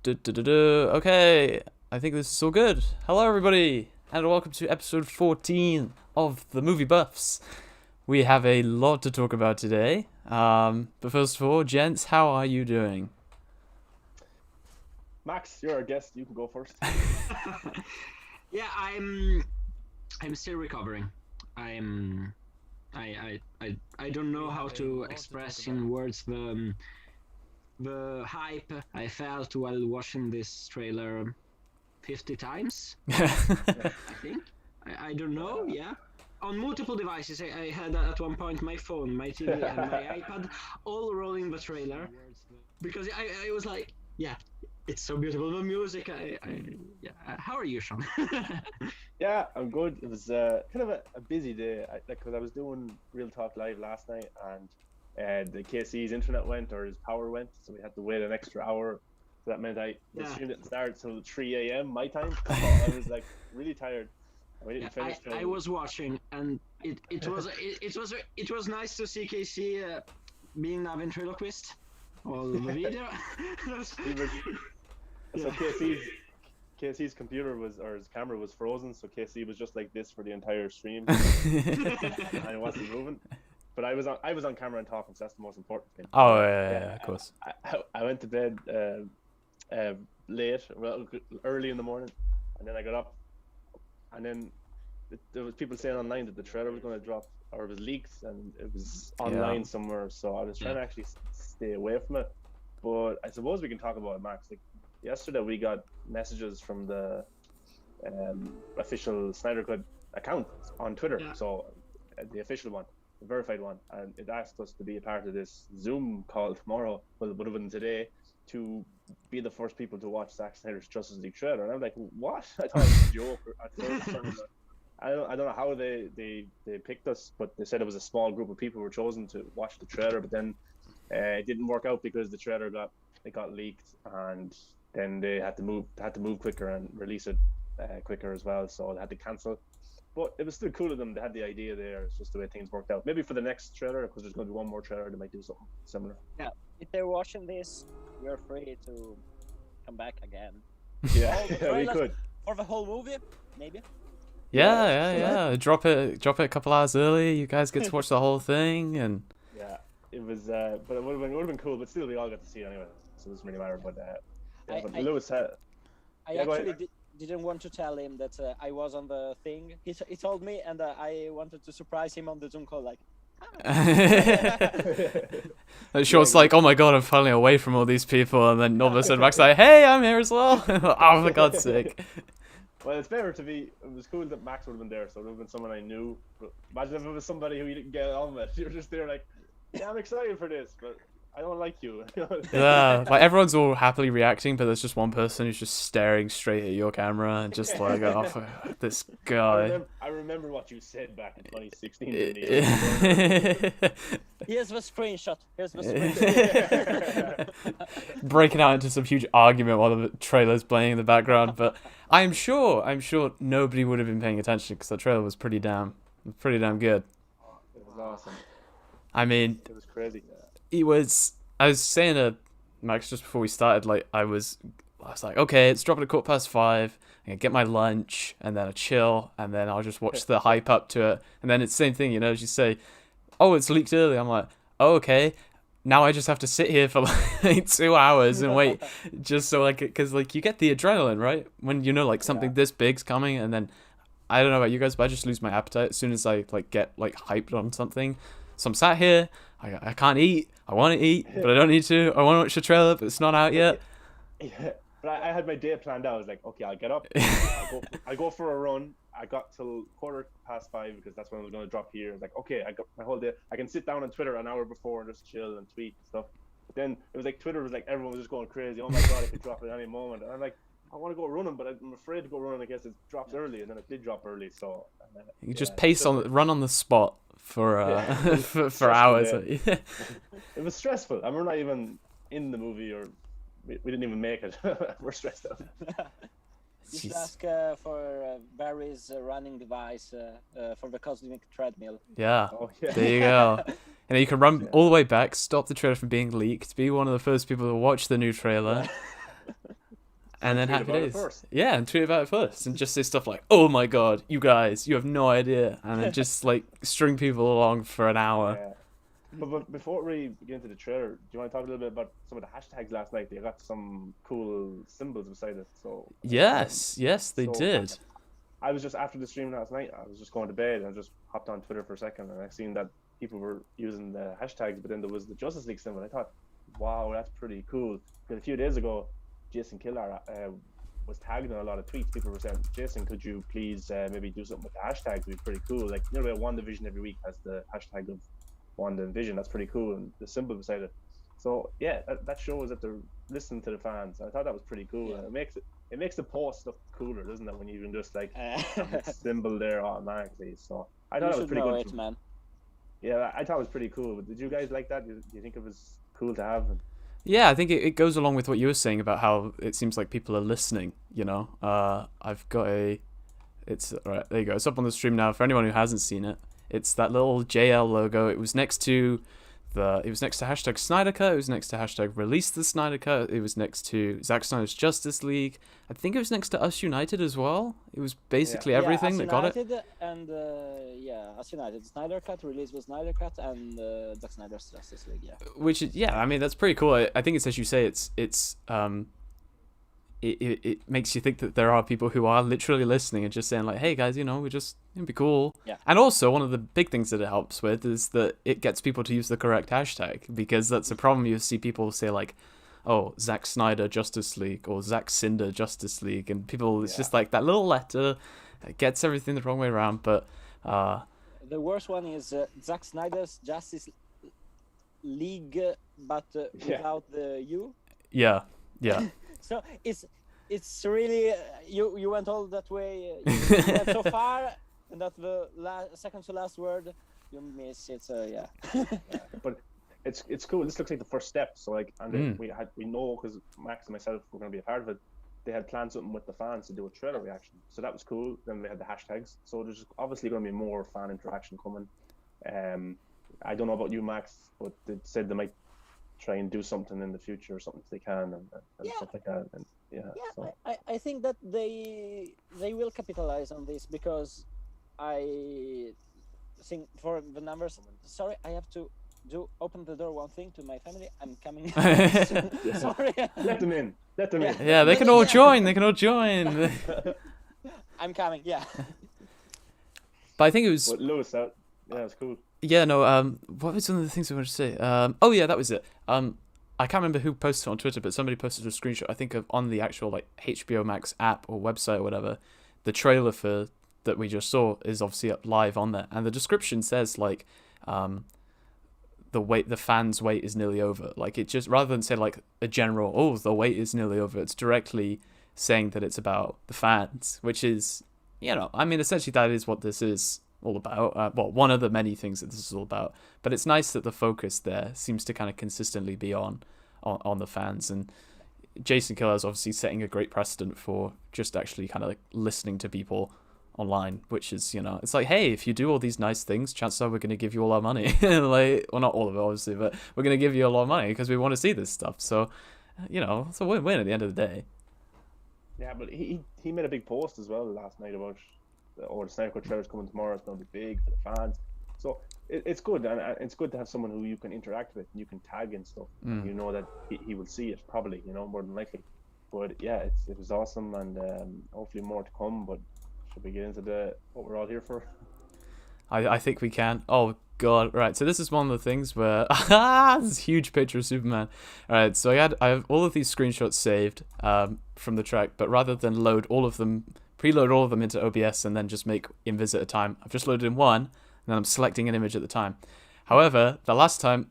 Okay, I think this is all good. Hello, everybody, and welcome to episode 14 of the Movie Buffs. We have a lot to talk about today. But first of all, gents, how are you doing? Max, you're our guest. You can go first. Yeah, I'm still recovering. I don't know how to express in words the hype I felt while watching this trailer 50 times. I think. I don't know. Yeah. On multiple devices, I had at one point my phone, my TV, and my iPad all rolling the trailer because I was like, yeah, it's so beautiful. The music, yeah. How are you, Sean? Yeah, I'm good. It was kind of a busy day, because I was doing Real Talk Live last night, and the KC's internet went, or his power went, so we had to wait an extra hour. So that meant the stream didn't start till 3 a.m. my time. So I was like really tired. We didn't finish. I was watching, and it was nice to see KC being a ventriloquist. All the video. So KC's computer or his camera was frozen, so KC was just like this for the entire stream, and it wasn't moving. But I was on camera and talking, so that's the most important thing. Oh yeah, of course. I went to bed late, well, early in the morning, and then I got up, and then there was people saying online that the trailer was going to drop, or it was leaked, and it was online somewhere. So I was trying to actually stay away from it. But I suppose we can talk about it, Max. Like yesterday, we got messages from the official Snyder Cut account on Twitter. Yeah. So the official one, the verified one, and it asked us to be a part of this Zoom call tomorrow. Well, it would have been today, to be the first people to watch Zack Snyder's Justice League trailer. And I'm like, what? I thought it was a joke at first. I don't know how they picked us, but they said it was a small group of people who were chosen to watch the trailer. But then it didn't work out because the trailer got leaked, and then they had to move quicker and release it quicker as well. So they had to cancel. But it was still cool of them. They had the idea there. It's just the way things worked out. Maybe for the next trailer, because there's going to be one more trailer, they might do something similar. Yeah, if they're watching this, you're free to come back again. Yeah, we could. For the whole movie, maybe. Yeah. Drop it a couple hours early. You guys get to watch the whole thing, and yeah, it was. But it would have been cool. But still, we all got to see it anyway, so it doesn't really matter. But but Lewis had. I actually didn't want to tell him that I was on the thing. He told me, and I wanted to surprise him on the Zoom call, like. Sean's like, oh my god, I'm finally away from all these people, and then all of a sudden Max like, hey, I'm here as well. Oh, for God's sake. Well, it's better to be. It was cool that Max would have been there, so it would have been someone I knew. But imagine if it was somebody who you didn't get on with. You're just there like, yeah, I'm excited for this, but I don't like you. Yeah, like everyone's all happily reacting, but there's just one person who's just staring straight at your camera and just like, oh, this guy. I remember what you said back in 2016. Here's the screenshot. Breaking out into some huge argument while the trailer's playing in the background, but I'm sure nobody would have been paying attention because the trailer was pretty damn good. It was awesome. I mean, it was crazy. I was saying to Max just before we started, like I was like, okay, it's dropping at 5:15. I'm gonna get my lunch and then I chill and then I'll just watch the hype up to it. And then it's the same thing, as you say, oh, it's leaked early. I'm like, oh, okay. Now I just have to sit here for like 2 hours and wait, just so because you get the adrenaline, right? When like something this big's coming, and then I don't know about you guys, but I just lose my appetite as soon as I get hyped on something. So I'm sat here, I can't eat. I want to eat, but I don't need to. I want to watch the trailer, but it's not out yet. Yeah, but I had my day planned out. I was like, okay, I'll get up, I'll go for a run. I got till 5:15 because that's when it was going to drop here. I was like, okay, I got my whole day. I can sit down on Twitter an hour before and just chill and tweet and stuff. But then it was like Twitter was like everyone was just going crazy. Oh my god, it could drop at any moment. And I'm like, I want to go running, but I'm afraid to go running. I guess it drops early, and then it did drop early. So you just run on the spot for for hours. It was stressful. I mean, we're not even in the movie, or we didn't even make it. We're stressed out. You should ask for Barry's running device for the cosmic treadmill. Yeah. Oh, yeah. There you go. And you can run all the way back, stop the trailer from being leaked, be one of the first people to watch the new trailer. and then tweet happy about it days. first. Yeah, and tweet about it first, and just say stuff like, "Oh my god, you guys, you have no idea," and then just like string people along for an hour. Yeah. But before we get into the trailer, do you want to talk a little bit about some of the hashtags last night? They got some cool symbols beside it. So Yes, they so did. I was just after the stream last night. I was just going to bed and I just hopped on Twitter for a second, and I seen that people were using the hashtags, but then there was the Justice League symbol. I thought, wow, that's pretty cool. Because a few days ago, Jason Killar was tagged in a lot of tweets. People were saying, Jason, could you please maybe do something with the hashtags? It'd be pretty cool. Like, you know, WandaVision every week has the hashtag of WandaVision. That's pretty cool, and the symbol beside it. So yeah, that shows that they're listening to the fans. I thought that was pretty cool. And it makes the post look cooler, doesn't it? When you can just like have the symbol there automatically. So I thought it was pretty good. Man. Yeah, I thought it was pretty cool. But did you guys like that? Do you think it was cool to have? Yeah, I think it goes along with what you were saying about how it seems like people are listening, you know. I've got it's right, there you go. It's up on the stream now for anyone who hasn't seen it. It's that little JL logo. It was next to hashtag Snyder Cut. It was next to hashtag Release the Snyder Cut. It was next to Zack Snyder's Justice League. I think it was next to Us United as well. It was basically everything that got it. And Us United, Snyder Cut, Release the Snyder Cut, and Zack Snyder's Justice League. Yeah. Which is, I mean, that's pretty cool. I think it's, as you say, it makes you think that there are people who are literally listening and just saying like, hey guys, you know, it'd be cool. Yeah. And also one of the big things that it helps with is that it gets people to use the correct hashtag, because that's a problem. You see people say like, oh, Zack Snyder Justice League or Zack Cinder Justice League, and people, it's just like that little letter that gets everything the wrong way around. But the worst one is Zack Snyder's Justice League, but without the U. Yeah. So it's really you went all that way. You went so far, and that the second to last word you miss it. So yeah. But it's cool. This looks like the first step. So like, and we know, because Max and myself were going to be a part of it. They had planned something with the fans to do a trailer reaction. So that was cool. Then they had the hashtags. So there's obviously going to be more fan interaction coming. I don't know about you, Max, but they said they might try and do something in the future, or something if they can, and stuff like that. And so. I think that they will capitalize on this, because I think for the numbers. Sorry, I have to open the door one thing to my family. I'm coming. Sorry. Let them in. Yeah, they can all join. I'm coming. Yeah. But I think it was. But Lewis, it was cool. Yeah, no. What was one of the things I wanted to say? Oh yeah, that was it. I can't remember who posted it on Twitter, but somebody posted a screenshot, I think, of on the actual like HBO Max app or website or whatever. The trailer for that we just saw is obviously up live on there, and the description says like, the fans' wait is nearly over. Like, it just, rather than say like a general, oh, the wait is nearly over, it's directly saying that it's about the fans, which is, you know, I mean, essentially that is what this is all about. Well, one of the many things that this is all about. But it's nice that the focus there seems to kind of consistently be on the fans. And Jason Killar is obviously setting a great precedent for just actually kind of like listening to people online, which is, you know, it's like, hey, if you do all these nice things, chances are we're going to give you all our money. Like, well, not all of it, obviously, but we're going to give you a lot of money because we want to see this stuff. So, you know, it's a win-win at the end of the day. Yeah, but he made a big post as well last night about the Snyder Cut trailer's coming tomorrow. It's going to be big for the fans. So it's good, and it's good to have someone who you can interact with and you can tag and stuff. You know that he will see it, probably, you know, more than likely. But yeah, it was awesome, and hopefully more to come. But should we get into what we're all here for? I think we can. Oh god, right. So this is one of the things where this huge picture of Superman. All right, so I have all of these screenshots saved from the track, but rather than preload all of them into OBS and then just make invis at a time, I've just loaded in one, and then I'm selecting an image at the time. However, the last time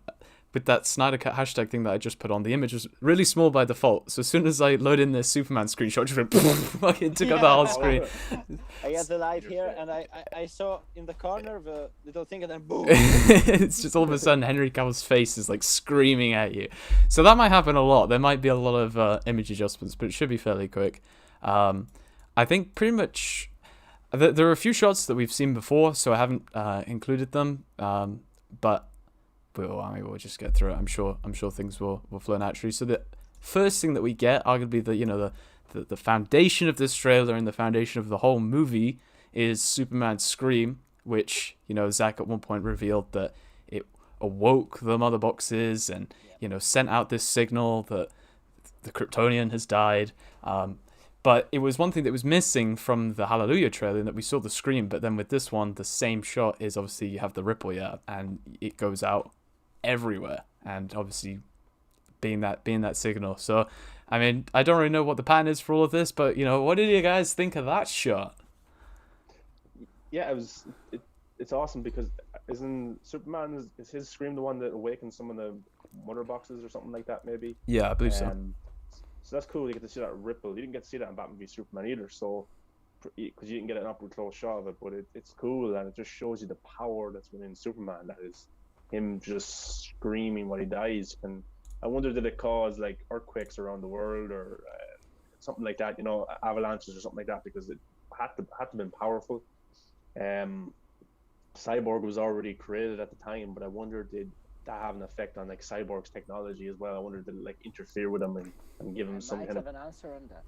with that Snyder Cut hashtag thing that I just put on, the image was really small by default. So as soon as I load in the Superman screenshot, just went, fucking took up the whole screen. I got the live here, and I saw in the corner the little thing, and then boom. It's just all of a sudden Henry Cavill's face is like screaming at you. So that might happen a lot. There might be a lot of image adjustments, but it should be fairly quick. I think pretty much there are a few shots that we've seen before, so I haven't included them. But we'll just get through it. I'm sure things will flow naturally. So the first thing that we get, arguably the the foundation of this trailer and the foundation of the whole movie is Superman's scream, which, you know, Zack at one point revealed that it awoke the mother boxes and, you know, sent out this signal that the Kryptonian has died. But it was one thing that was missing from the Hallelujah trailer, in that we saw the scream, but then with this one, the same shot is obviously you have the ripple, and it goes out everywhere, and obviously being that signal. So, I mean, I don't really know what the pattern is for all of this, but, you know, what did you guys think of that shot? Yeah, it's awesome because isn't Superman, is his scream the one that awakens some of the mother boxes or something like that, maybe? Yeah, I believe so. So that's cool. You get to see that ripple. You didn't get to see that in Batman v Superman either, so because you didn't get an up close shot of it. But it's cool, and it just shows you the power that's within Superman. That is him just screaming when he dies. And I wonder, did it cause like earthquakes around the world or something like that? You know, avalanches or something like that, because it had to been powerful. Cyborg was already created at the time, but I wonder, did that have an effect on like Cyborg's technology as well? I wonder, did it like interfere with him and give him some kind of an answer on that.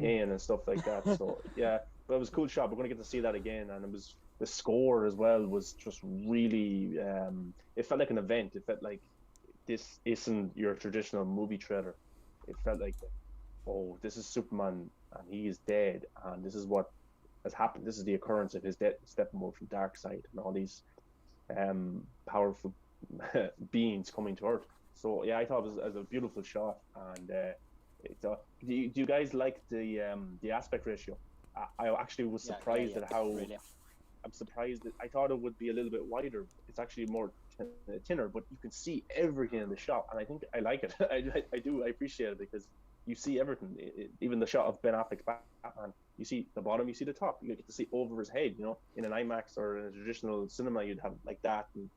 pain and stuff like that? So yeah, but it was a cool shot. We're gonna get to see that again, and it was, the score as well was just really it felt like an event. It felt like this isn't your traditional movie trailer. It felt like, oh, this is Superman and he is dead, and this is what has happened. This is the occurrence of his death, Steppenwolf from Darkseid, and all these powerful beings coming to Earth. So yeah, I thought it was a beautiful shot. And do you guys like the aspect ratio? I actually was surprised at how really. I'm surprised that I thought it would be a little bit wider. It's actually more thinner, but you can see everything in the shot, and I think I like it. I do. I appreciate it because you see everything. Even the shot of Ben Affleck's Batman, you see the bottom, you see the top. You get to see over his head. You know, in an IMAX or in a traditional cinema, you'd have like that, and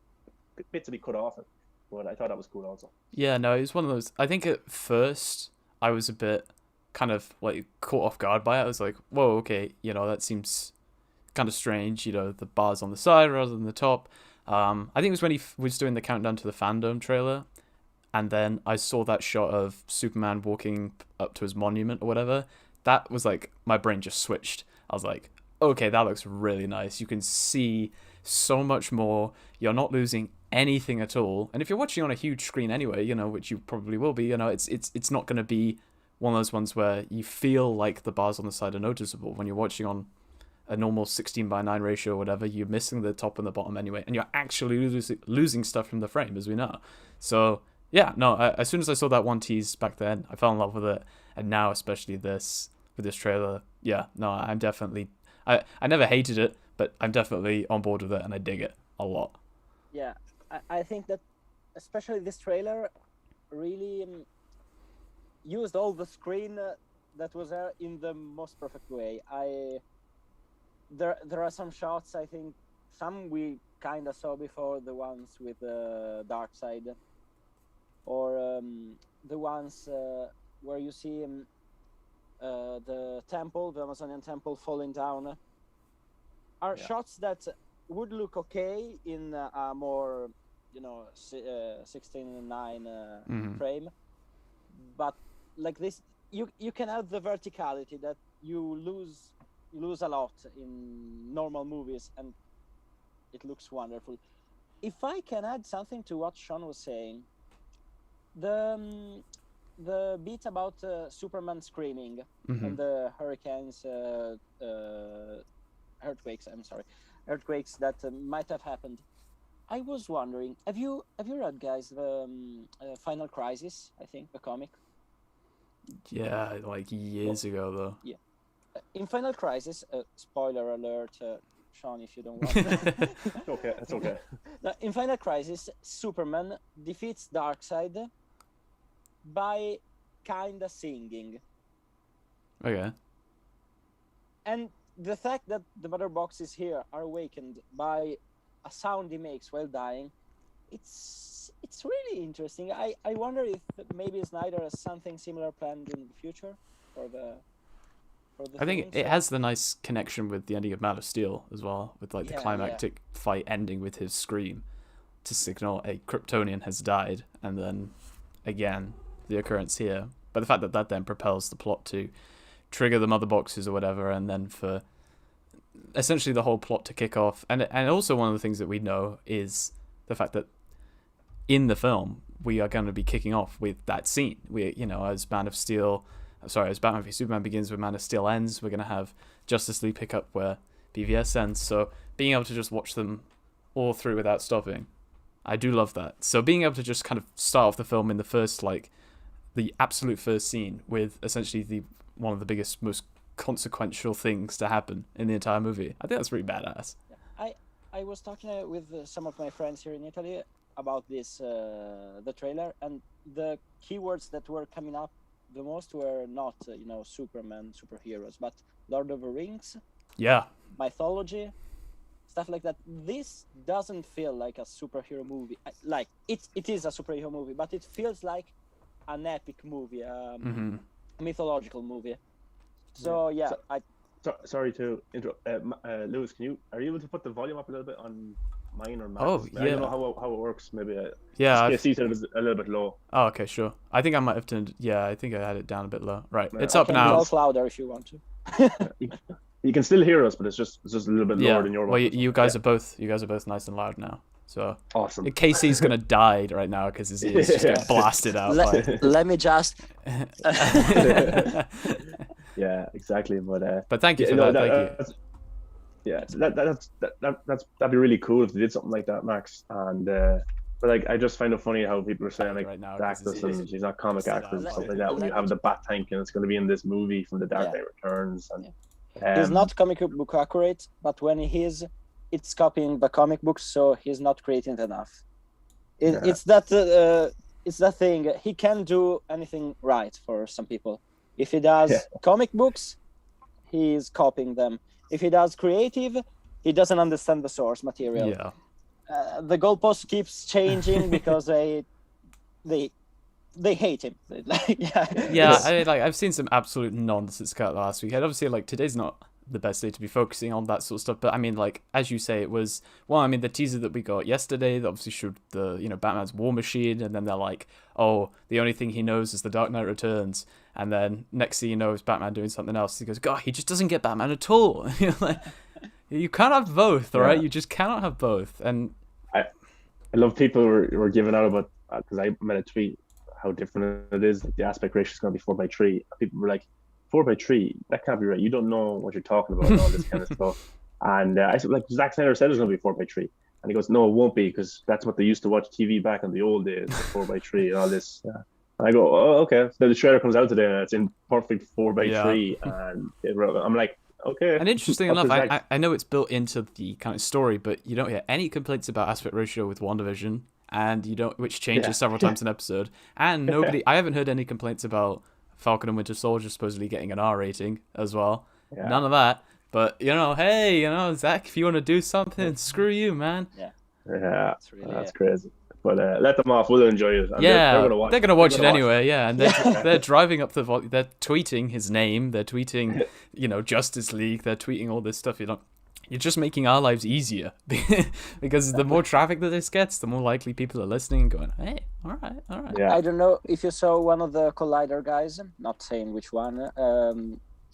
bits to be cut off it. But I thought that was cool also. Yeah, no, it was one of those. I think at first I was a bit kind of like caught off guard by it. I was like, whoa, okay, you know, that seems kind of strange, you know, the bars on the side rather than the top. I think it was when he was doing the countdown to the fandom trailer, and then I saw that shot of Superman walking up to his monument or whatever. That was like, my brain just switched. I was like, okay, that looks really nice. You can see so much more. You're not losing anything at all. And if you're watching on a huge screen anyway, you know, which you probably will be, you know, it's not going to be one of those ones where you feel like the bars on the side are noticeable. When you're watching on a normal 16:9 ratio or whatever, you're missing the top and the bottom anyway, and you're actually losing stuff from the frame, as we know. So yeah, no, as soon as I saw that one tease back then, I fell in love with it, and now especially with this trailer, yeah, no, I'm definitely, I never hated it, but I'm definitely on board with it, and I dig it a lot. Yeah, I think that especially this trailer really used all the screen that was there in the most perfect way. There are some shots, I think, some we kind of saw before, the ones with Darkseid, or the ones where you see the temple, the Amazonian temple falling down, are shots that would look okay in a more, you know, 16:9 frame, but like this, you can have the verticality that you lose a lot in normal movies, and it looks wonderful. If I can add something to what Sean was saying, the bit about Superman screaming and the earthquakes that might have happened. I was wondering, have you read, guys, the Final Crisis? I think the comic. Yeah, like years ago though. Yeah. In Final Crisis, spoiler alert, Sean, if you don't want. Okay, that's okay. Now, in Final Crisis, Superman defeats Darkseid by kinda singing. Okay. And the fact that the mother boxes here are awakened by a sound he makes while dying, it's really interesting. I wonder if maybe Snyder has something similar planned in the future for the I think it has the nice connection with the ending of Man of Steel as well, with like the climactic fight ending with his scream to signal a Kryptonian has died, and then again the occurrence here. But the fact that then propels the plot to trigger the mother boxes or whatever, and then for essentially the whole plot to kick off. And also one of the things that we know is the fact that in the film we are going to be kicking off with that scene. We, as as Batman v Superman begins, where Man of Steel ends, we're going to have Justice League pick up where BVS ends. So being able to just watch them all through without stopping, I do love that. So being able to just kind of start off the film in the first, the absolute first scene with essentially one of the biggest, most consequential things to happen in the entire movie, I think that's pretty badass. I was talking with some of my friends here in Italy about this, the trailer, and the keywords that were coming up the most were not, Superman, superheroes, but Lord of the Rings, mythology, stuff like that. This doesn't feel like a superhero movie. Like it is a superhero movie, but it feels like an epic movie, mythological movie. So sorry to interrupt, Lewis. Are you able to put the volume up a little bit on mine or Max? Oh, yeah. I don't know how it works. Maybe see it was a little bit low. Oh, okay, sure. I think I might have turned. Yeah, I think I had it down a bit low. Right, Yeah, it's up can now. talk louder if you want to. You can still hear us, but it's just a little bit lower than your one. Well, you guys are both nice and loud now. So awesome. KC's gonna die right now because his ears just get blasted out. Let me just. Yeah, exactly. But thank you for that. Thank you. That'd be really cool if they did something like that, Max. And but I just find it funny how people are saying right now, the actors and she's not comic actors and stuff like that. When you let have me- the Bat Tank and it's going to be in this movie from the Dark Knight Returns, and He's not comic book accurate, but when he is, it's copying the comic books, so he's not creating enough. It's that thing. He can do anything right for some people. If he does comic books, he is copying them. If he does creative, he doesn't understand the source material. Yeah. The goalpost keeps changing because they hate him. I've seen some absolute nonsense cut last week. And obviously, today's not the best day to be focusing on that sort of stuff. But I mean, as you say, it was the teaser that we got yesterday that obviously showed the Batman's War Machine, and then they're like, oh, the only thing he knows is the Dark Knight Returns, and then next thing you know is Batman doing something else. He goes, God, he just doesn't get Batman at all. You're like, you can't have both, all right? You just cannot have both. And I love people were giving out about, because I made a tweet how different it is. Like the aspect ratio is going to be 4:3. People were like, 4:3, that can't be right. You don't know what you're talking about and all this kind of stuff. And I said, Zack Snyder said it's going to be 4:3. And he goes, no, it won't be, because that's what they used to watch TV back in the old days, 4:3 and all this. And I go, oh, okay. So the trailer comes out today and it's in perfect 4:3. And I'm like, okay. And interesting enough, I know it's built into the kind of story, but you don't hear any complaints about aspect ratio with WandaVision, and which changes several times an episode. And I haven't heard any complaints about Falcon and Winter Soldier supposedly getting an R rating as well. Yeah. None of that. But hey, Zack, if you want to do something, screw you, man. Yeah, that's crazy. But let them off. We'll enjoy it. And yeah, they're gonna watch it anyway. Yeah, and they're driving up the volume. They're tweeting his name. They're tweeting, Justice League. They're tweeting all this stuff. You're just making our lives easier because the more traffic that this gets, the more likely people are listening and going, hey, all right. Yeah. I don't know if you saw one of the Collider guys, not saying which one, made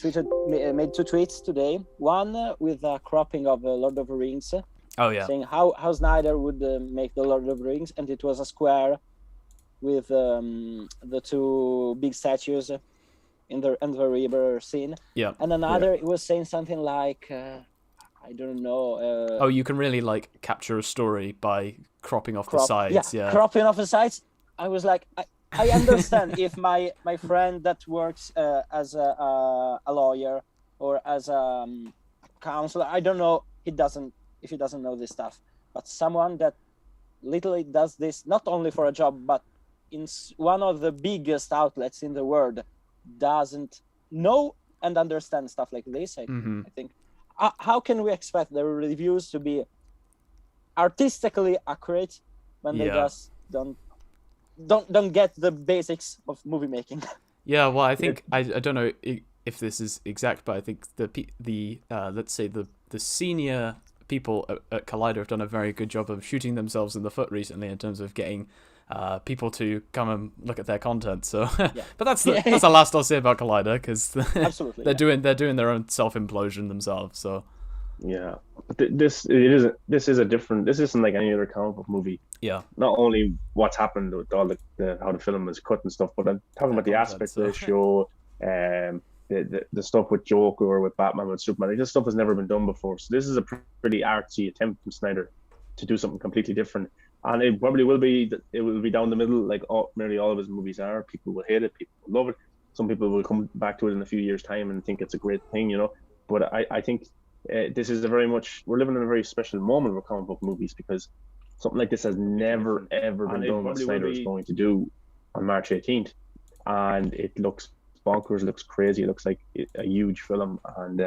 2 tweets today. One with a cropping of Lord of the Rings. Oh, yeah. Saying how Snyder would make the Lord of the Rings, and it was a square with the 2 big statues in the river scene. Yeah. And another was saying something like... I don't know. You can really capture a story by cropping off the sides. Yeah, cropping off the sides. I was like, I understand if my friend that works as a lawyer or as a counselor, I don't know. If he doesn't know this stuff, but someone that literally does this not only for a job, but in one of the biggest outlets in the world, doesn't know and understand stuff like this. I think. How can we expect the reviews to be artistically accurate when they just don't get the basics of movie making? Yeah, well, I think I don't know if this is exact, but I think the let's say the senior people at Collider have done a very good job of shooting themselves in the foot recently in terms of getting people to come and look at their content. So, Yeah. but that's the last I'll say about Collider, because Absolutely, they're doing their own self implosion themselves. So Yeah, but this isn't like any other comic book movie. yeah, Not only what's happened with all the how the film is cut and stuff, but I'm talking about the content, aspects of the show, the stuff with Joker, with Batman, with Superman. Like, this stuff has never been done before. So this is a pretty artsy attempt from Snyder to do something completely different. And it probably will be down the middle, like nearly all of his movies are. People will hate it, people will love it. Some people will come back to it in a few years' time and think it's a great thing, you know. But I think this is we're living in a very special moment with comic book movies, because something like this has never ever been done. What Snyder is going to do on March 18th, and it looks bonkers, it looks crazy, it looks like a huge film, and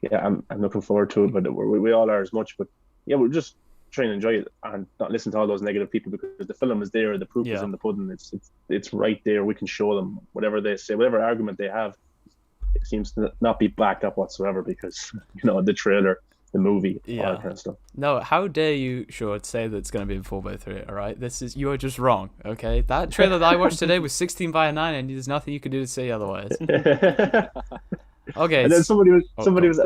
yeah, I'm looking forward to it. But we all are as much. But yeah, we're just trying to enjoy it and not listen to all those negative people, because the film is there, the proof is in the pudding. It's right there. We can show them whatever they say, whatever argument they have. It seems to not be backed up whatsoever, because the trailer, the movie, all that kind of stuff. No, how dare you, Short, say that it's going to be a 4:3? All right, you are just wrong. Okay, that trailer that I watched today was 16:9, and there's nothing you can do to say otherwise. Okay. And then somebody was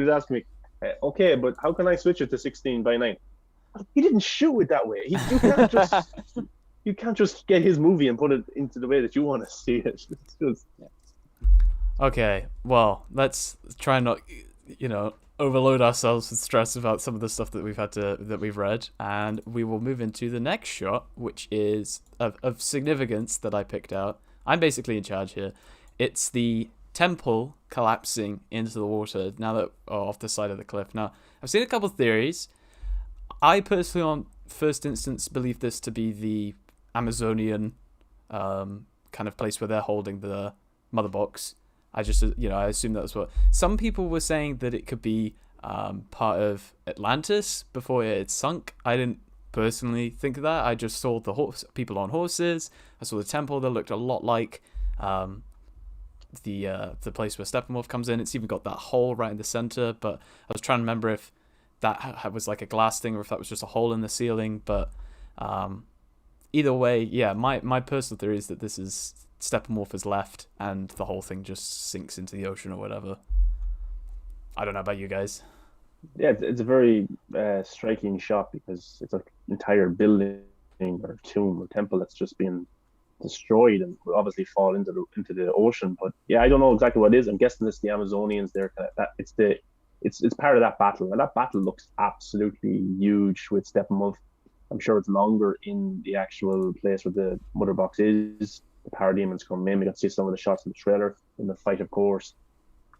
asking me, okay, but how can I switch it to 16:9? He didn't shoot it that way. You can't just get his movie and put it into the way that you want to see it. It's just... Okay, well, let's try and not, overload ourselves with stress about some of the stuff that we've read, and we will move into the next shot, which is of significance that I picked out. I'm basically in charge here. It's the temple collapsing into the water off the side of the cliff. Now, I've seen a couple of theories. I personally, on first instance, believe this to be the Amazonian kind of place where they're holding the mother box. I assume that's what some people were saying, that it could be part of Atlantis before it sunk. I didn't personally think of that. I just saw the people on horses. I saw the temple that looked a lot like the place where Steppenwolf comes in. It's even got that hole right in the center. But I was trying to remember if that was like a glass thing or if that was just a hole in the ceiling. But either way, yeah, my personal theory is that this is Steppenwolf has left and the whole thing just sinks into the ocean or whatever. I don't know about you guys. Yeah, it's a very striking shot, because it's an entire building or tomb or temple that's just been destroyed and will obviously fall into the ocean. But yeah, I don't know exactly what it is. I'm guessing it's the Amazonians there. It's part of that battle, and that battle looks absolutely huge with Steppenwolf. I'm sure it's longer in the actual place where the mother box is. The parademons come in. We got to see some of the shots in the trailer in the fight, of course,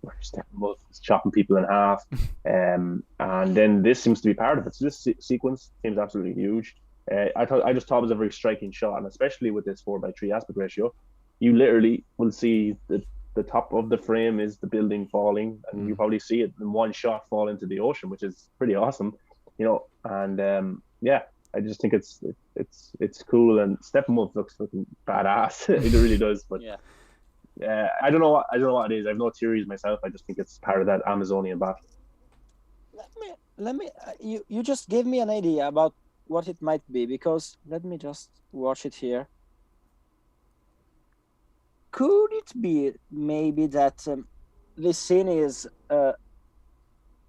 where Steppenwolf is chopping people in half. And then this seems to be part of it. So this sequence seems absolutely huge. I just thought it was a very striking shot, and especially with this 4:3 aspect ratio, you literally will see the top of the frame is the building falling, and you probably see it in one shot fall into the ocean, which is pretty awesome, And yeah, I just think it's cool, and Steppenwolf looks fucking badass. It really does. But yeah, I don't know what it is. I have no theories myself. I just think it's part of that Amazonian battle. Let me. You just gave me an idea about what it might be, because let me just watch it here. Could it be maybe that this scene is?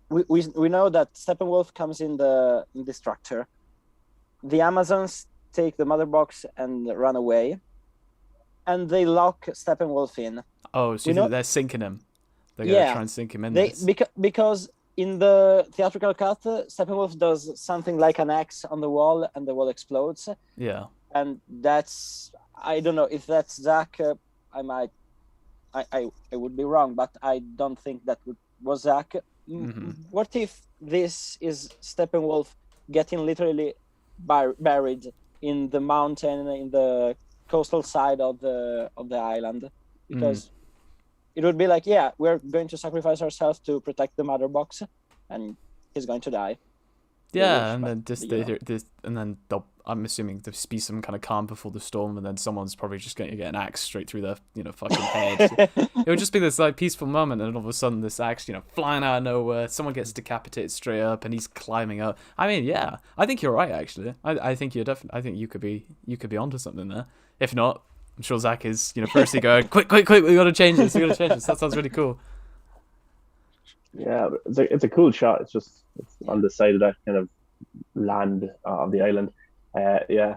We know that Steppenwolf comes in the structure. The Amazons take the mother box and run away, and they lock Steppenwolf in. Oh, so they're sinking him. They're going to try and sink him in. Because in the theatrical cut, Steppenwolf does something like an X on the wall, and the wall explodes. Yeah. And that's, I don't know if that's Zack. I would be wrong, but I don't think that was Zack. Mm-hmm. What if this is Steppenwolf getting literally buried in the mountain, in the coastal side of the island? Because it would be like, yeah, we're going to sacrifice ourselves to protect the mother box, and he's going to die. Yeah, and then and then they'll I'm assuming there'll be some kind of calm before the storm, and then someone's probably just going to get an axe straight through their, fucking head. It would just be this like peaceful moment, and all of a sudden this axe, flying out of nowhere, someone gets decapitated straight up, and he's climbing up. I mean, yeah, I think you're right actually. I think you're definitely. I think you could be onto something there. If not, I'm sure Zack is, firstly going, quick, we gotta change this. That sounds really cool. Yeah, it's a cool shot. It's on the side of that kind of land of the island. Yeah,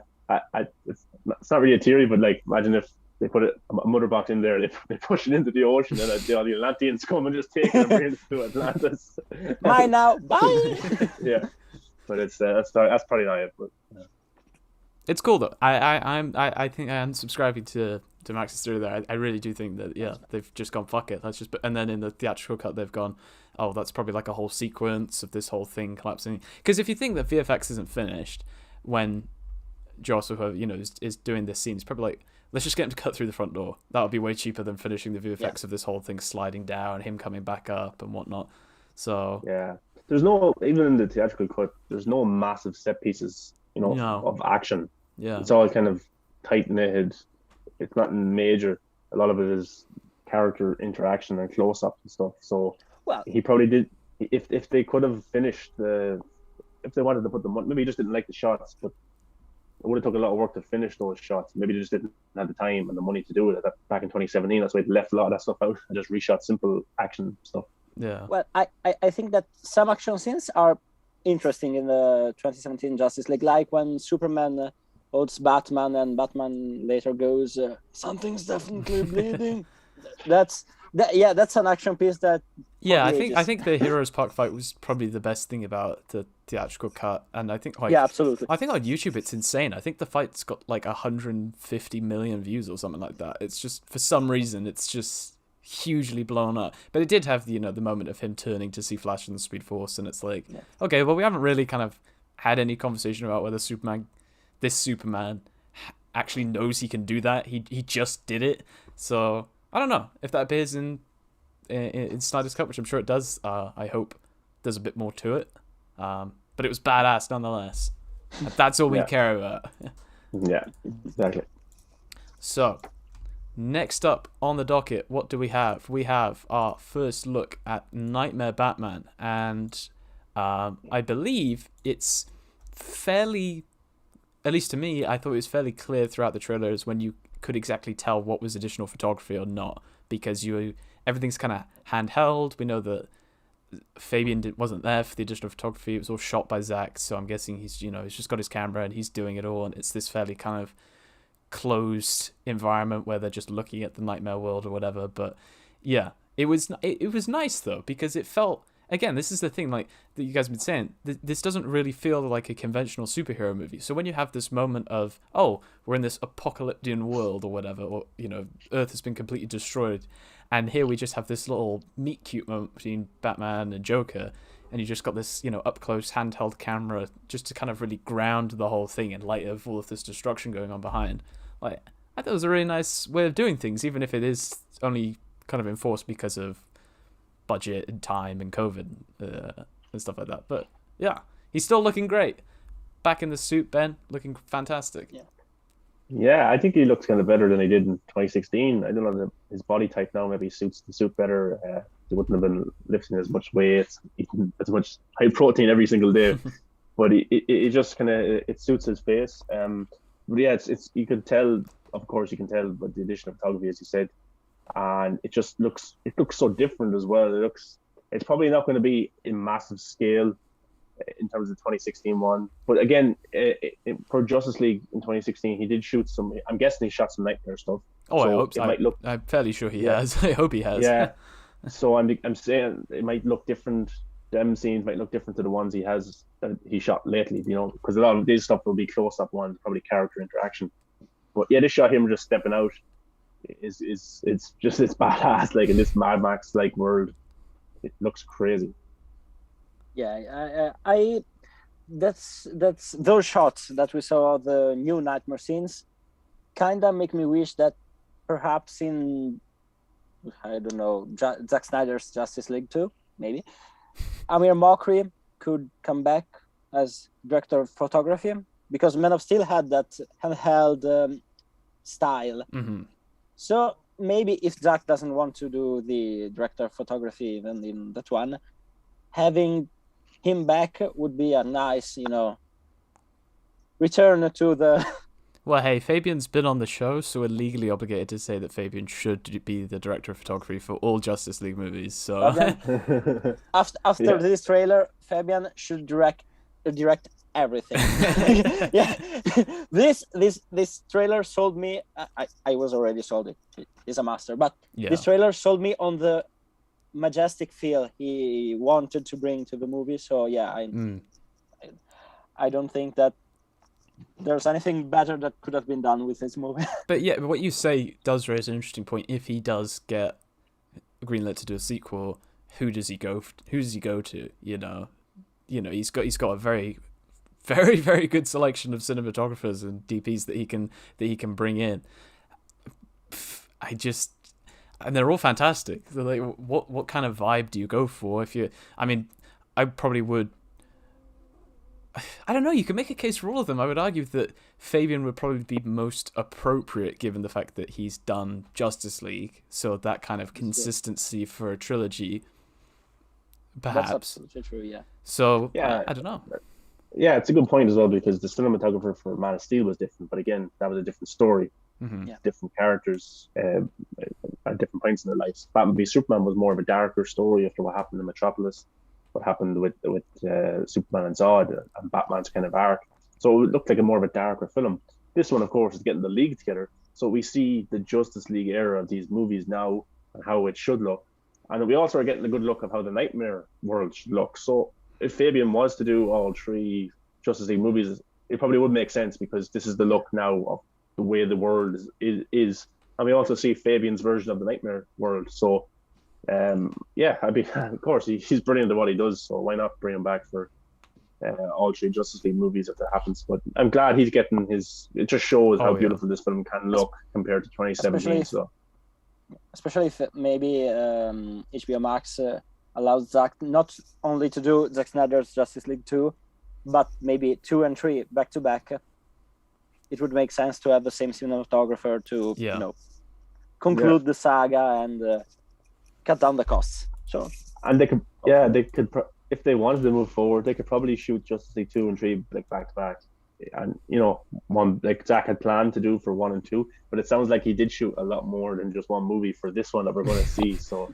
it's not really a theory, but like, imagine if they put a mother box in there, they push it into the ocean, and all the Atlanteans come and just take it and bring it to Atlantis. Bye now, bye. Yeah, but that's probably not it. But yeah. It's cool though. I think I am subscribing to Max's theory there. I really do think that they've just gone fuck it. And then in the theatrical cut they've gone, oh, that's probably like a whole sequence of this whole thing collapsing. Because if you think that VFX isn't finished when Joss or whoever, is doing this scene, it's probably like, let's just get him to cut through the front door. That would be way cheaper than finishing the VFX of this whole thing sliding down, him coming back up and whatnot. So yeah, there's no, even in the theatrical cut, there's no massive set pieces, of action. Yeah, it's all kind of tight knitted. It's nothing major. A lot of it is character interaction and close up and stuff. So he probably did. If they could have finished if they wanted to put them on, maybe he just didn't like the shots, but it would have took a lot of work to finish those shots. Maybe they just didn't have the time and the money to do it. Back in 2017, that's why they left a lot of that stuff out and just reshot simple action stuff. Yeah. Well, I think that some action scenes are interesting in the 2017 Justice League, like when Superman holds Batman and Batman later goes, something's definitely bleeding. That's an action piece that. Yeah, I think the Heroes Park fight was probably the best thing about the theatrical cut, and I think absolutely. I think on YouTube it's insane. I think the fight's got like 150 million views or something like that. It's just, for some reason, it's just hugely blown up. But it did have the moment of him turning to see Flash and the Speed Force, and it's like, okay, well, we haven't really kind of had any conversation about whether this Superman actually knows he can do that. He just did it. So I don't know if that appears in Snyder's cut, which I'm sure it does. I hope there's a bit more to it. But it was badass nonetheless. That's all we care about. Yeah, exactly. So, next up on the docket, what do we have? We have our first look at Nightmare Batman, and I believe it's fairly, at least to me, I thought it was fairly clear throughout the trailers when you could exactly tell what was additional photography or not, because everything's kind of handheld. We know that Fabian wasn't there for the additional photography. It was all shot by Zack, so I'm guessing he's just got his camera and he's doing it all, and it's this fairly kind of closed environment where they're just looking at the nightmare world or whatever. But yeah, it was nice though, because it felt, again, this is the thing, like, that you guys have been saying, this doesn't really feel like a conventional superhero movie. So when you have this moment of, oh, we're in this apocalyptic world or whatever, or Earth has been completely destroyed, and here we just have this little meet cute moment between Batman and Joker, and you just got this up close handheld camera just to kind of really ground the whole thing in light of all of this destruction going on behind. Like, I thought it was a really nice way of doing things, even if it is only kind of enforced because of budget and time and COVID and stuff like that. But yeah, he's still looking great. Back in the suit, Ben, looking fantastic. Yeah, I think he looks kind of better than he did in 2016. I don't know, his body type now maybe suits the suit better. He wouldn't have been lifting as much weight, eating as much high protein every single day. But it just kind of, it suits his face. But yeah, it's you can tell, of course you can tell, but the addition of photography, as you said, and it looks so different as well. It's probably not going to be in massive scale in terms of the 2016 one, but again, for Justice League in 2016, he did shoot some. I'm guessing he shot some Nightmare stuff. Oh, so I hope so. Might look, I'm fairly sure he has. I hope he has. Yeah. So I'm saying it might look different. Them scenes might look different to the ones he shot lately. Because a lot of this stuff will be close up ones, probably character interaction. But yeah, this shot him just stepping out is it's badass. Like in this Mad Max like world, it looks crazy. Yeah, that's those shots that we saw, the new Nightmare scenes, kind of make me wish that perhaps in, I don't know, Zack Snyder's Justice League 2, maybe, Amir Mokri could come back as director of photography, because Man of Steel had that handheld style. Mm-hmm. So maybe if Zack doesn't want to do the director of photography even in that one, having him back would be a nice, return to the. Well, hey, Fabian's been on the show, so we're legally obligated to say that Fabian should be the director of photography for all Justice League movies. So After this trailer, Fabian should direct everything. Yeah, this trailer sold me. I was already sold. He's a master, but this trailer sold me on the majestic feel he wanted to bring to the movie. So yeah, I don't think that there's anything better that could have been done with this movie. But yeah, what you say does raise an interesting point. If he does get greenlit to do a sequel, who does he go to? He's got a very, very, very good selection of cinematographers and DPs that he can bring in. And they're all fantastic. They're like, what kind of vibe do you go for? I probably would. I don't know. You can make a case for all of them. I would argue that Fabian would probably be most appropriate, given the fact that he's done Justice League, so that kind of consistency for a trilogy. Perhaps. That's absolutely true. Yeah. So I don't know. Yeah, it's a good point as well, because the cinematographer for Man of Steel was different, but again, that was a different story, different characters at different points in their lives. Batman v Superman was more of a darker story after what happened in Metropolis, what happened with Superman and Zod, and Batman's kind of arc. So it looked like a more of a darker film. This one, of course, is getting the league together, so we see the Justice League era of these movies now and how it should look, and we also are getting a good look of how the Nightmare world should look. So if Fabian was to do all 3 Justice League movies, it probably would make sense, because this is the look now of the way the world is. And we also see Fabian's version of the Nightmare world. So, of course, he's brilliant at what he does, so why not bring him back for all 3 Justice League movies if that happens. But I'm glad he's getting it just shows how beautiful this film can look compared to 2017. Especially if maybe HBO Max allows Zack not only to do Zack Snyder's Justice League 2, but maybe 2 and 3 back to back. It would make sense to have the same cinematographer to conclude the saga and cut down the costs. So they could if they wanted to move forward, they could probably shoot Justice League 2 and 3 like back to back. And one like Zack had planned to do for 1 and 2, but it sounds like he did shoot a lot more than just one movie for this one that we're going to see. So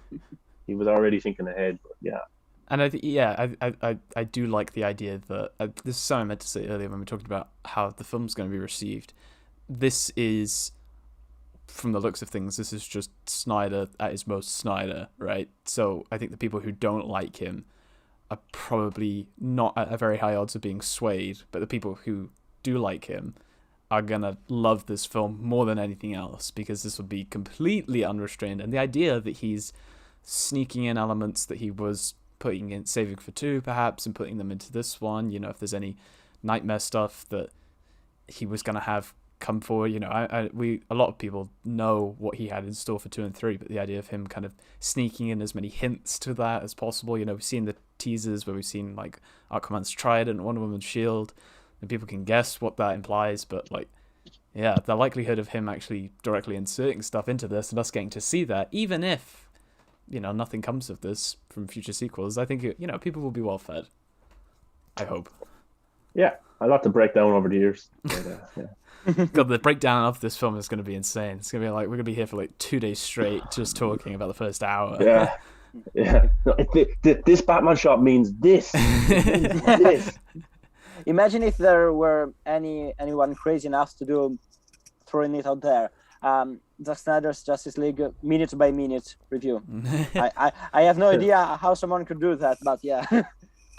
he was already thinking ahead. But yeah. And I do like the idea that this is something I meant to say earlier when we talked about how the film's going to be received. This is, from the looks of things, this is just Snyder at his most Snyder, right? So I think the people who don't like him are probably not at a very high odds of being swayed, but the people who do like him are gonna love this film more than anything else, because this will be completely unrestrained. And the idea that he's sneaking in elements that he was putting in saving for 2 perhaps and putting them into this one, if there's any nightmare stuff that he was going to have come forward, a lot of people know what he had in store for 2 and 3, but the idea of him kind of sneaking in as many hints to that as possible, we've seen the teasers where we've seen like Aquaman's trident and Wonder Woman's shield, and people can guess what that implies, but the likelihood of him actually directly inserting stuff into this and us getting to see that, even if nothing comes of this from future sequels, I think people will be well fed. I hope. Yeah, a lot to break down over the years. But, God, the breakdown of this film is going to be insane. It's going to be like we're going to be here for like 2 days straight just talking about the first hour. Yeah. This Batman shot means this. This. Imagine if there were anyone crazy enough to do throwing it out there. Zack Snyder's Justice League minute by minute review. I have no idea how someone could do that, but yeah.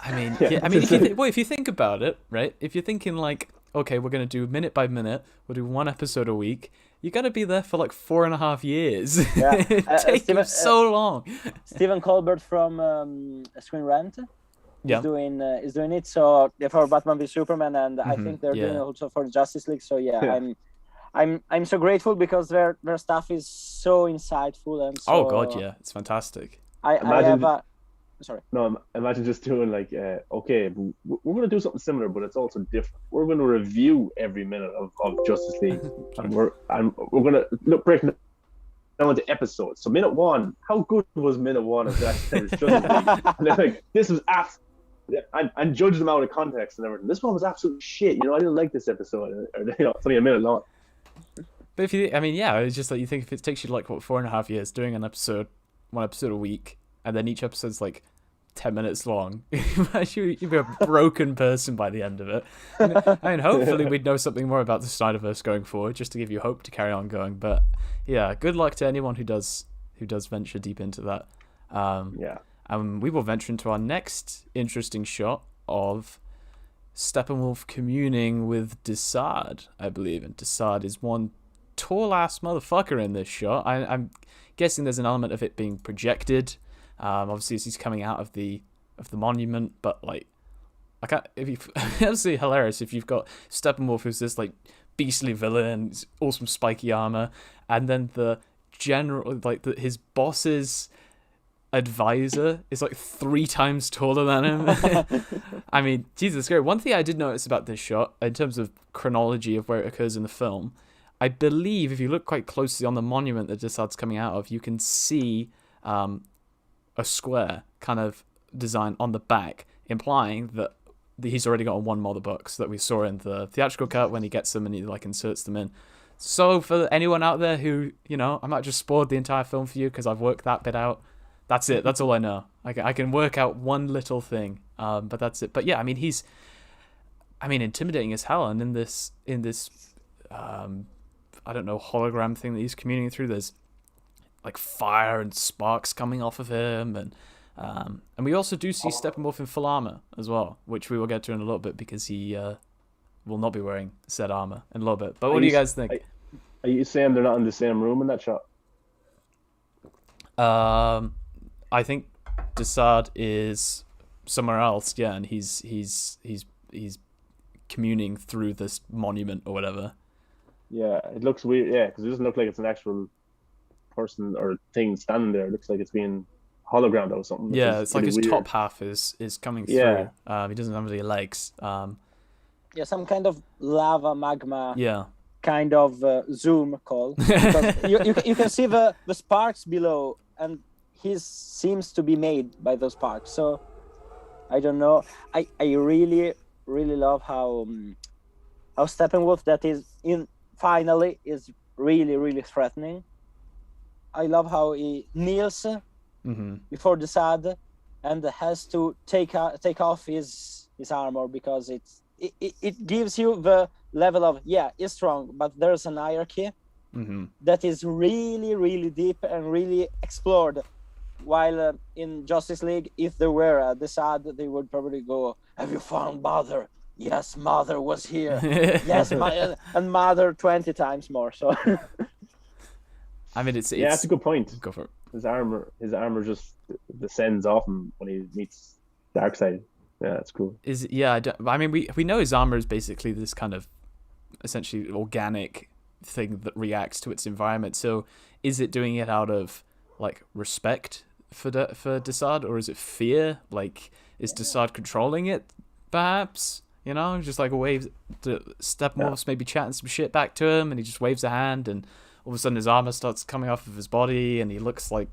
If you think about it, right? If you're thinking like, okay, we're gonna do minute by minute, we'll do 1 episode a week. You gotta be there for like 4.5 years. Yeah. It takes him so long. Stephen Colbert from Screen Rant is doing it. So for Batman v Superman, and I think they're doing it also for Justice League. So I'm so grateful, because their stuff is so insightful and so. Oh God, yeah, it's fantastic. I have Sorry. No, imagine just doing like, okay, we're going to do something similar, but it's also different. We're going to review every minute of Justice League, and we're going to break down into episodes. So minute 1, how good was minute 1 of Zack Snyder's Justice League? And they're like, this was and judge them out of context and everything. This one was absolute shit. I didn't like this episode, or it's only a minute long. But if you, I mean, yeah, it's just like you think if it takes you like 4.5 years doing one episode a week, and then each episode's like 10 minutes long, you'd be a broken person by the end of it. I mean, hopefully we'd know something more about the Snyderverse going forward, just to give you hope to carry on going. But yeah, good luck to anyone who does venture deep into that. And we will venture into our next interesting shot of Steppenwolf communing with Darkseid, I believe. And Darkseid is one tall-ass motherfucker in this shot. I'm guessing there's an element of it being projected. Obviously, as he's coming out of the monument, but like I can't. If you, it's absolutely hilarious if you've got Steppenwolf, who's this like beastly villain, awesome spiky armor, and then the general, like his boss's advisor is like 3 times taller than him. I mean, Jesus Christ. One thing I did notice about this shot, in terms of chronology of where it occurs in the film, I believe if you look quite closely on the monument that Darkseid's coming out of, you can see a square kind of design on the back, implying that he's already got a one Mother box that we saw in the theatrical cut when he gets them and he like inserts them in. So for anyone out there who, I might just spoiled the entire film for you because I've worked that bit out. That's it. That's all I know. I can work out one little thing, but that's it. But yeah, I mean, he's, intimidating as hell. And in this, I don't know, hologram thing that he's communicating through, there's like fire and sparks coming off of him, and we also do see Steppenwolf in full armor as well, which we will get to in a little bit because he will not be wearing said armor in a little bit. But what do you guys think? Are you saying they're not in the same room in that shot? I think Darkseid is somewhere else, yeah, and he's communing through this monument or whatever. Yeah, it looks weird. Yeah, because it doesn't look like it's an actual person or thing standing there. It looks like it's being hologrammed or something. Yeah, it's like his weird top half is coming through. He doesn't have any legs. Yeah, some kind of lava magma. Yeah. Kind of zoom call. Because you can see the sparks below, and he seems to be made by those sparks. So I don't know. I really love how Steppenwolf that is in finally is really threatening. I love how he kneels before Darkseid and has to take off his armor because it gives you the level of he's strong, but there's an hierarchy that is really deep and really explored. While in Justice League, if there were Darkseid, they would probably go, "Have you found Mother? Yes, Mother was here. Yes, and Mother 20 times more." So. I mean, it's that's a good point. Go for it. His armor just descends off him when he meets Darkseid. Yeah, that's cool. We know his armor is basically this kind of essentially organic thing that reacts to its environment. So, is it doing it out of like respect for Darkseid, or is it fear? Like, is Darkseid controlling it? Perhaps, just like waves. Steppenwolf's maybe chatting some shit back to him, and he just waves a hand, and all of a sudden his armor starts coming off of his body, and he looks like,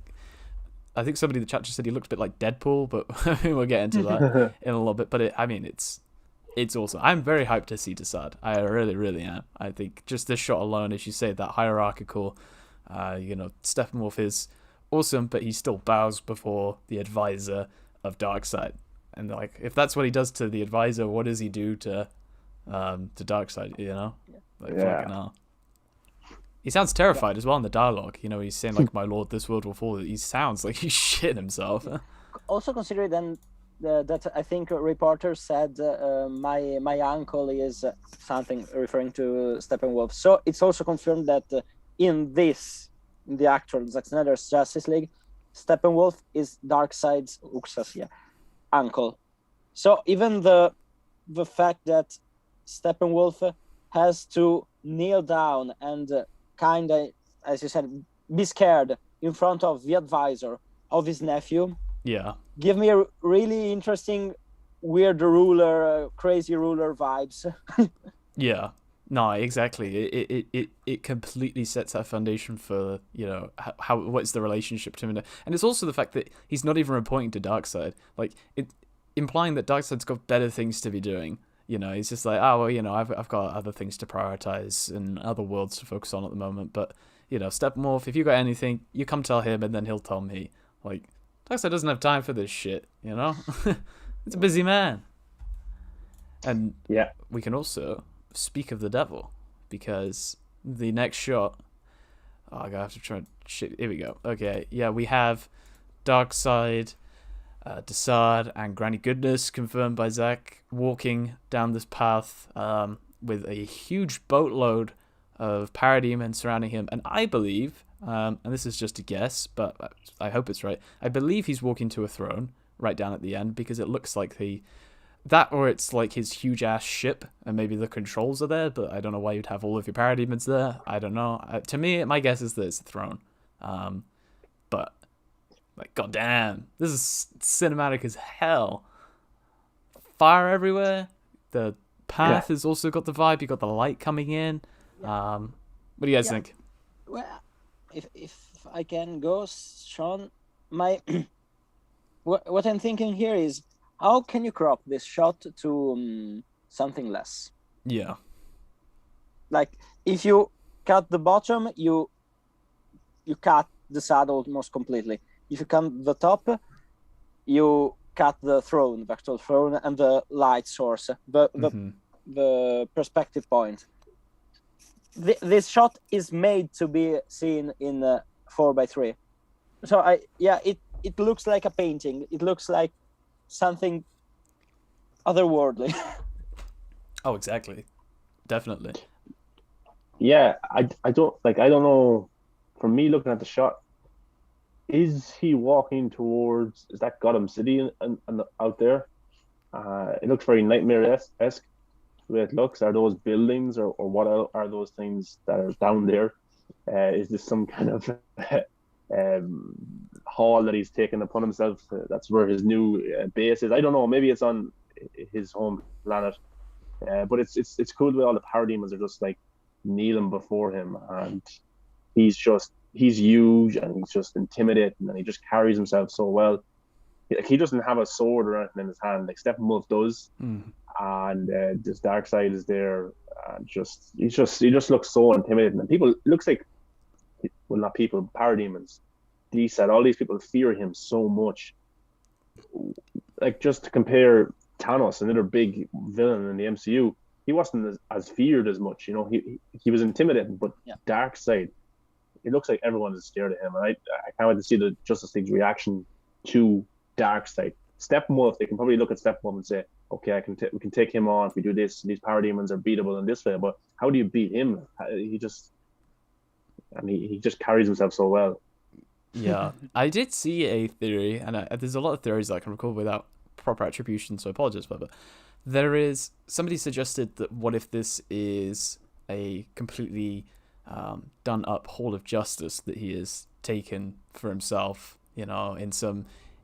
I think somebody in the chat just said he looked a bit like Deadpool, but we'll get into that in a little bit. But it's awesome. I'm very hyped to see Darkseid. I really am. I think just this shot alone, as you say, that hierarchical, Steppenwolf is awesome, but he still bows before the advisor of Darkseid. And like, if that's what he does to the advisor, what does he do to Darkseid? Fucking hell. He sounds terrified as well in the dialogue. He's saying like, "My lord, this world will fall." He sounds like he's shitting himself. Also consider then that I think a reporter said my uncle is something referring to Steppenwolf. So it's also confirmed that in the actual Zack Snyder's Justice League, Steppenwolf is Darkseid's uncle. So even the fact that Steppenwolf has to kneel down and kind of, as you said, be scared in front of the advisor of his nephew, Yeah. Give me a really interesting, weird ruler, crazy ruler vibes. Yeah. No, exactly. It completely sets that foundation for, you know, how what's the relationship to him, and it's also the fact that he's not even reporting to Darkseid, like it implying that Darkseid's got better things to be doing. You know, he's just like, oh well, you know, I've got other things to prioritize and other worlds to focus on at the moment. But you know, Steppenwolf, if you got anything, you come tell him, and then he'll tell me. Like, Darkseid doesn't have time for this shit. You know, it's a busy man. And Yeah. we can also speak of the devil, because the next shot. Oh, I have to try and shit. Here we go. Okay, yeah, we have Darkseid, Desaad, and Granny Goodness confirmed by Zack walking down this path with a huge boatload of parademons surrounding him, and I believe, and this is just a guess, but I hope it's right. I believe he's walking to a throne right down at the end, because it looks like that, or it's like his huge ass ship, and maybe the controls are there, but I don't know why you'd have all of your parademons there. I don't know. To me, my guess is that it's a throne. But like, goddamn, this is cinematic as hell. Fire everywhere. The path has also got the vibe. You got the light coming in. What do you guys think? Well, if I can go, Sean, my what I'm thinking here is, how can you crop this shot to something less? Yeah. Like, if you cut the bottom, you cut the saddle almost completely. If you cut the top, you cut the throne, the actual throne, and the light source, the perspective point. This shot is made to be seen in 4:3. So it looks like a painting. It looks like something otherworldly. Oh, exactly. Definitely. Yeah, I don't know. For me, looking at the shot, is he walking towards? Is that Gotham City and out there? It looks very nightmare-esque. The way it looks, are those buildings, or what are those things that are down there? Is this some kind of hall that he's taken upon himself? That's where his new base is. I don't know. Maybe it's on his home planet. But it's cool the way all the parademons are just like kneeling before him, and he's huge, and he's just intimidating, and he just carries himself so well. Like, he doesn't have a sword or anything in his hand like Steppenwolf does, and this Darkseid is there, and he just looks so intimidating, and people, it looks like, well, not people, parademons. Said all these people fear him so much. Like, just to compare Thanos, another big villain in the MCU, he wasn't as feared as much. You know, he was intimidating, but Darkseid, it looks like everyone is scared of him, and I can't wait to see the Justice League's reaction to Darkseid. Steppenwolf, they can probably look at Steppenwolf and say, okay, we can take him on if we do this. These parademons are beatable in this way, but how do you beat him? He just carries himself so well. Yeah, I did see a theory, and there's a lot of theories that I can recall without proper attribution, so I apologize for that. But somebody suggested that what if this is a completely done up Hall of Justice that he has taken for himself, you know,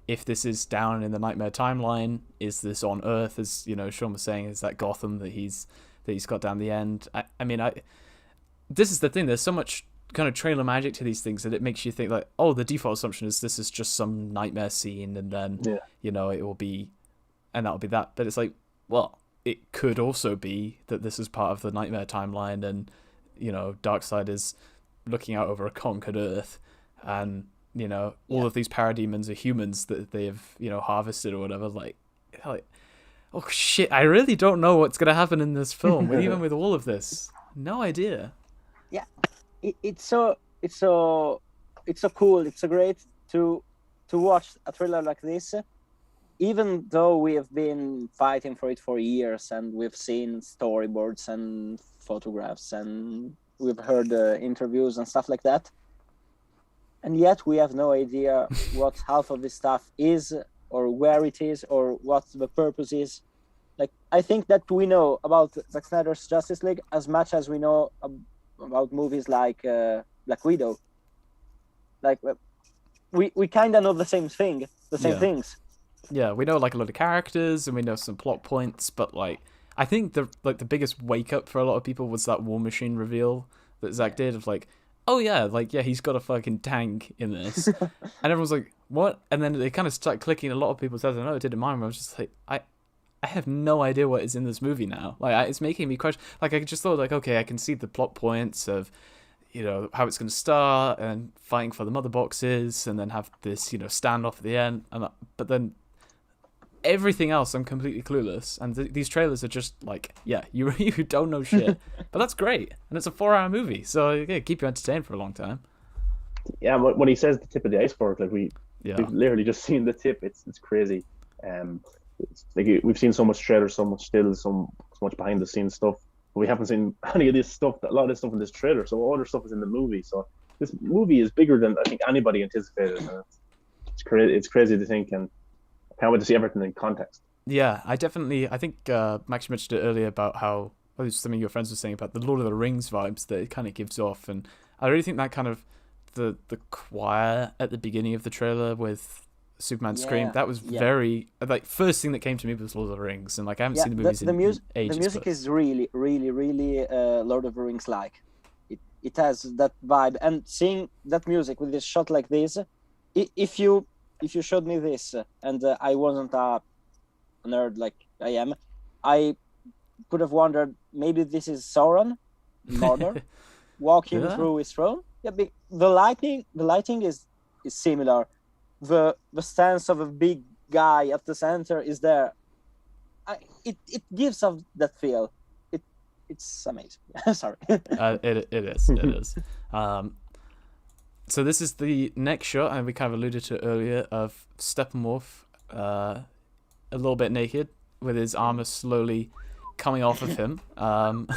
if this is down in the Nightmare timeline, is this on Earth, as, you know, Sean was saying, is that Gotham that he's got down the end? I mean, this is the thing, there's so much kind of trailer magic to these things that it makes you think like, oh, the default assumption is this is just some nightmare scene, and then you know, it will be, and that'll be that. But it's like, well, it could also be that this is part of the Nightmare timeline, and, you know, Darkseid is looking out over a conquered Earth, and, you know, all of these parademons are humans that they have, you know, harvested or whatever. Like, oh shit, I really don't know what's gonna happen in this film. Even with all of this, no idea. Yeah, it's so cool. It's so great to watch a thriller like this, even though we have been fighting for it for years, and we've seen storyboards and photographs, and we've heard interviews and stuff like that, and yet we have no idea what half of this stuff is, or where it is, or what the purpose is. Like, I think that we know about Zack Snyder's Justice League as much as we know about movies like Black Widow. Like, we kind of know the same thing, the same Yeah. things. Yeah, we know like a lot of characters and we know some plot points, but like I think the biggest wake up for a lot of people was that War Machine reveal that Zack did of like, oh yeah, like yeah, he's got a fucking tank in this, and everyone's like, what? And then they kind of start clicking. A lot of people said, no, it didn't mind. I was just like, I have no idea what is in this movie now. Like it's making me question. Like I just thought like, okay, I can see the plot points of, you know, how it's going to start and fighting for the mother boxes, and then have this, you know, standoff at the end, and but then everything else I'm completely clueless, and these trailers are just like, yeah, you don't know shit, but that's great, and it's a 4-hour movie, so yeah, keep you entertained for a long time. Yeah, when he says the tip of the iceberg, like we've literally just seen the tip. It's crazy. It's like we've seen so much trailer, so much still, so much behind the scenes stuff, but we haven't seen any of this stuff. A lot of this stuff in this trailer, so all the stuff is in the movie. So this movie is bigger than I think anybody anticipated. And it's crazy. It's crazy to think, and I can't wait to see everything in context. Yeah, I think Max mentioned it earlier about how something your friends were saying about the Lord of the Rings vibes that it kind of gives off, and I really think that kind of the choir at the beginning of the trailer with Superman scream, that was very like first thing that came to me was Lord of the Rings, and like I haven't seen the movies in ages. The music is really Lord of the Rings like. It has that vibe, and seeing that music with this shot like this, if you showed me this and I wasn't a nerd like I am, I could have wondered maybe this is Sauron, Mordor, walking through his throne. Yeah, the lighting is similar. The stance of a big guy at the center is there. It gives off that feel. It's amazing. Sorry. It is. So this is the next shot, and we kind of alluded to it earlier, of Steppenwolf a little bit naked with his armor slowly coming off of him. And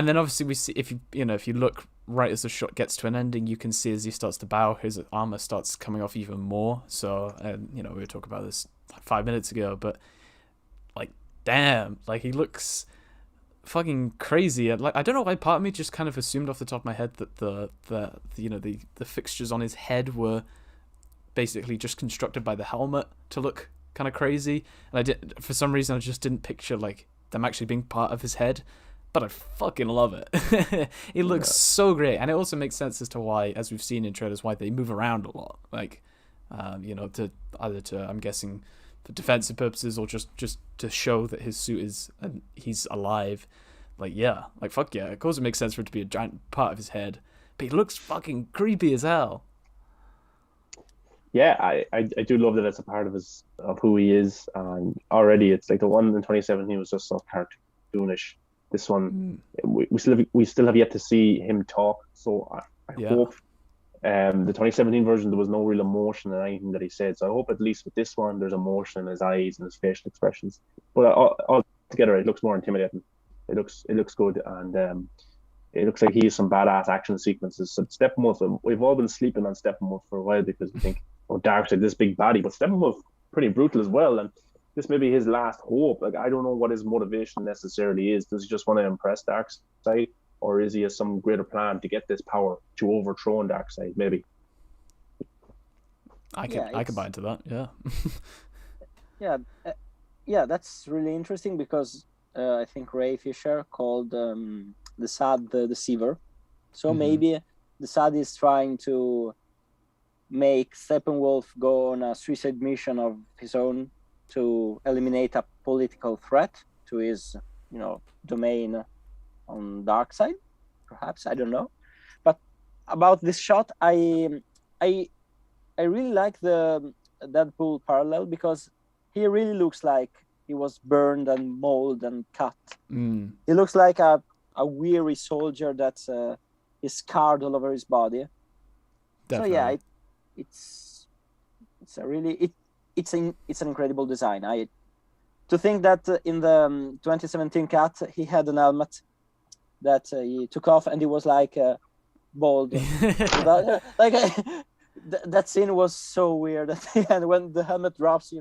then obviously we see, if you look right as the shot gets to an ending, you can see as he starts to bow, his armor starts coming off even more. So, and we were talking about this like 5 minutes ago, but like, damn, like he looks fucking crazy. And like, I don't know why part of me just kind of assumed off the top of my head that the fixtures on his head were basically just constructed by the helmet to look kind of crazy, and for some reason I just didn't picture like them actually being part of his head, but I fucking love it. It looks so great, and it also makes sense as to why, as we've seen in trailers, why they move around a lot, like to I'm guessing for defensive purposes or just to show that his suit is and he's alive. Like fuck yeah, of course it makes sense for it to be a giant part of his head, but he looks fucking creepy as hell. Yeah, I do love that it's a part of who he is, and already it's like the one in 2017 was just so cartoonish. This one, we still have yet to see him talk. So I hope, the 2017 version there was no real emotion in anything that he said. So I hope at least with this one there's emotion in his eyes and his facial expressions. But all together it looks more intimidating. It looks good, and it looks like he has some badass action sequences. So Steppenwolf, we've all been sleeping on Steppenwolf for a while because we think, oh, Darkseid, this big baddie, but Steppenwolf pretty brutal as well, and this may be his last hope. Like, I don't know what his motivation necessarily is. Does he just want to impress Darkseid, or is he has some greater plan to get this power to overthrow Darkseid? Maybe. I can buy into that. Yeah, that's really interesting because I think Ray Fisher called the Sad the Deceiver. So maybe the Sad is trying to make Steppenwolf go on a suicide mission of his own to eliminate a political threat to his, domain on Darkseid. Perhaps, I don't know. But about this shot, I really like the Deadpool parallel because he really looks like he was burned and mauled and cut. He looks like a weary soldier that's is scarred all over his body. Definitely. So yeah, it's an incredible design. To think that in the 2017 cut he had an helmet that he took off and he was like bald. That scene was so weird at the end when the helmet drops.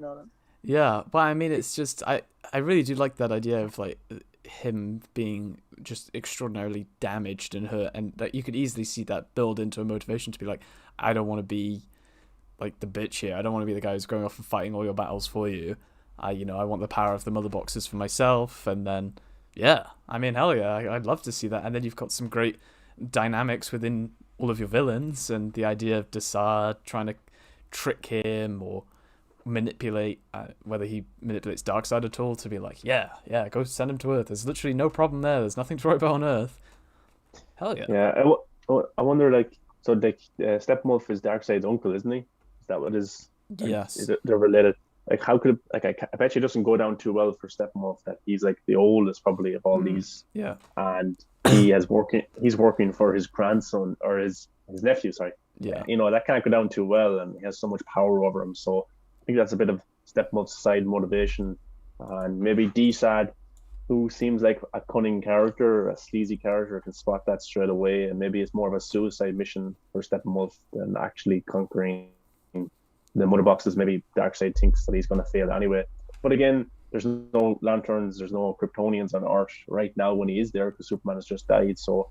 Yeah, but I mean, it's just I really do like that idea of like him being just extraordinarily damaged and hurt, and that you could easily see that build into a motivation to be like, I don't want to be like the bitch here. I don't want to be the guy who's going off and fighting all your battles for you. I want the power of the mother boxes for myself. And then, yeah, I mean, hell yeah, I'd love to see that. And then you've got some great dynamics within all of your villains, and the idea of Darkseid trying to trick him or manipulate, whether he manipulates Darkseid at all, to be like, yeah, go send him to Earth. There's literally no problem there. There's nothing to worry about on Earth. Hell yeah. Yeah, I wonder, like, so like Steppenwolf is Darkseid's uncle, isn't he? Is that what is? Yes. They're related. Like, how could it, like, I bet you it doesn't go down too well for Steppenwolf that he's like the oldest probably of all these. Yeah. And he's working for his grandson or his nephew, sorry. Yeah. That can't go down too well, and he has so much power over him. So I think that's a bit of Steppenwolf's side motivation. And maybe Darkseid, who seems like a cunning character, a sleazy character, can spot that straight away, and maybe it's more of a suicide mission for Steppenwolf than actually conquering the mother boxes. Maybe Darkseid thinks that he's going to fail anyway. But again, there's no lanterns, there's no Kryptonians on Earth right now when he is there, because Superman has just died. So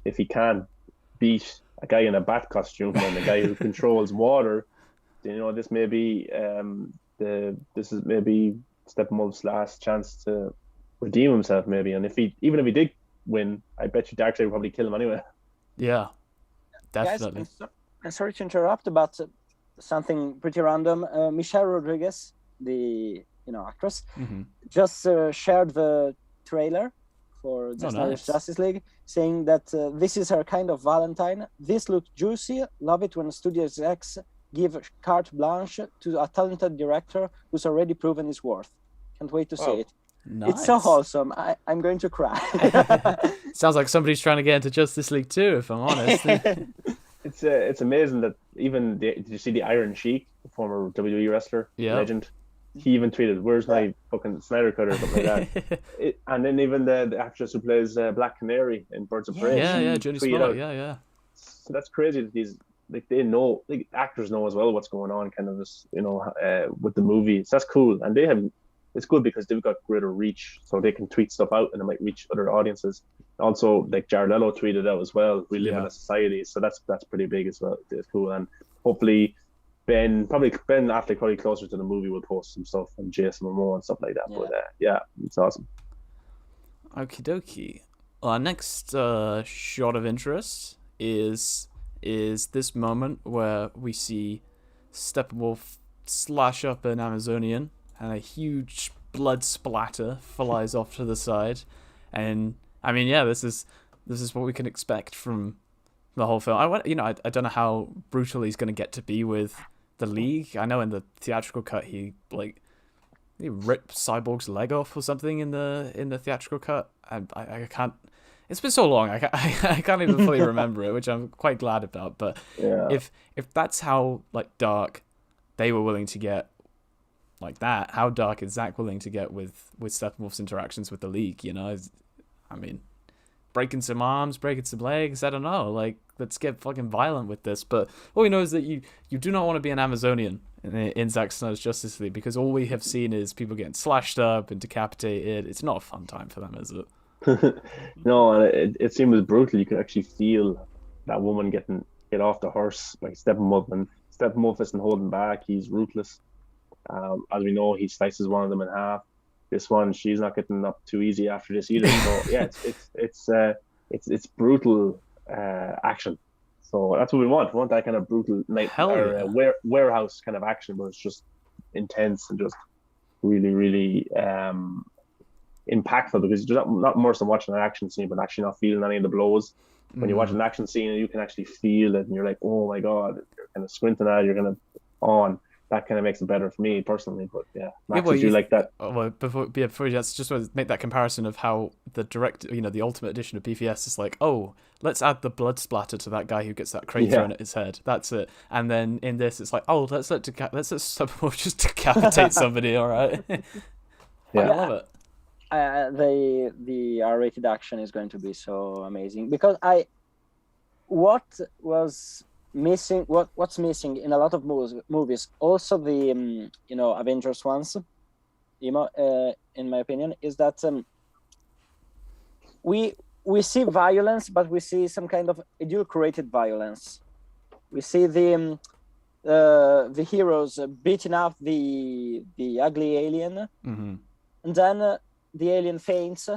if he can't beat a guy in a bat costume and a guy who controls water, this may be this is maybe Steppenwolf's last chance to redeem himself, maybe. And even if he did win, I bet you Darkseid would probably kill him anyway. Yeah, definitely. Guys, I'm sorry to interrupt, but something pretty random. Michelle Rodriguez, the actress, just shared the trailer for Zack Snyder's Justice League, saying that this is her kind of Valentine. This looks juicy. Love it when studio execs give carte blanche to a talented director who's already proven his worth. Can't wait to see it. Nice. It's so wholesome. I'm going to cry. Sounds like somebody's trying to get into Justice League too, if I'm honest. It's amazing that even did you see the Iron Sheik, the former WWE wrestler, legend? He even tweeted, "Where's my fucking Snyder cut?" or something like that. And then even the actress who plays Black Canary in Birds of Prey, Jodie Smollett, yeah. So that's crazy that these, like, they know, like, actors know as well what's going on, kind of this, with the movies. That's cool, and it's good because they've got greater reach, so they can tweet stuff out and it might reach other audiences. Also, like Jared Leto tweeted out as well, we live in a society, so that's pretty big as well. It's cool, and hopefully Ben Affleck, probably closer to the movie, will post some stuff, and Jason Momoa and stuff like that. But it's awesome. Okie dokie. Our next shot of interest is this moment where we see Steppenwolf slash up an Amazonian, and a huge blood splatter flies off to the side. And I mean, this is what we can expect from the whole film. I don't know how brutal he's going to get to be with the League. I know in the theatrical cut he ripped Cyborg's leg off or something in the theatrical cut. And I can't. It's been so long. I can't even fully remember it, which I'm quite glad about. But if that's how dark they were willing to get, like that, how dark is Zack willing to get with Steppenwolf's interactions with the League? I mean, breaking some arms, breaking some legs, I don't know. Like, let's get fucking violent with this. But all we know is that you do not want to be an Amazonian in Zack Snyder's Justice League, because all we have seen is people getting slashed up and decapitated. It's not a fun time for them, is it? No, and it seems brutal. You could actually feel that woman get off the horse, like Steppenwolf, and Steppenwolf isn't holding back. He's ruthless. As we know, he slices one of them in half. This one, she's not getting up too easy after this either. So it's brutal action. So that's what we want. We want that kind of brutal warehouse kind of action, where it's just intense and just really, really impactful, because there's not more than watching an action scene, but actually not feeling any of the blows. When you watch an action scene, you can actually feel it, and you're like, oh my god, you're kind of squinting at it, you're kind of on. That kind of makes it better for me personally, but Max, you like that? Well, before you just want to make that comparison of how the the Ultimate Edition of BVS is like, oh, let's add the blood splatter to that guy who gets that crate thrown at his head. That's it. And then in this, it's like, oh, let's let Steppenwolf just decapitate somebody. All right. I love it. The R-rated action is going to be so amazing, because what's missing in a lot of movies, also the Avengers ones, in my opinion, is that we see violence, but we see some kind of adulterated violence. We see the heroes beating up the ugly alien, and then the alien faints.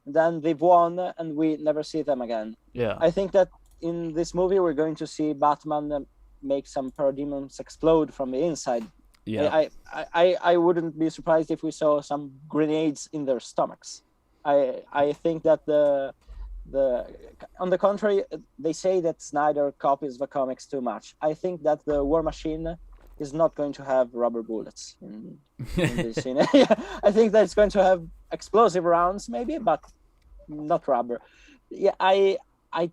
Then they've won, and we never see them again. Yeah. I think that in this movie we're going to see Batman make some parademons explode from the inside. Yeah. I wouldn't be surprised if we saw some grenades in their stomachs. I think that the on the contrary, they say that Snyder copies the comics too much. I think that the War Machine is not going to have rubber bullets in this scene. I think that it's going to have explosive rounds, maybe, but not rubber. Yeah, I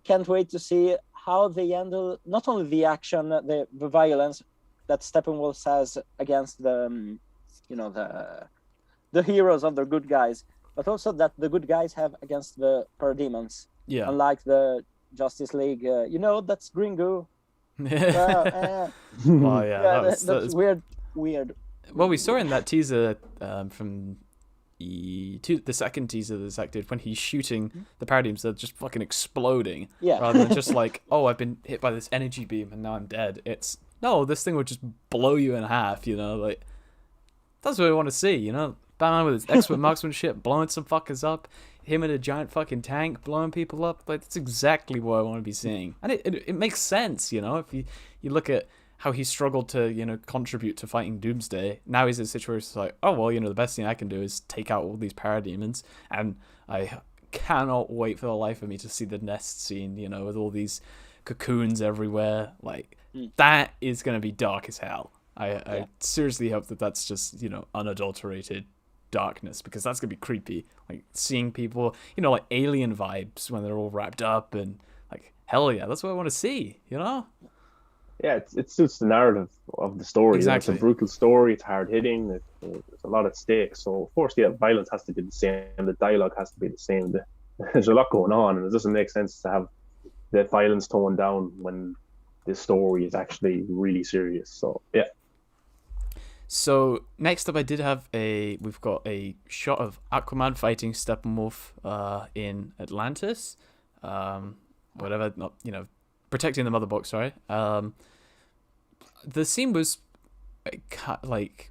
can't wait to see how they handle not only the action, the violence that Steppenwolf has against the heroes of the good guys, but also that the good guys have against the parademons. Yeah. Unlike the Justice League, that's green goo. Well, yeah, that's weird. Well, we saw in that teaser from the second teaser that Zack did when he's shooting the paradigms, they're just fucking exploding. Yeah. Rather than just like, oh, I've been hit by this energy beam and now I'm dead. It's no, this thing would just blow you in half. Like that's what we want to see. Batman with his expert marksmanship, blowing some fuckers up. Him in a giant fucking tank, blowing people up. Like that's exactly what I want to be seeing, and it makes sense. If you look at how he struggled to, contribute to fighting Doomsday. Now he's in a situation it's like, oh, well, the best thing I can do is take out all these parademons. And I cannot wait for the life of me to see the nest scene, with all these cocoons everywhere. Like, that is going to be dark as hell. I seriously hope that that's just, unadulterated darkness, because that's going to be creepy. Like, seeing people, like alien vibes when they're all wrapped up and, like, hell yeah, that's what I want to see, Yeah, it suits the narrative of the story. Exactly. It's a brutal story. It's hard hitting. There's a lot at stake. So, of course, violence has to be the same. The dialogue has to be the same. There's a lot going on, and it doesn't make sense to have the violence toned down when the story is actually really serious. So, yeah. So next up, we've got a shot of Aquaman fighting Steppenwolf in Atlantis. Whatever, not protecting the mother box. Sorry. The scene was like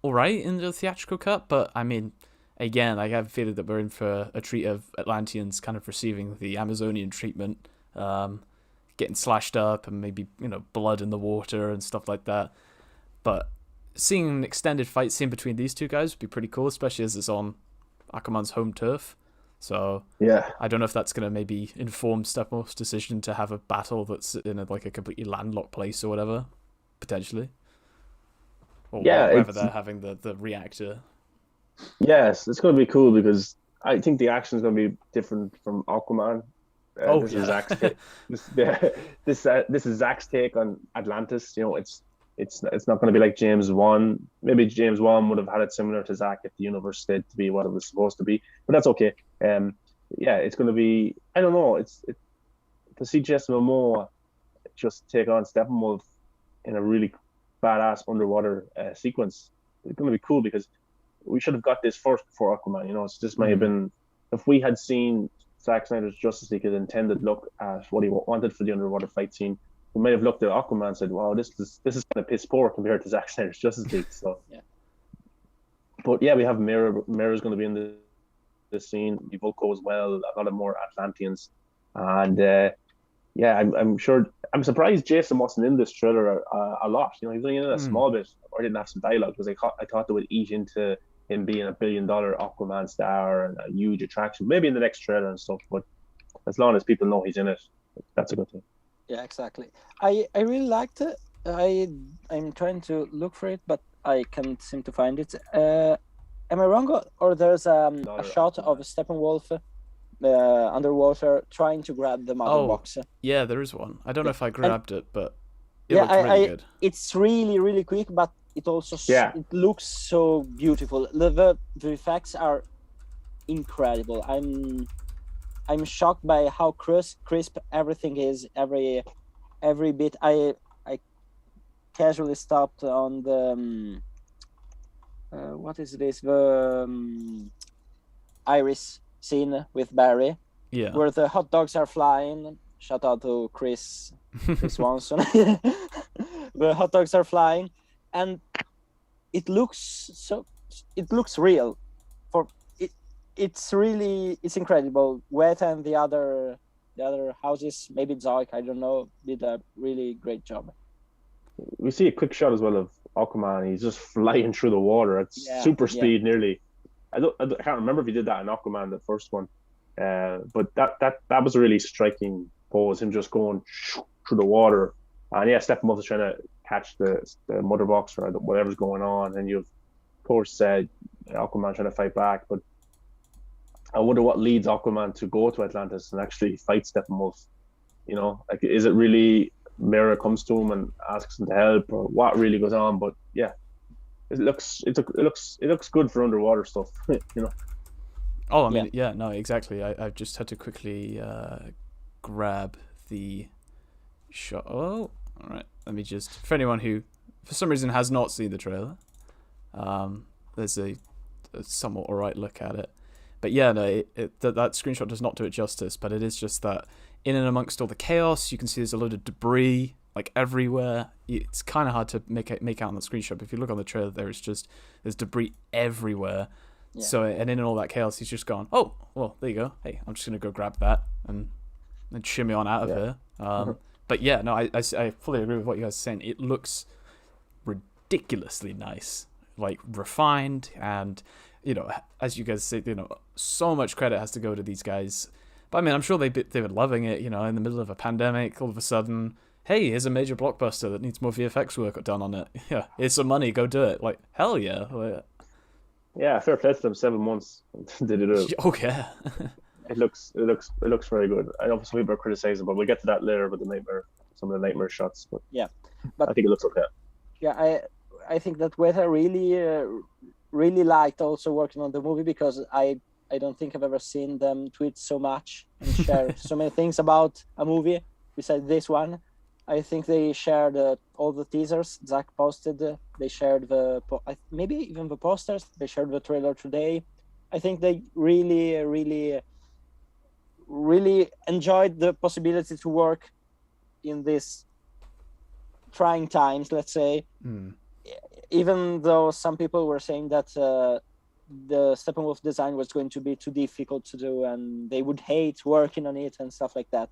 all right in the theatrical cut, but I mean, again, I have a feeling that we're in for a treat of Atlanteans kind of receiving the Amazonian treatment, getting slashed up and maybe blood in the water and stuff like that. But seeing an extended fight scene between these two guys would be pretty cool, especially as it's on Aquaman's home turf. So yeah, I don't know if that's going to maybe inform Steppenwolf's decision to have a battle that's in a completely landlocked place or whatever, potentially. Or wherever they're having the reactor. Yes, it's going to be cool because I think the action is going to be different from Aquaman. This is Zack's take. This is Zack's take on Atlantis. It's not going to be like James Wan. Maybe James Wan would have had it similar to Zack if the universe stayed to be what it was supposed to be, but that's okay. It's going to be. I don't know. It's to see Jason Momoa just take on Steppenwolf in a really badass underwater sequence. It's going to be cool because we should have got this first before Aquaman. So this may have been, if we had seen Zack Snyder's Justice League had intended look at what he wanted for the underwater fight scene, we may have looked at Aquaman and said, "Wow, this is kind of piss poor compared to Zack Snyder's Justice League." So, But yeah, we have Mirror's going to be in this scene. Volko as well. A lot of more Atlanteans, and I'm sure. I'm surprised Jason wasn't in this trailer a lot. He's only in it a small bit, or didn't have some dialogue because I thought they would eat into him being $1 billion Aquaman star and a huge attraction. Maybe in the next trailer and stuff. But as long as people know he's in it, that's a good thing. Yeah, exactly. I really liked it. I'm trying to look for it, but I can't seem to find it. Am I wrong, or there's a shot of Steppenwolf underwater trying to grab the mother box? Yeah, there is one. I don't know if I grabbed it, but it looked really good. It's really, really quick, but it also it looks so beautiful. The effects are incredible. I'm shocked by how crisp everything is. Every bit. I casually stopped on the what is this? The iris scene with Barry, Yeah. where the hot dogs are flying. Shout out to Chris Swanson. The hot dogs are flying, and it looks real. For it, it's incredible. Weta and the other houses, maybe Zack, I don't know, did a really great job. We see a quick shot as well of Aquaman. He's just flying through the water at super speed, nearly. I can't remember if he did that in Aquaman, the first one, but that was a really striking pose. Him just going through the water, and Steppenwolf is trying to catch the mother box or whatever's going on, and you've, of course, Aquaman trying to fight back. But I wonder what leads Aquaman to go to Atlantis and actually fight Steppenwolf. You know, like, is it really Mera comes to him and asks him to help, or what really goes on? But yeah, it looks good for underwater stuff. You know. Oh, I mean, yeah, no, exactly. I've just had to quickly grab the shot. Oh, all right. Let me just, for anyone who, for some reason, has not seen the trailer, there's a somewhat alright look at it. But yeah, no, that screenshot does not do it justice. But it is just that in and amongst all the chaos, you can see there's a load of debris like everywhere. It's kind of hard to make out on the screenshot. But if you look on the trailer, there's debris everywhere. Yeah. So, and in all that chaos, he's just gone, oh, well, there you go. Hey, I'm just gonna go grab that and shimmy on out of here. But yeah, no, I fully agree with what you guys are saying. It looks ridiculously nice, like refined, and you know, as you guys say, you know, so much credit has to go to these guys. But I mean, I'm sure they were loving it. You know, in the middle of a pandemic, all of a sudden, hey, here's a major blockbuster that needs more VFX work done on it. Yeah, here's some money, go do it. Like, hell yeah. Like, yeah, fair play to them. 7 months they did it. Oh yeah. It looks very good. I know some people are criticizing, but we'll get to that later about some of the nightmare shots. But yeah, but I think it looks okay. Yeah, I think that Weta really liked also working on the movie, because I don't think I've ever seen them tweet so much and share so many things about a movie besides this one. I think they shared all the teasers Zack posted. They shared maybe even the posters. They shared the trailer today. I think they really enjoyed the possibility to work in these trying times, let's say. Even though some people were saying that the Steppenwolf design was going to be too difficult to do and they would hate working on it and stuff like that.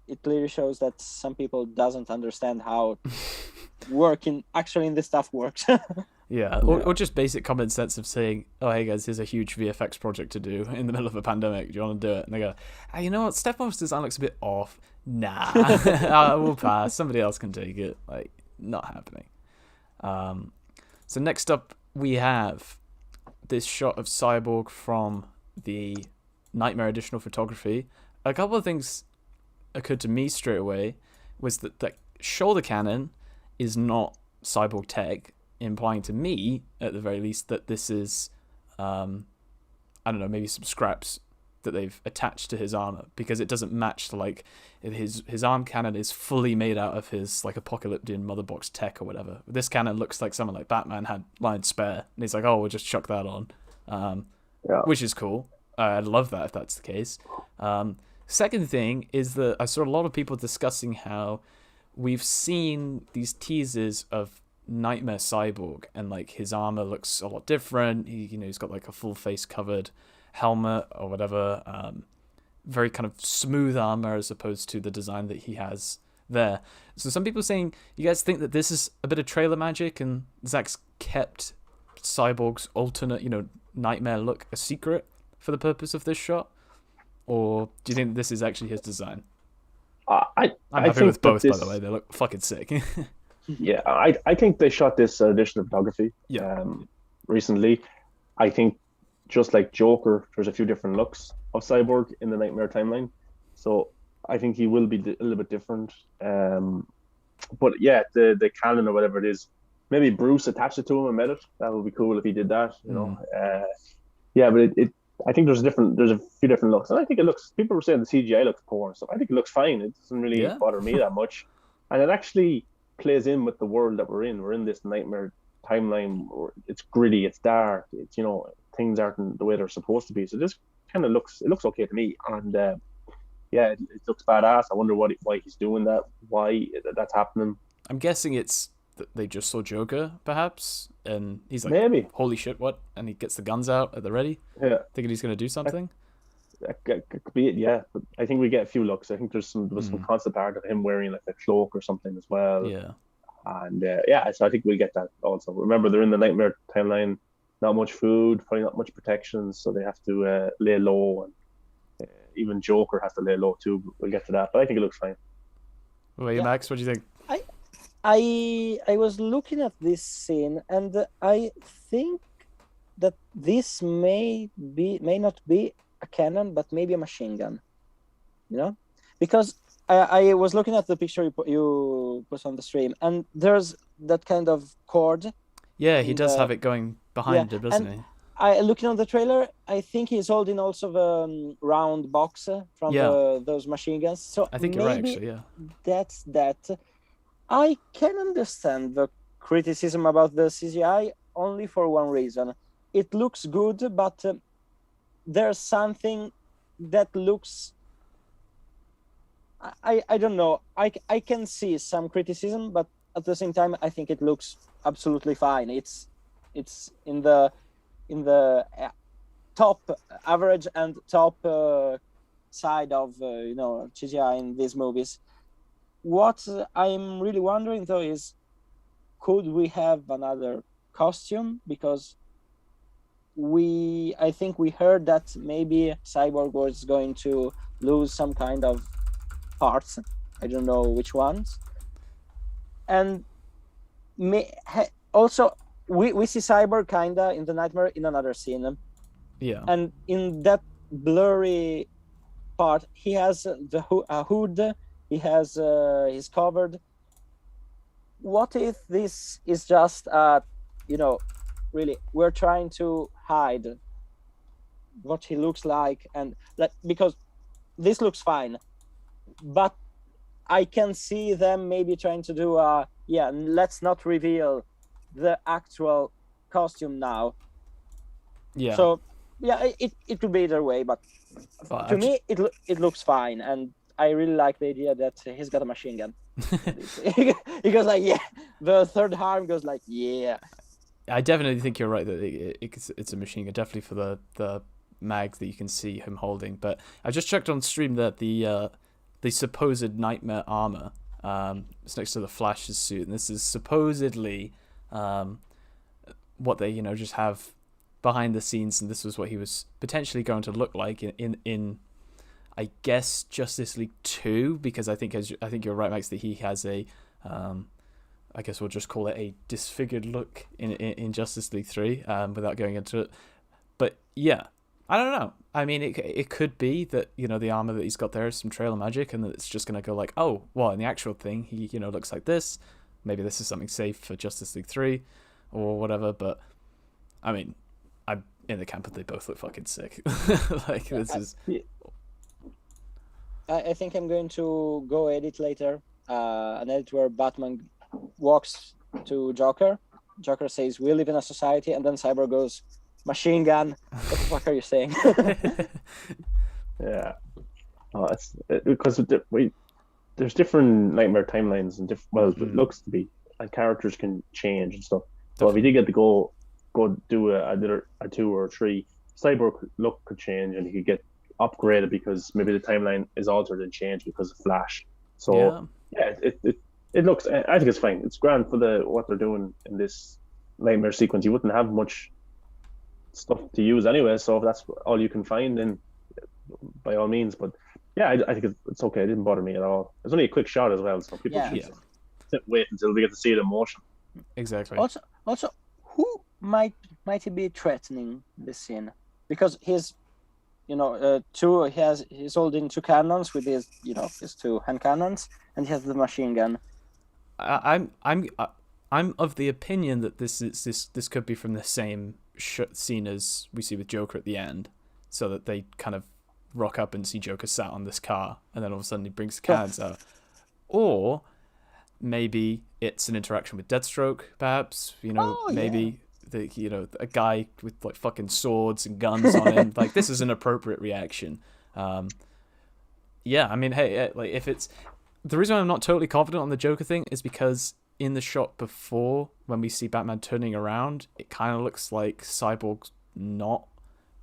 It clearly shows that some people doesn't understand how working actually in this stuff works. Yeah, or just basic common sense of saying, oh, hey guys, here's a huge VFX project to do in the middle of a pandemic. Do you want to do it? And they go, oh, you know what, Steppenwolf's design looks a bit off. Nah, we'll pass. Somebody else can take it. Like, not happening. So next up, we have this shot of Cyborg from the Nightmare additional photography. A couple of things occurred to me straight away. Was that shoulder cannon is not Cyborg tech, implying to me, at the very least, that this is, I don't know, maybe some scraps that they've attached to his armor, because it doesn't match to, like, his arm cannon is fully made out of his, like, apocalyptic mother box tech or whatever. This cannon looks like someone like Batman had lying spare, and he's like, oh, we'll just chuck that on, which is cool. I'd love that if that's the case. Second thing is that I saw a lot of people discussing how we've seen these teasers of Nightmare Cyborg, and like his armor looks a lot different. He's got like a full face covered helmet or whatever, very kind of smooth armor as opposed to the design that he has there. So some people saying, you guys think that this is a bit of trailer magic and Zack's kept Cyborg's alternate, Nightmare look a secret for the purpose of this shot? Or do you think this is actually his design? I'm happy with both, by the way. They look fucking sick. Yeah, I think they shot this edition of photography recently. I think just like Joker, there's a few different looks of Cyborg in the Nightmare timeline. So I think he will be a little bit different. But yeah, the canon or whatever it is, maybe Bruce attached it to him and made it. That would be cool if he did that, Yeah, but I think there's a few different looks. And I think it looks, people were saying the CGI looks poor and stuff. I think it looks fine. It doesn't really bother me that much. And it actually plays in with the world that we're in. We're in this Nightmare timeline where it's gritty, it's dark, it's, things aren't the way they're supposed to be. So this kind of looks okay to me. And yeah, it looks badass. I wonder why he's doing that, why that's happening. I'm guessing it's that they just saw Joker, perhaps, and he's like, Maybe. holy shit, what? And he gets the guns out at the ready, Yeah, thinking he's going to do something. that could be it. Yeah, but I think we get a few looks. I think there was some concept art of him wearing like a cloak or something as well. Yeah. And yeah, so I think we'll get that also. Remember, they're in the nightmare timeline. Not much food, probably not much protection, so they have to lay low. And even Joker has to lay low too. We'll get to that, but I think it looks fine. What about you, Max? What do you think? I was looking at this scene, and I think that this may not be a cannon, but maybe a machine gun. You know, because I was looking at the picture you put on the stream, and there's that kind of cord. Yeah, he does have it going behind him, doesn't he? Looking on the trailer, I think he's holding also the round box from those machine guns. So I think you're right, actually. Yeah, that's that. I can understand the criticism about the CGI only for one reason. It looks good, but there's something that looks. I don't know. I can see some criticism, but at the same time, I think it looks absolutely fine. It's in the top average and top side of CGI in these movies. What I'm really wondering though is, could we have another costume? Because I think we heard that maybe Cyborg was going to lose some kind of parts. I don't know which ones. And also we see Cyborg kinda in the nightmare in another scene. Yeah. And in that blurry part, he has a hood. He has he's covered. What if this is just really we're trying to hide what he looks like, and because this looks fine, but I can see them maybe trying to do let's not reveal the actual costume now. Yeah. So yeah, it could be either way, but to me it looks fine, and I really like the idea that he's got a machine gun. He goes like, yeah. The third arm goes like, yeah. I definitely think you're right that it's a machine gun, definitely for the mag that you can see him holding. But I just checked on stream that the supposed nightmare armor is next to the Flash's suit, and this is supposedly what they just have behind the scenes, and this was what he was potentially going to look like in I guess Justice League 2, because I think you're right, Max, that he has a I guess we'll just call it a disfigured look in Justice League 3 without going into it. But yeah, I don't know. I mean, it could be that the armor that he's got there is some trailer magic, and that it's just gonna go like, oh, well, in the actual thing he looks like this. Maybe this is something safe for Justice League 3 or whatever. But I mean, I'm in the camp of they both look fucking sick. Like this is. I think I'm going to go edit later an edit where Batman walks to Joker. Joker says, "We live in a society," and then Cyborg goes, "Machine gun." What the fuck are you saying? Yeah, it's because there's different nightmare timelines and it looks to be, and characters can change and stuff. So if he did get to go do a 2 or a 3, Cyborg look could change, and he could get upgraded because maybe the timeline is altered and changed because of Flash. So yeah, it looks. I think it's fine. It's grand for what they're doing in this nightmare sequence. You wouldn't have much stuff to use anyway, so if that's all you can find, then by all means. But yeah, I think it's okay. It didn't bother me at all. It's only a quick shot as well, so people should wait until we get to see it in motion. Exactly. Also, who might he be threatening this scene? Because he's he's holding 2 cannons with his 2 hand cannons, and he has the machine gun. I'm of the opinion that this could be from the same scene as we see with Joker at the end, so that they kind of rock up and see Joker sat on this car, and then all of a sudden he brings the cannons out. Or maybe it's an interaction with Deathstroke, perhaps. Maybe a guy with like fucking swords and guns on him. Like, this is an appropriate reaction. Yeah, I mean, hey, like, if it's the reason I'm not totally confident on the Joker thing is because in the shot before, when we see Batman turning around, it kind of looks like Cyborg's not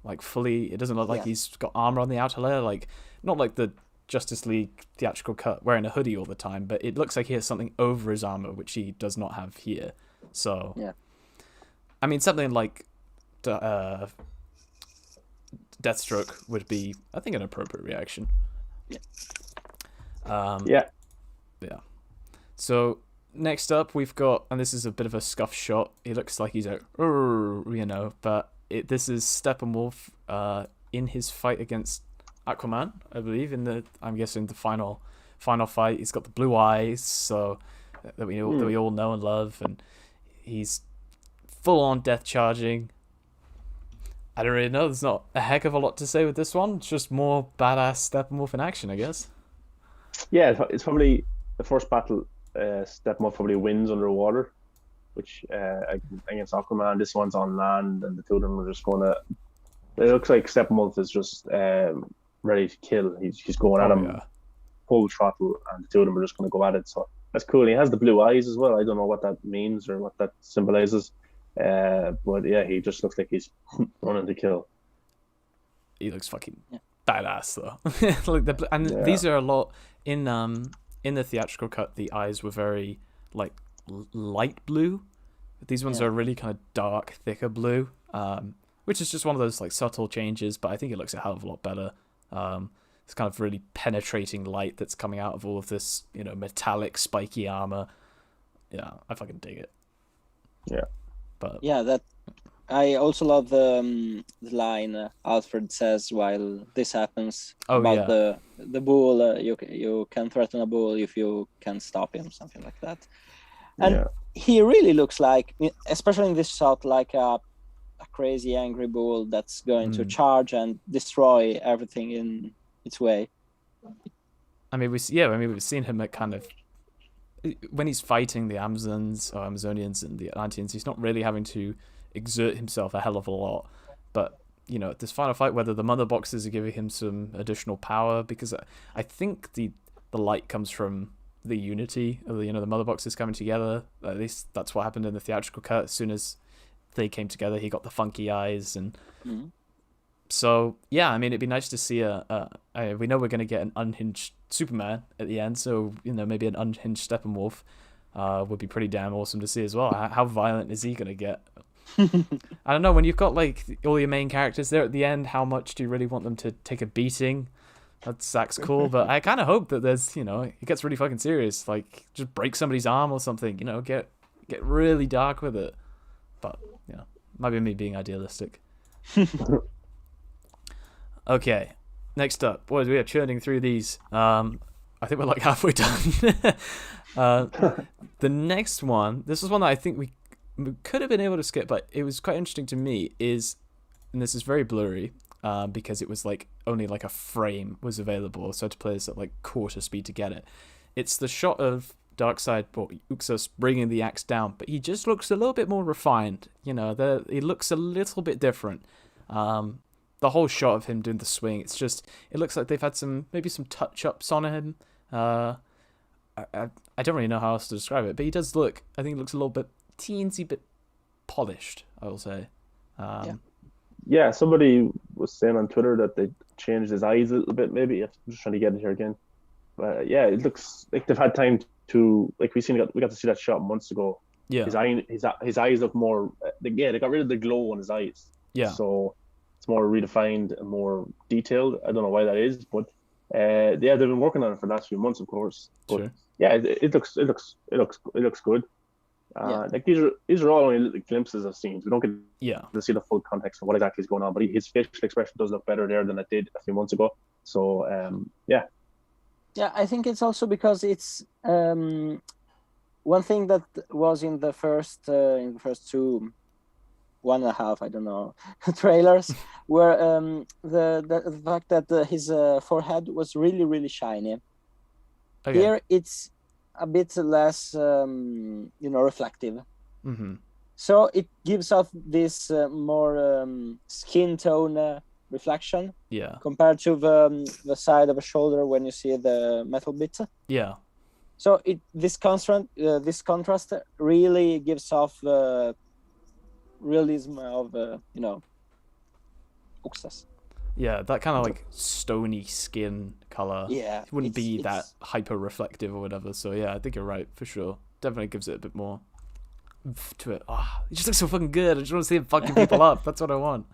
like fully. It doesn't look like he's got armor on the outer layer, like not like the Justice League theatrical cut wearing a hoodie all the time, but it looks like he has something over his armor, which he does not have here. So, I mean, something like Deathstroke would be, I think, an appropriate reaction. Yeah. So next up, we've got, and this is a bit of a scuff shot. He looks like he's but this is Steppenwolf in his fight against Aquaman, I believe. I'm guessing the final fight. He's got the blue eyes, so that we all know and love, and he's full on death charging. I don't really know. There's not a heck of a lot to say with this one. It's just more badass Steppenwolf in action, I guess. Yeah, it's probably the first battle. Steppenwolf probably wins underwater, which against Aquaman. This one's on land, and the two of them are just gonna. It looks like Steppenwolf is just ready to kill. He's going at him full throttle, and the two of them are just gonna go at it. So that's cool. He has the blue eyes as well. I don't know what that means or what that symbolizes. But yeah, he just looks like he's running to kill. He looks fucking badass though. Like these are a lot in the theatrical cut. The eyes were very like light blue. These ones are really kind of dark, thicker blue. Which is just one of those like subtle changes, but I think it looks a hell of a lot better. It's kind of really penetrating light that's coming out of all of this, metallic, spiky armor. Yeah, I fucking dig it. Yeah. But that I also love the line Alfred says while this happens about the bull. You can threaten a bull if you can stop him, something like that. And he really looks like, especially in this shot, like a crazy angry bull that's going to charge and destroy everything in its way. I mean, we've seen him at kind of when he's fighting the Amazonians and the Atlanteans, he's not really having to exert himself a hell of a lot. But this final fight, whether the mother boxes are giving him some additional power, because I think the light comes from the unity of the mother boxes coming together. At least that's what happened in the theatrical cut. As soon as they came together, he got the funky eyes, and so yeah, I mean, it'd be nice to see we know we're going to get an unhinged Superman at the end, so maybe an unhinged Steppenwolf would be pretty damn awesome to see as well. How violent is he going to get? I don't know, when you've got like all your main characters there at the end, how much do you really want them to take a beating? Zack's cool, but I kind of hope that there's it gets really fucking serious, like just break somebody's arm or something, get really dark with it. But might be me being idealistic. Okay, next up, boys, we are churning through these. I think we're like halfway done. The next one, this is one that I think we could have been able to skip, but it was quite interesting to me, and this is very blurry, because it was like only like a frame was available, so I had to play this at like quarter speed to get it. It's the shot of Darkseid or Uxas bringing the axe down, but he just looks a little bit more refined. He looks a little bit different. The whole shot of him doing the swing, it looks like they've had maybe some touch-ups on him. I don't really know how else to describe it, but he does look, I think he looks a little bit teensy bit polished, I will say. Yeah, somebody was saying on Twitter that they changed his eyes a little bit, maybe. I'm just trying to get it here again. But yeah, it looks like they've had time to, like we got to see that shot months ago. Yeah. His eyes look more, they got rid of the glow in his eyes. Yeah. So it's more redefined and more detailed. I don't know why that is, but they've been working on it for the last few months, of course. But sure. Yeah, it looks good. Like these are all only little glimpses of scenes. We don't get to see the full context of what exactly is going on, but his facial expression does look better there than it did a few months ago. So Yeah, I think it's also because it's one thing that was in the first 1.5, I don't know, trailers, where the fact that his forehead was really, really shiny. Okay. Here it's a bit less, reflective. Mm-hmm. So it gives off this more skin tone reflection Yeah. compared to the side of a shoulder when you see the metal bit. Yeah. So this contrast really gives off the realism of Uxas. Yeah, that kind of like stony skin color. Yeah, It wouldn't be that it's- hyper reflective or whatever. So yeah, I think you're right for sure. Definitely gives it a bit more oomph to it. Ah, it just looks so fucking good. I just want to see him fucking people up. That's what I want.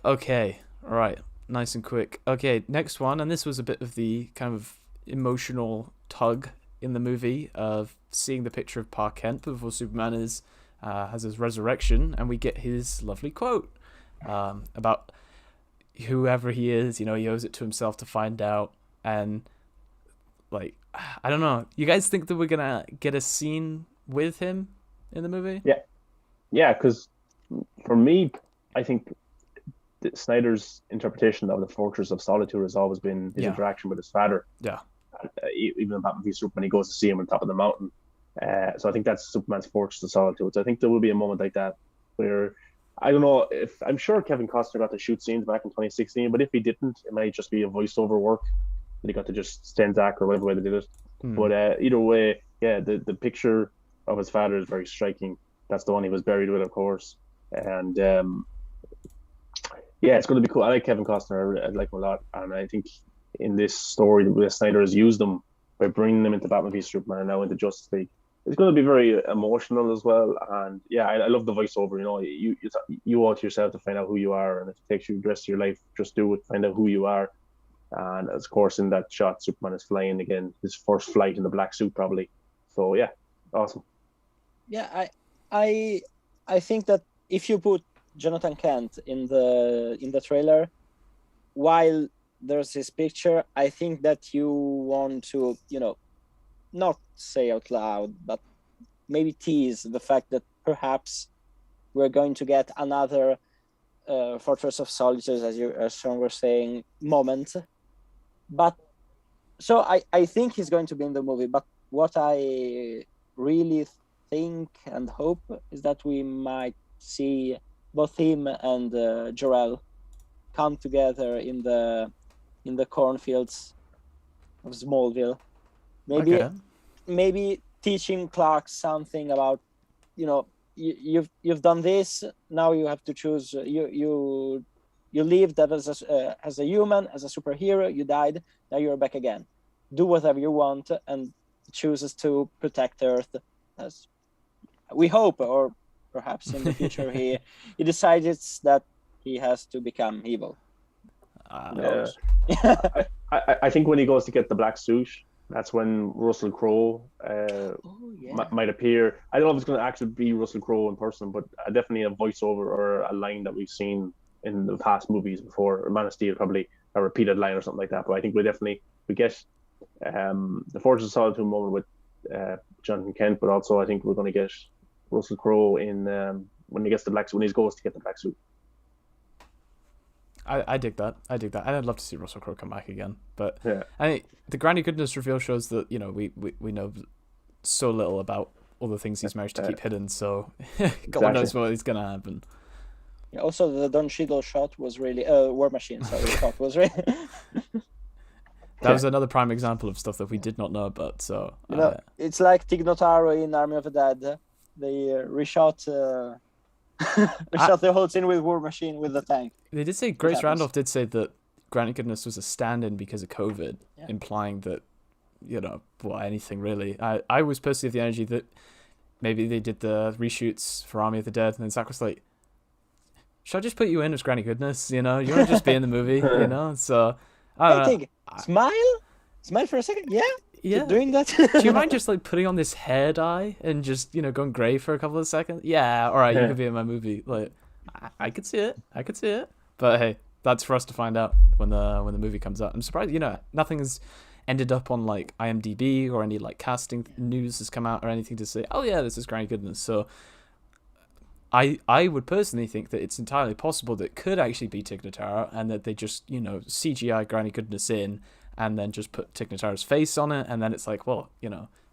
Okay, all right, nice and quick. Okay, next one, and this was a bit of the kind of emotional tug in the movie of seeing the picture of Pa Kent before Superman has his resurrection, and we get his lovely quote about whoever he is. You know, he owes it to himself to find out, and like I don't know. You guys think that we're gonna get a scene with him in the movie? Yeah, because for me, I think Snyder's interpretation of the Fortress of Solitude has always been his Yeah. interaction with his father. Yeah. Even in Batman v Superman, he goes to see him on top of the mountain. So I think that's Superman's Fortress of Solitude. So I think there will be a moment like that where I don't know if I'm sure Kevin Costner got to shoot scenes back in 2016, but if he didn't, it might just be a voiceover work that he got to just send Zack or whatever way they did it. But either way, yeah, the picture of his father is very striking. That's the one he was buried with, of course. And yeah, it's going to be cool. I like Kevin Costner. I like him a lot. And I think in this story, the way Snyder has used them by bringing them into Batman v Superman and now into Justice League, it's going to be very emotional as well. And yeah, I love the voiceover. You know, you owe it to yourself to find out who you are. And if it takes you the rest of your life, just do it, find out who you are. And of course, in that shot, Superman is flying again, his first flight in the black suit, probably. So yeah, awesome. Yeah, I think that if you put Jonathan Kent in the trailer, while there's his picture, I think that you want to, not say out loud, but maybe tease the fact that perhaps we're going to get another Fortress of Solitude, as Sean was saying, moment. But so I think he's going to be in the movie. But what I really think and hope is that we might see both him and Jor-El come together in the cornfields of Smallville. Maybe teaching Clark something about, you've done this. Now you have to choose. You lived as a human, as a superhero. You died. Now you're back again. Do whatever you want, and chooses to protect Earth, as we hope, or perhaps in the future he decides that he has to become evil. Yeah. I think when he goes to get the black suit, that's when Russell Crowe might appear. I don't know if it's going to actually be Russell Crowe in person, but definitely a voiceover or a line that we've seen in the past movies before. Man of Steel, probably a repeated line or something like that. But I think we get the Fortress of Solitude moment with Jonathan Kent, but also I think we're going to get Russell Crowe in when he goes to get the black suit. I dig that. I'd love to see Russell Crowe come back again. But yeah. The Granny Goodness reveal shows that we know so little about all the things he's managed to keep hidden. So God knows what is gonna happen. Yeah, also, the Don Cheadle shot was really War Machine. Sorry, shot was really. That was another prime example of stuff that we did not know about. So it's like Tig Notaro in Army of the Dead. They reshot the whole scene with War Machine with the tank. They did say Grace Randolph did say that Granny Goodness was a stand-in because of COVID, implying that anything really. I was personally of the energy that maybe they did the reshoots for Army of the Dead, and then Zack was like, "Should I just put you in as Granny Goodness? You want to just be in the movie, So I think smile for a second, yeah. Keep doing that. Do you mind just like putting on this hair dye and just going grey for a couple of seconds? Yeah, all right, you can be in my movie. Like, I could see it. But hey, that's for us to find out when the movie comes out. I'm surprised, nothing has ended up on like IMDb or any like casting news has come out or anything to say, oh yeah, this is Granny Goodness. So I would personally think that it's entirely possible that it could actually be Tig Notaro and that they just CGI Granny Goodness in and then just put Tig Notaro's face on it, and then it's like, well,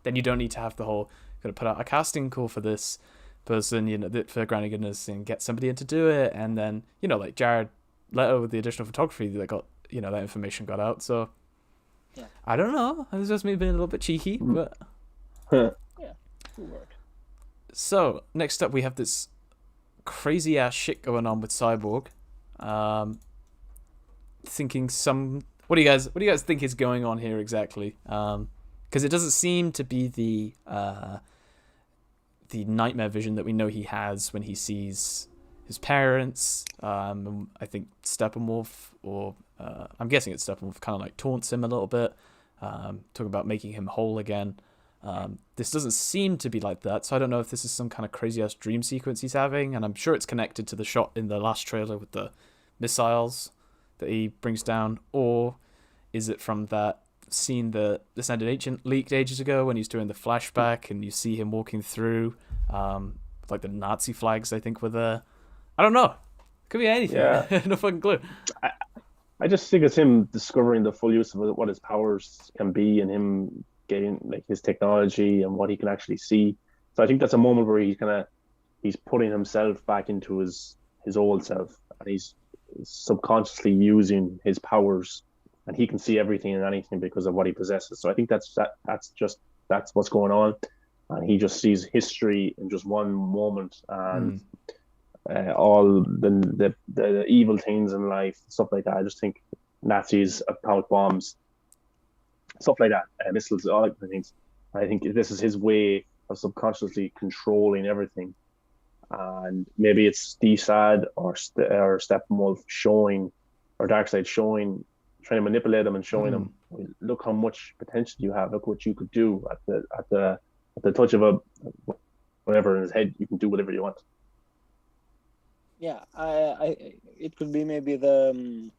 then you don't need to have the whole got to put out a casting call for this person, for Granny Goodness, and get somebody in to do it, and then like Jared Leto with the additional photography that got that information got out. So Yeah. I don't know. It was just me being a little bit cheeky, but Yeah, good work. so next up we have this crazy ass shit going on with Cyborg. Thinking what do you guys think is going on here exactly? Because it doesn't seem to be the nightmare vision that we know he has when he sees his parents. I think Steppenwolf, or I'm guessing it's Steppenwolf, kind of like taunts him a little bit, talking about making him whole again. This doesn't seem to be like that, so I don't know if this is some kind of crazy ass dream sequence he's having, and I'm sure it's connected to the shot in the last trailer with the missiles that he brings down, or is it from that scene that the Snyder Agent leaked ages ago when he's doing the flashback and you see him walking through, like the Nazi flags I think were there. I don't know. Could be anything. Yeah. No fucking clue. I just think it's him discovering the full use of what his powers can be, and him getting like his technology and what he can actually see. So I think that's a moment where he's putting himself back into his old self, and he's subconsciously using his powers, and he can see everything and anything because of what he possesses. So I think that's what's going on, and he just sees history in just one moment, and all the evil things in life, stuff like that. I just think Nazis, atomic bombs, stuff like that, missiles, all kinds of things. I think this is his way of subconsciously controlling everything, and maybe it's Darkseid or Steppenwolf showing, or Darkseid showing, trying to manipulate him and showing him, look how much potential you have, look what you could do at the touch of a whatever in his head. You can do whatever you want. Yeah, it could be maybe the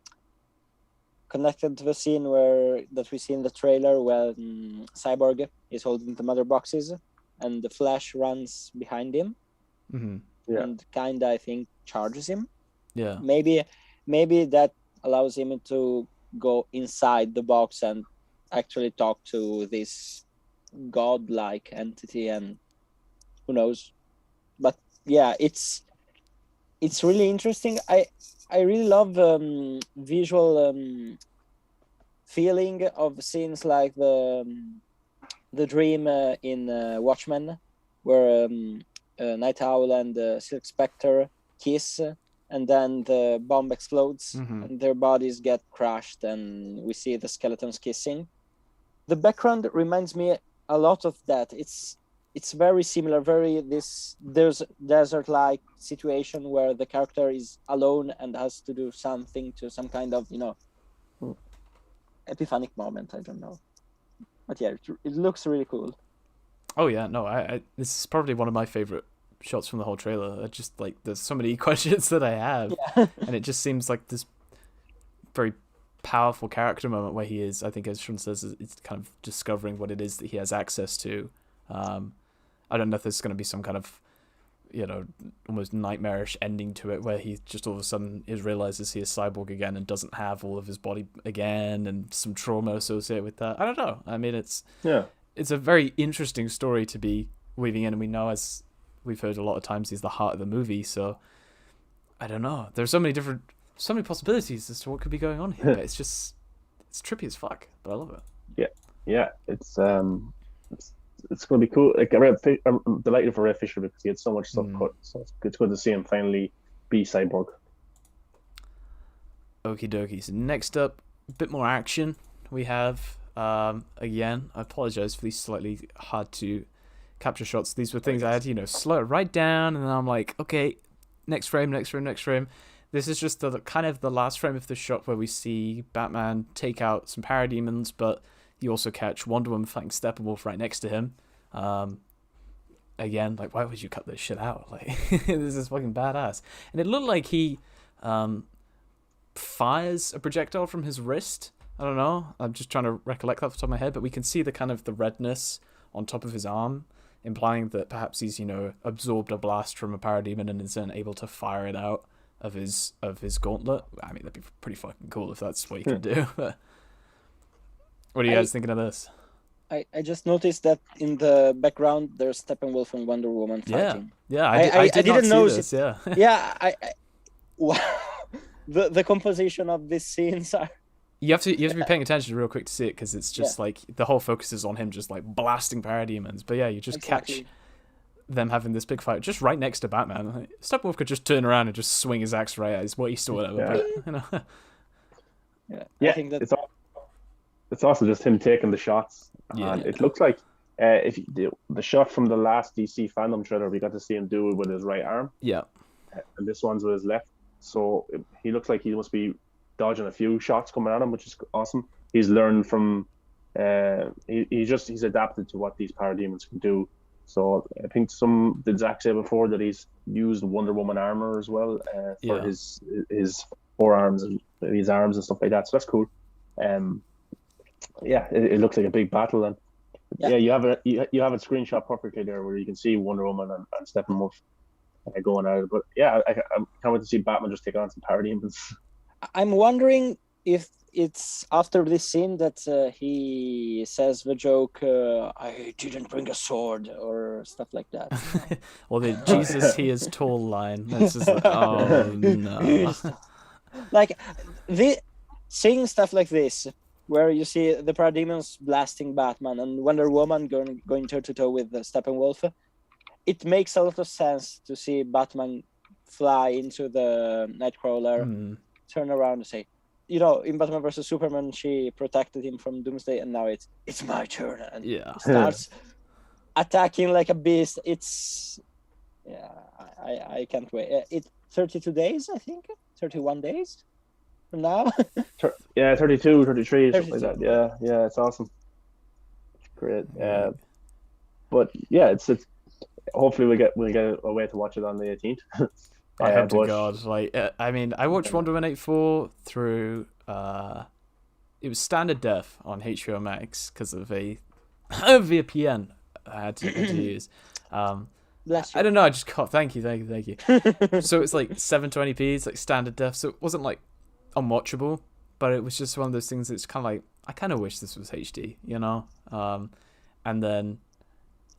connected to the scene that we see in the trailer when Cyborg is holding the mother boxes and the Flash runs behind him, and kinda I think charges him. Yeah, maybe that allows him to go inside the box and actually talk to this godlike entity, and who knows. But yeah, it's really interesting. I really love visual feeling of scenes like the dream in Watchmen, where Night Owl and Silk Spectre kiss, and then the bomb explodes and their bodies get crushed, and we see the skeletons kissing. The background reminds me a lot of that. It's very similar, there's desert-like situation where the character is alone and has to do something to some kind of, epiphanic moment. I don't know. But yeah, it looks really cool. Oh yeah, no, I this is probably one of my favorite shots from the whole trailer. I just like, there's so many questions that I have, and it just seems like this very powerful character moment where he is, I think as Sean says, it's kind of discovering what it is that he has access to. I don't know if there's going to be some kind of, almost nightmarish ending to it where he just all of a sudden realizes he is Cyborg again and doesn't have all of his body again, and some trauma associated with that. I don't know. I mean, it's a very interesting story to be weaving in, and we know, as we've heard a lot of times, he's the heart of the movie. So I don't know. There's so many possibilities as to what could be going on here. But it's trippy as fuck, but I love it. Yeah. It's going to be cool. Like, I'm delighted for Red Fisher because he had so much stuff cut. So it's good to see him finally be Cyborg. Okie dokie. So next up, a bit more action. We have, again, I apologize for these slightly hard to capture shots. These were things I had to, slow it right down, and then I'm like, okay, next frame. This is just the kind of the last frame of the shot where we see Batman take out some parademons, but you also catch Wonder Woman fighting Steppenwolf right next to him. Again, like, why would you cut this shit out? Like, this is fucking badass. And it looked like he fires a projectile from his wrist. I don't know. I'm just trying to recollect that off the top of my head, but we can see the kind of the redness on top of his arm, implying that perhaps he's, absorbed a blast from a parademon and is then able to fire it out of his gauntlet. I mean, that'd be pretty fucking cool if that's what you can do. But what are you guys thinking of this? I just noticed that in the background there's Steppenwolf and Wonder Woman fighting. Yeah, I did not didn't see know this. Yeah. Yeah, wow. The composition of these scenes are. You have to be paying attention real quick to see it, because it's just like the whole focus is on him just like blasting parademons. But yeah, you just catch them having this big fight just right next to Batman. Like, Steppenwolf could just turn around and just swing his axe right at his waist or whatever. But, you know. I think that it's also just him taking the shots, and it looks like if the shot from the last DC fandom trailer, we got to see him do it with his right arm. Yeah. And this one's with his left. So he looks like he must be dodging a few shots coming at him, which is awesome. He's learned from he's adapted to what these parademons can do. So I think did Zack say before that he's used Wonder Woman armor as well for his forearms and his arms and stuff like that. So that's cool. It looks like a big battle, and you have a screenshot perfectly there where you can see Wonder Woman and Steppenwolf going at it. But yeah, I can't wait to see Batman just take on some parademons. I'm wondering if it's after this scene that he says the joke, I didn't bring a sword, or stuff like that. Or the Jesus, he is tall line. That's just like, oh no. Like, seeing stuff like this, where you see the parademons blasting Batman and Wonder Woman going toe-to-toe with Steppenwolf, it makes a lot of sense to see Batman fly into the Nightcrawler, turn around and say, in Batman vs Superman, she protected him from Doomsday, and now it's my turn, and starts attacking like a beast. It's I can't wait. It's 32 days, I think, 31 days from now. 32, 33, something like that. Yeah, it's awesome. It's great. But yeah, it's hopefully we get a way to watch it on the 18th. I hope to God. Like, I mean, I watched Wonder Woman 84 through. It was standard def on HBO Max because of a VPN I had to use. Bless you. I don't know. I just caught. Thank you. So it's like 720p. It's like standard def. So it wasn't like unwatchable, but it was just one of those things that's kind of like, I kind of wish this was HD, and then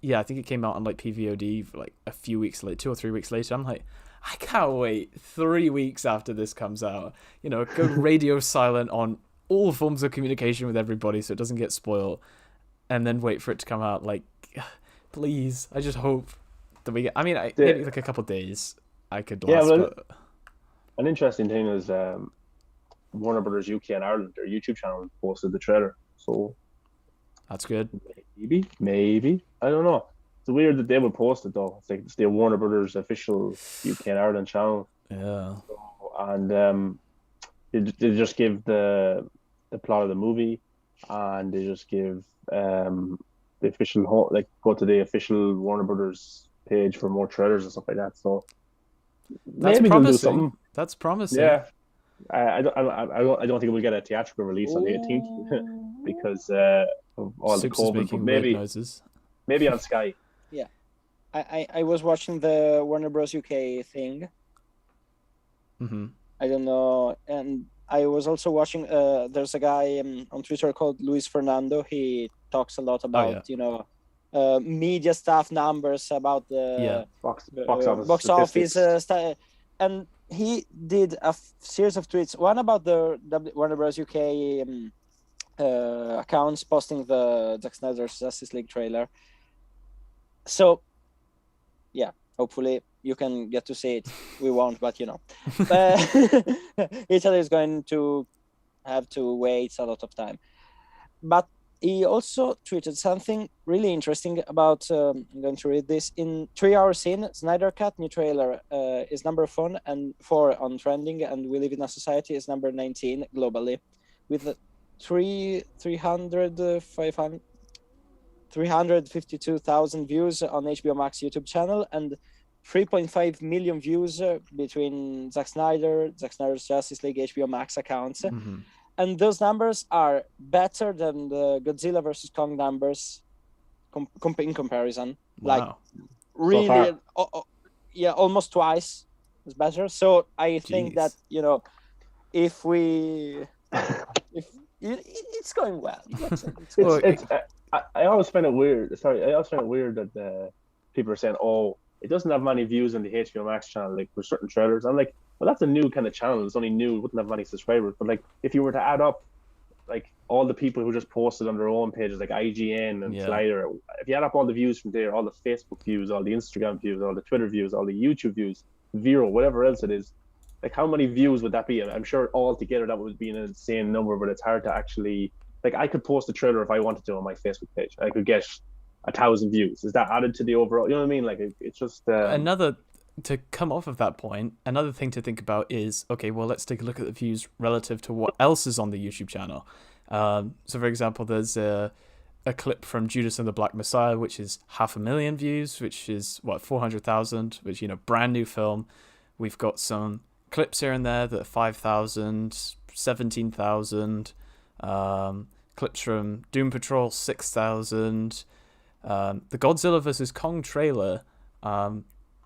I think it came out on like PVOD for like a few weeks later, 2 or 3 weeks later. I'm like, I can't wait 3 weeks after this comes out, go radio silent on all forms of communication with everybody so it doesn't get spoiled, and then wait for it to come out. Like, please, I just hope that we get, maybe like a couple of days I could last. But an interesting thing is Warner Brothers UK and Ireland, their YouTube channel posted the trailer, so that's good. Maybe I don't know. It's weird that they would post it though. It's like it's the Warner Brothers official UK and Ireland channel. Yeah. So, and they just give the plot of the movie, and they just give the official go to the official Warner Brothers page for more trailers and stuff like that. So maybe they'll do something. That's promising. Yeah. I don't think we'll get a theatrical release on the 18th because of all the COVID. But maybe on Sky. Yeah, I was watching the Warner Bros. UK thing. I don't know, and I was also watching. There's a guy on Twitter called Luis Fernando. He talks a lot about media stuff, numbers, about the box office stuff, and he did a series of tweets. One about the Warner Bros. UK accounts posting the Zack Snyder's Justice League trailer. So, hopefully you can get to see it. We won't, but Italy is going to have to wait a lot of time. But he also tweeted something really interesting about, I'm going to read this. In 3 hours in, Snyder Cut new trailer is number 4 on trending, and We Live in a Society is number 19 globally, with 352,000 views on HBO Max YouTube channel and 3.5 million views between Zack Snyder's Justice League HBO Max accounts. And those numbers are better than the Godzilla vs. Kong numbers in comparison. Wow. Like, really, almost twice is better. So I think that, it's going well. I always find it weird. Sorry, I always find it weird that people are saying, "Oh, it doesn't have many views on the HBO Max channel, like for certain trailers." I'm like, well, that's a new kind of channel. It's only new. It wouldn't have many subscribers. But like, if you were to add up like all the people who just posted on their own pages, like IGN and Snyder, if you add up all the views from there, all the Facebook views, all the Instagram views, all the Twitter views, all the YouTube views, Vero, whatever else it is, like how many views would that be? I'm sure all together that would be an insane number, but it's hard to actually, like, I could post a trailer if I wanted to on my Facebook page. I could get 1,000 views. Is that added to the overall? You know what I mean? Like, it's just to come off of that point, another thing to think about is, okay, well, let's take a look at the views relative to what else is on the YouTube channel. So, for example, there's a clip from Judas and the Black Messiah, which is 500,000 views, which is, 400,000, which, brand new film. We've got some clips here and there that are 5,000, 17,000, clips from Doom Patrol, 6,000, the Godzilla vs. Kong trailer,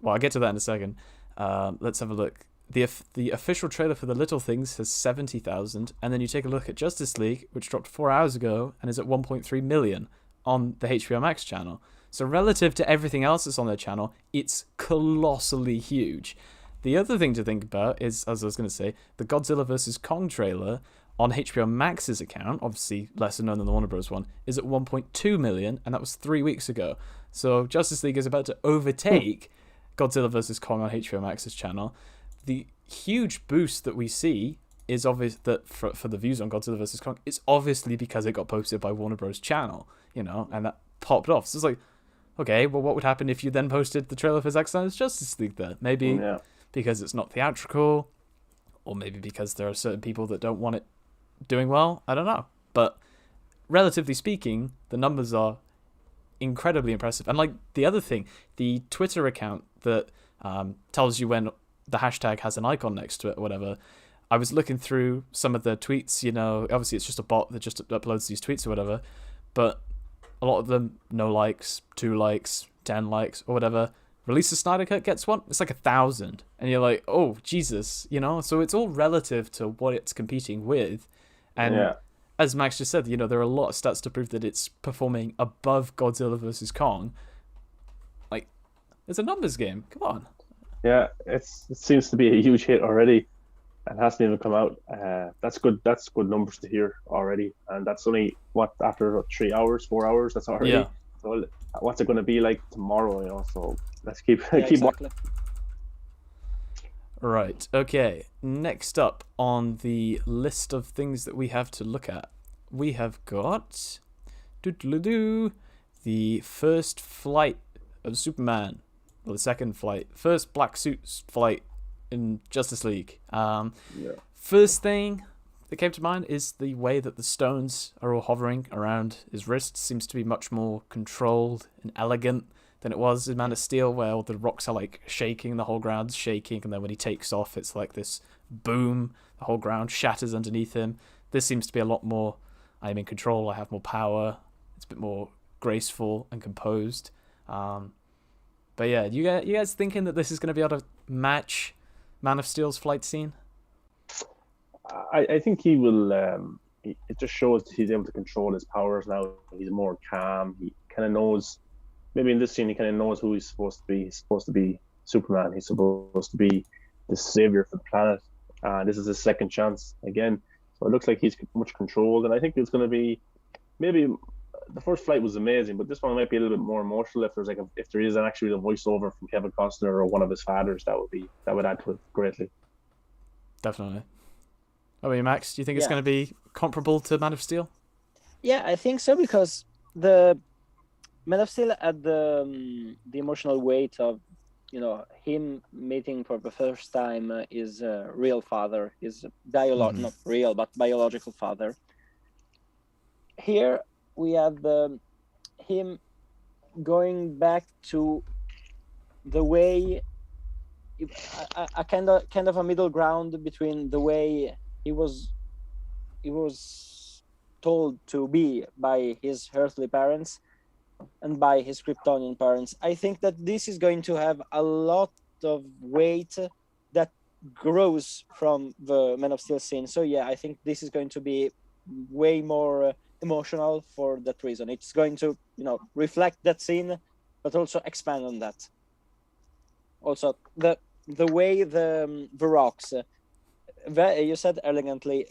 well, I'll get to that in a second. Let's have a look. The official trailer for The Little Things has 70,000, and then you take a look at Justice League, which dropped 4 hours ago and is at 1.3 million on the HBO Max channel. So relative to everything else that's on their channel, it's colossally huge. The other thing to think about is, as I was going to say, the Godzilla vs. Kong trailer on HBO Max's account, obviously lesser known than the Warner Bros. One, is at 1.2 million, and that was 3 weeks ago. So Justice League is about to overtake Godzilla vs. Kong on HBO Max's channel. The huge boost that we see is obvious that for the views on Godzilla vs. Kong, it's obviously because it got posted by Warner Bros. Channel, and that popped off. So it's like, okay, well, what would happen if you then posted the trailer for Zack Snyder's Justice League there? Maybe because it's not theatrical, or maybe because there are certain people that don't want it doing well. I don't know. But relatively speaking, the numbers are incredibly impressive. And like the other thing, the Twitter account that tells you when the hashtag has an icon next to it or whatever, I was looking through some of the tweets, obviously it's just a bot that just uploads these tweets or whatever, but a lot of them, no likes, 2 likes, 10 likes or whatever. Release a Snyder Cut gets one, it's like 1,000. And you're like, oh, Jesus, so it's all relative to what it's competing with. And as Max just said, there are a lot of stats to prove that it's performing above Godzilla vs. Kong. Like, it's a numbers game. Come on. Yeah, it seems to be a huge hit already. It hasn't even come out. That's good. That's good numbers to hear already. And that's only, after 3 hours, 4 hours? That's already. Yeah. So what's it going to be like tomorrow, So let's keep exactly. watching. Right, okay. Next up on the list of things that we have to look at, we have got the first flight of Superman. Well, the second flight. First black suit flight in Justice League. First thing that came to mind is the way that the stones are all hovering around his wrist. Seems to be much more controlled and elegant than it was in Man of Steel, where all the rocks are like shaking, the whole ground's shaking, and then when he takes off, it's like this boom, the whole ground shatters underneath him. This seems to be a lot more, I'm in control, I have more power, it's a bit more graceful and composed. But yeah, you guys thinking that this is going to be able to match Man of Steel's flight scene? I think he will. It just shows that he's able to control his powers now. He's more calm. He kind of knows. Maybe in this scene, he kind of knows who he's supposed to be. He's supposed to be Superman. He's supposed to be the savior for the planet. This is his second chance again. So it looks like he's much controlled, and I think it's going to be maybe. The first flight was amazing, but this one might be a little bit more emotional. If there is actually a voiceover from Kevin Costner or one of his fathers, that would add to it greatly. Definitely. How about you, Max? Do you think it's going to be comparable to Man of Steel? Yeah, I think so, because the Man of Steel had the emotional weight of, him meeting for the first time his real father, his not real, but biological father. Here we have him going back to the way, a kind of a middle ground between the way he was told to be by his earthly parents and by his Kryptonian parents. I think that this is going to have a lot of weight that grows from the Man of Steel scene. So yeah, I think this is going to be way more emotional for that reason. It's going to, reflect that scene, but also expand on that. Also, the way the rocks, you said elegantly,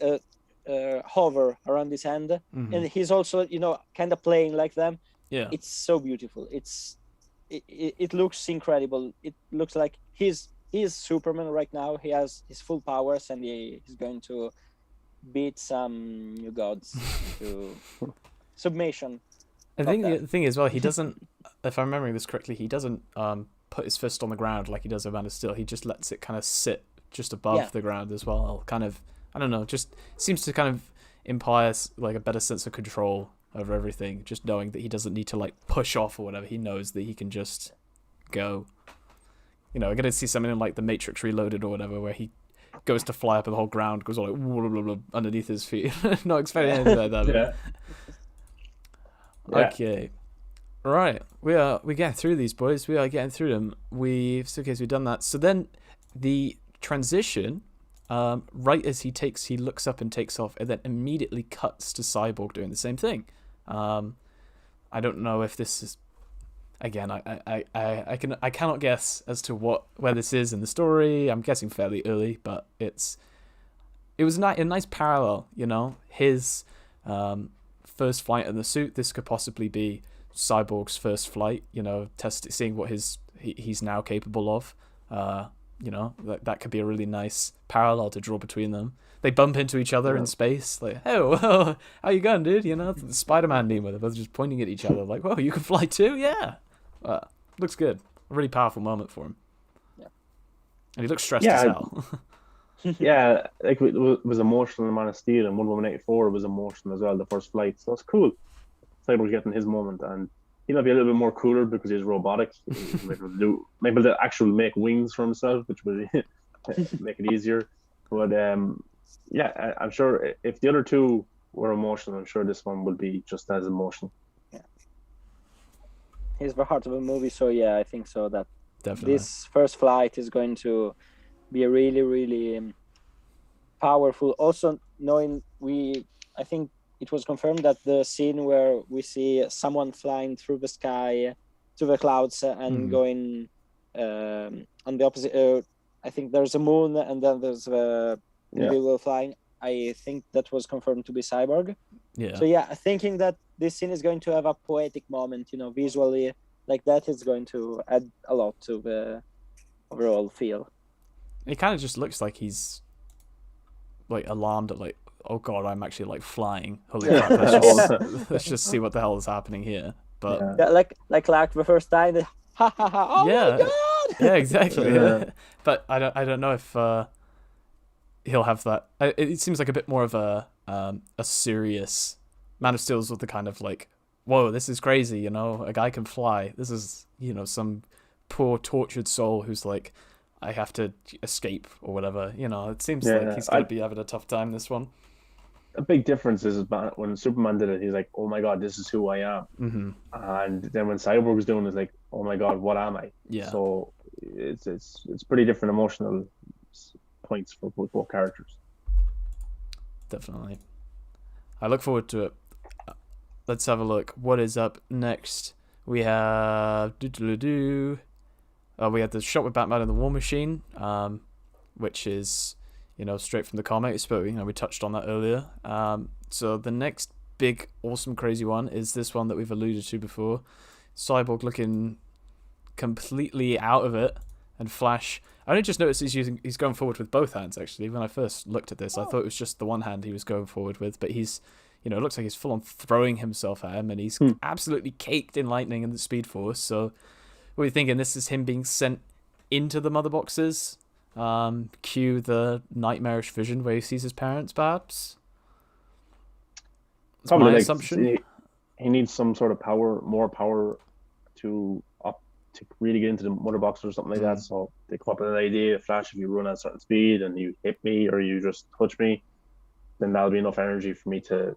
hover around his hand, and he's also, kind of playing like them. Yeah. It's so beautiful. It looks incredible. It looks like he's Superman right now. He has his full powers, and he's going to beat some new gods to submission. I think the thing is, well, he doesn't, if I'm remembering this correctly, he doesn't put his fist on the ground like he does in Man of Steel. He just lets it kind of sit just above the ground as well. Kind of, I don't know, just seems to kind of imply like a better sense of control over everything, just knowing that he doesn't need to like push off or whatever. He knows that he can just go. We're going to see something like The Matrix Reloaded or whatever, where he goes to fly up and the whole ground goes all like blah, blah, blah, underneath his feet. Not expecting anything like that. Yeah. Okay. Right. We're getting through these, boys. We are getting through them. We've done that. So then the transition, right as he looks up and takes off, and then immediately cuts to Cyborg doing the same thing. I don't know if this is, again, I cannot guess as to where this is in the story. I'm guessing fairly early, but it was a nice parallel, his first flight in the suit. This could possibly be Cyborg's first flight, seeing what he's now capable of. That could be a really nice parallel to draw between them. They bump into each other in space, like, "Hey, well, how you going, dude?" The Spider-Man meme where they're both just pointing at each other, like, "Whoa, you can fly too?" Yeah. Looks good. A really powerful moment for him. Yeah. And he looks stressed as hell. Yeah, like it was emotional in Man of Steel, and Wonder Woman 84 was emotional as well, the first flight. So it's cool. Cyborg's getting his moment, and he might be a little bit more cooler because he's robotic. He's maybe to actually make wings for himself, which would make it easier. But yeah, I'm sure if the other two were emotional, I'm sure this one will be just as emotional. Yeah, he's the heart of the movie, so yeah, I think so. That Definitely. This first flight is going to be really, really powerful. Also, knowing I think it was confirmed that the scene where we see someone flying through the sky to the clouds and going on the opposite. I think there's a moon and then there's the people flying. I think that was confirmed to be Cyborg. Yeah. So yeah, thinking that this scene is going to have a poetic moment, visually like that, is going to add a lot to the overall feel. It kind of just looks like he's like alarmed at like, oh god, I'm actually like flying. Holy crap! Let's just see what the hell is happening here. But like Clark the first time, ha ha ha! Oh my god! Yeah, exactly. But I don't know if he'll have that. It seems like a bit more of a serious. Man of Steel's with the kind of like, whoa, this is crazy. A guy can fly. This is some poor tortured soul who's like, I have to escape or whatever. It seems like he's gonna be having a tough time this one. A big difference is when Superman did it, he's like, "Oh my god, this is who I am," and then when Cyborg was doing it, it's like, "Oh my god, what am I?" Yeah. So it's pretty different emotional points for both characters. Definitely. I look forward to it. Let's have a look. What is up next? We have we had the shot with Batman and the War Machine, which is straight from the comics, but we touched on that earlier. So the next big, awesome, crazy one is this one that we've alluded to before. Cyborg looking completely out of it, and Flash. I only just noticed he's going forward with both hands. Actually, when I first looked at this, I thought it was just the one hand he was going forward with, but he's, it looks like he's full on throwing himself at him, and he's absolutely caked in lightning and the Speed Force. So, what are you thinking? This is him being sent into the mother boxes. Cue the nightmarish vision where he sees his parents, perhaps. That's probably my assumption. He needs some sort of more power to really get into the mother box or something like that. So they come up with an idea: Flash, if you run at a certain speed and you hit me or you just touch me, then that'll be enough energy for me to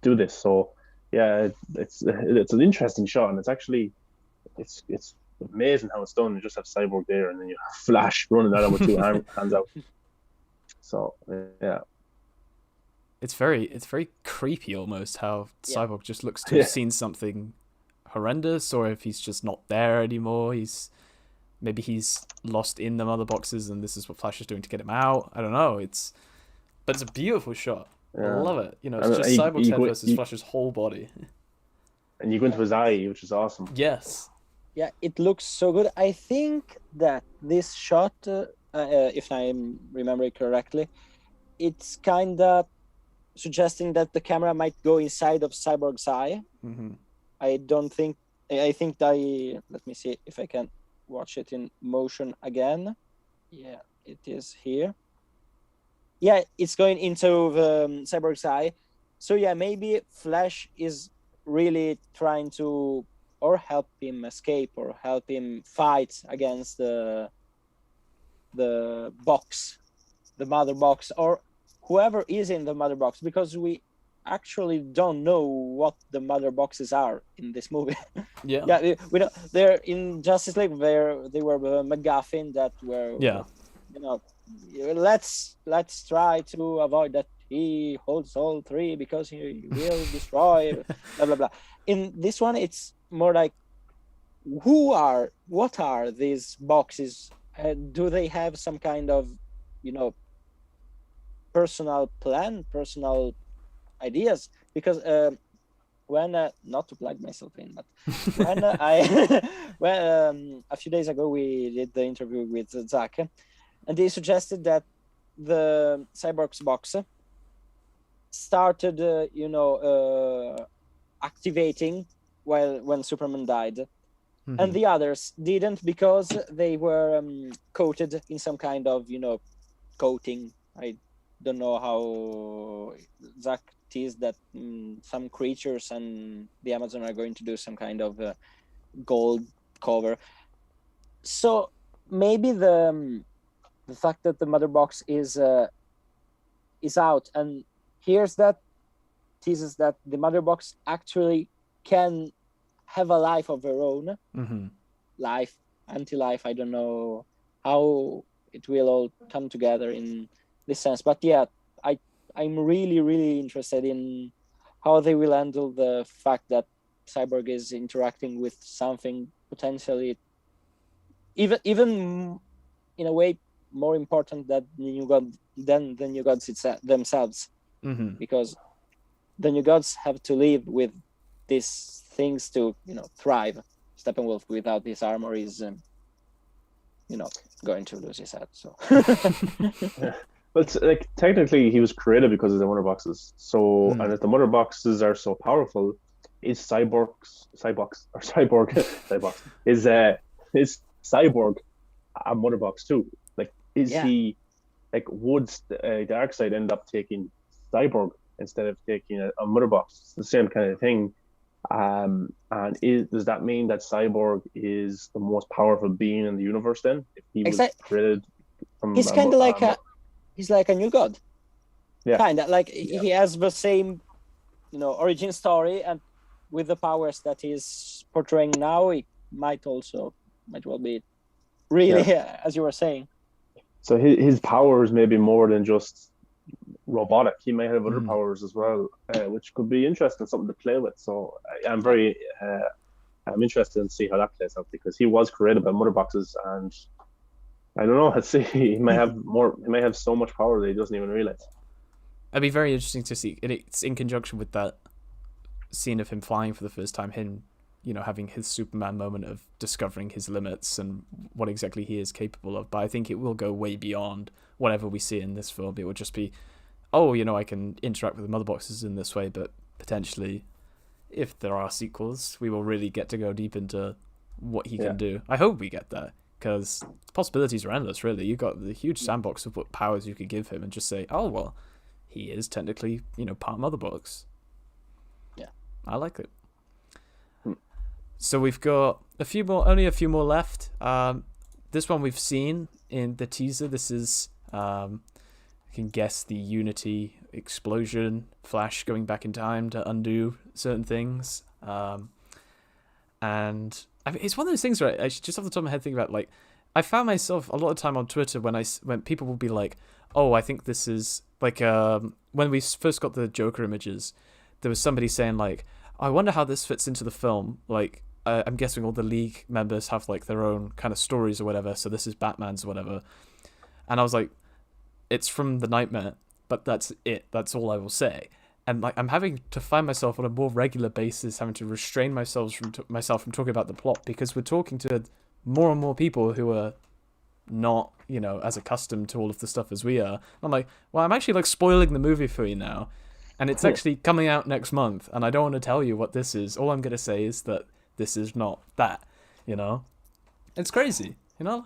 do this. So yeah, it's an interesting shot, and it's actually it's amazing how it's done. You just have Cyborg there, and then you have Flash running at him with two hands out. So yeah, it's very creepy almost how Yeah. Cyborg just looks to have seen something horrendous, or if he's just not there anymore. Maybe he's lost in the mother boxes, and this is what Flash is doing to get him out. I don't know. But it's a beautiful shot. I Yeah. love it. You know, it's And just you- Cyborg's you head go- versus you- Flash's whole body. And you go into his eye, which is awesome. Yes. Yeah, it looks so good. I think that this shot, if I remember correctly, it's kind of suggesting that the camera might go inside of Cyborg's eye. Mm-hmm. I don't think. I think let me see if I can watch it in motion again. Yeah, it is here. Yeah, it's going into the Cyborg's eye. So yeah, maybe Flash is really trying to or help him escape or help him fight against the box, the mother box, or whoever is in the mother box, because we actually don't know what the mother boxes are in this movie. Yeah. Yeah, we know they're in Justice League. They were the MacGuffin that were. Yeah. You know, let's try to avoid that he holds all three because he will destroy. Blah blah blah. In this one, it's more like, what are these boxes? Do they have some kind of, personal plan, personal ideas? Because when not to plug myself in, but when a few days ago we did the interview with Zack, and they suggested that the Cyborg's box started, activating when Superman died. Mm-hmm. And the others didn't because they were coated in some kind of, coating. I don't know how Zack teased that some creatures and the Amazon are going to do some kind of gold cover. So maybe the fact that the mother box is out, and here's that teases that the mother box actually can have a life of her own. Mm-hmm. Life, anti-life, I don't know how it will all come together in this sense, but yeah, I'm really, really interested in how they will handle the fact that Cyborg is interacting with something potentially even in a way more important than the New Gods themselves. Mm-hmm. Because the New Gods have to live with these things to thrive. Steppenwolf without this armor is going to lose his head. So Well, it's like technically he was created because of the mother boxes. So and if the mother boxes are so powerful, is Cyborg is Cyborg a mother box too? Like, is he like, would Darkseid end up taking Cyborg instead of taking a mother box? It's the same kind of thing. And does that mean that Cyborg is the most powerful being in the universe then? If he was created from he's kind of like he's like a new god. Yeah. Kind of like he has the same, origin story, and with the powers that he's portraying now, it might well be really, as you were saying. So his powers may be more than just robotic. He may have other powers as well, which could be interesting, something to play with. So I'm interested in see how that plays out, because he was created by mother boxes, and I don't know. Let's see. He may have more. He may have so much power that he doesn't even realize. It'd be very interesting to see. It's in conjunction with that scene of him flying for the first time. Him, having his Superman moment of discovering his limits and what exactly he is capable of. But I think it will go way beyond whatever we see in this film. It would just be, I can interact with the mother boxes in this way, but potentially, if there are sequels, we will really get to go deep into what he can do. I hope we get that, because possibilities are endless, really. You've got the huge sandbox of what powers you could give him and just say, oh, well, he is technically, part mother box. Yeah. I like it. So we've got only a few more left. This one we've seen in the teaser. This is, you can guess, the Unity explosion, Flash going back in time to undo certain things. And I mean, it's one of those things where I just off the top of my head think about, like, I found myself a lot of time on Twitter when people will be like, "Oh, I think this is like when we first got the Joker images, there was somebody saying like, I wonder how this fits into the film. Like, I'm guessing all the League members have like their own kind of stories or whatever. So this is Batman's or whatever." And I was like, "It's from the Nightmare, but that's it. That's all I will say." And like, I'm having to find myself on a more regular basis, having to restrain myself from talking about the plot, because we're talking to more and more people who are not, as accustomed to all of the stuff as we are. I'm like, well, I'm actually like spoiling the movie for you now, and it's actually coming out next month, and I don't want to tell you what this is. All I'm gonna say is that this is not that. It's crazy.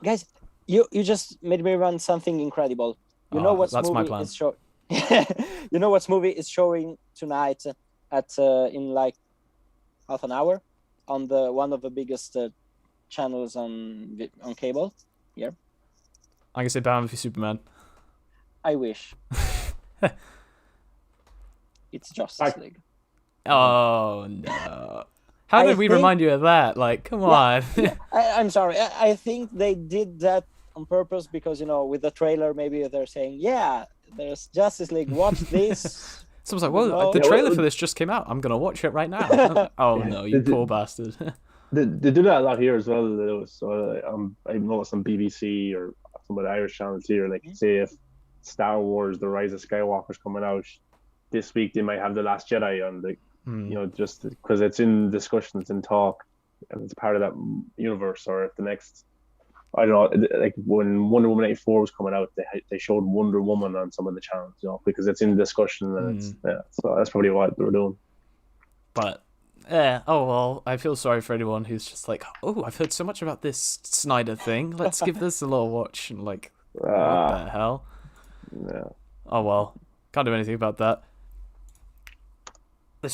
Guys, you just made me run something incredible. You know what movie is showing? You know what movie is showing tonight at in like half an hour on the one of the biggest channels on cable here? I'm gonna say Batman v Superman. I wish. It's Justice League. Oh no! How did we remind you of that? Like, come on. I'm sorry. I think they did that on purpose because with the trailer maybe they're saying, yeah, there's Justice League. Watch this. Someone's like, well, the trailer for this just came out. I'm gonna watch it right now. Oh no, you poor bastard. They do that a lot here as well. I noticed on BBC or some of the Irish channels here, like say if Star Wars: The Rise of Skywalker's coming out this week, they might have The Last Jedi on, just because it's in discussion, it's in talk, and it's part of that universe. Or if the next, I don't know, like when Wonder Woman 84 was coming out, they showed Wonder Woman on some of the channels, because it's in discussion, and so that's probably what they were doing. But oh well, I feel sorry for anyone who's just like, oh, I've heard so much about this Snyder thing. Let's give this a little watch, and like, what the hell? Yeah. Oh well, can't do anything about that. I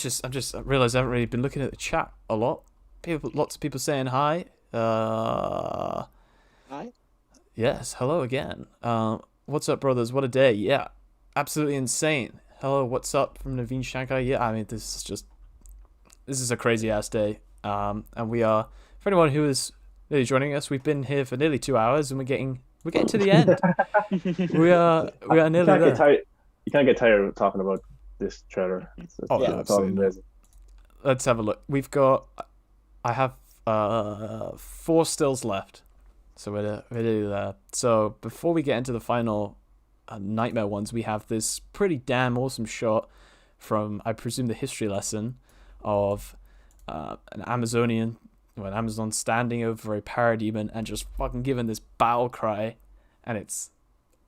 realised I haven't really been looking at the chat a lot. Lots of people saying hi. Hi. Yes, hello again. What's up, brothers? What a day. Yeah, absolutely insane. Hello, what's up from Naveen Shankar? Yeah, I mean, this is a crazy ass day. And we are, for anyone who is really joining us, we've been here for nearly 2 hours, and we're getting to the end. we are nearly there. You can't get tired of talking about this trailer. It's all amazing. Let's have a look. I have 4 stills left, so we're nearly there. So before we get into the final Nightmare ones, we have this pretty damn awesome shot from, I presume, the history lesson of an Amazon standing over a parademon and just fucking giving this battle cry, and it's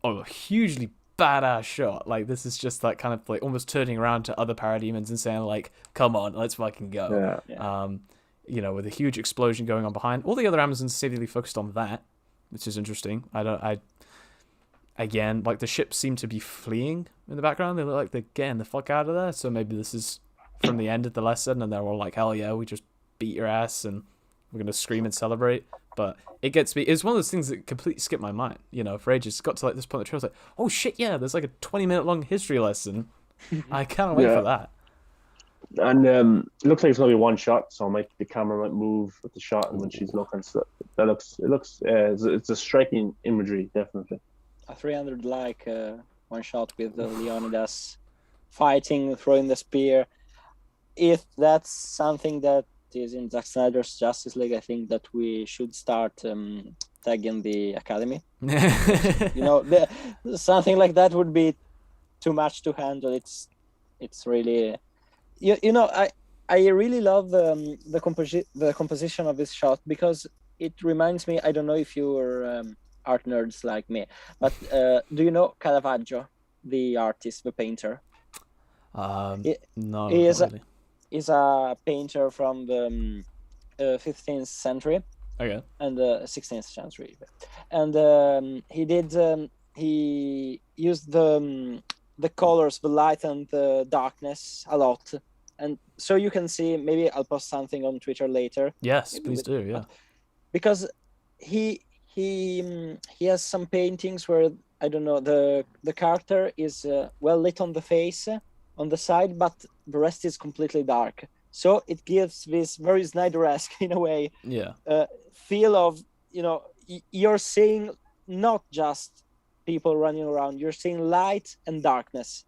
a hugely badass shot. Like, this is just that kind of like almost turning around to other parademons and saying like, come on, let's fucking go. With a huge explosion going on behind. All the other Amazons seemingly focused on that, which is interesting. Again, like, the ships seem to be fleeing in the background. They look like they're getting the fuck out of there. So maybe this is from the end of the lesson, and they're all like, hell yeah, we just beat your ass and we're gonna scream and celebrate. But it gets me. It's one of those things that completely skipped my mind. For ages. It got to like this point in the trailer, I was like, oh shit, yeah, there's like a 20-minute long history lesson. I can't wait for that. And it looks like it's gonna be one shot, so the camera might move with the shot, and when she's looking, so it's a striking imagery, definitely. A 300 one shot with Leonidas fighting, throwing the spear. If that's something that is in Zack Snyder's Justice League, I think that we should start tagging the Academy. Something like that would be too much to handle. It's really, I really love the composition of this shot, because it reminds me. I don't know if you're art nerds like me, but do you know Caravaggio, the artist, the painter? No, he is really. Is a painter from the 15th century. Okay. And 16th century, and he used the colors, the light and the darkness a lot, and so you can see. Maybe I'll post something on Twitter later. Yes, please do. Yeah, because he has some paintings where, I don't know, the character is well lit on the face, on the side, but the rest is completely dark. So it gives this very Snyder-esque, in a way, yeah, feel of, you're seeing not just people running around. You're seeing light and darkness.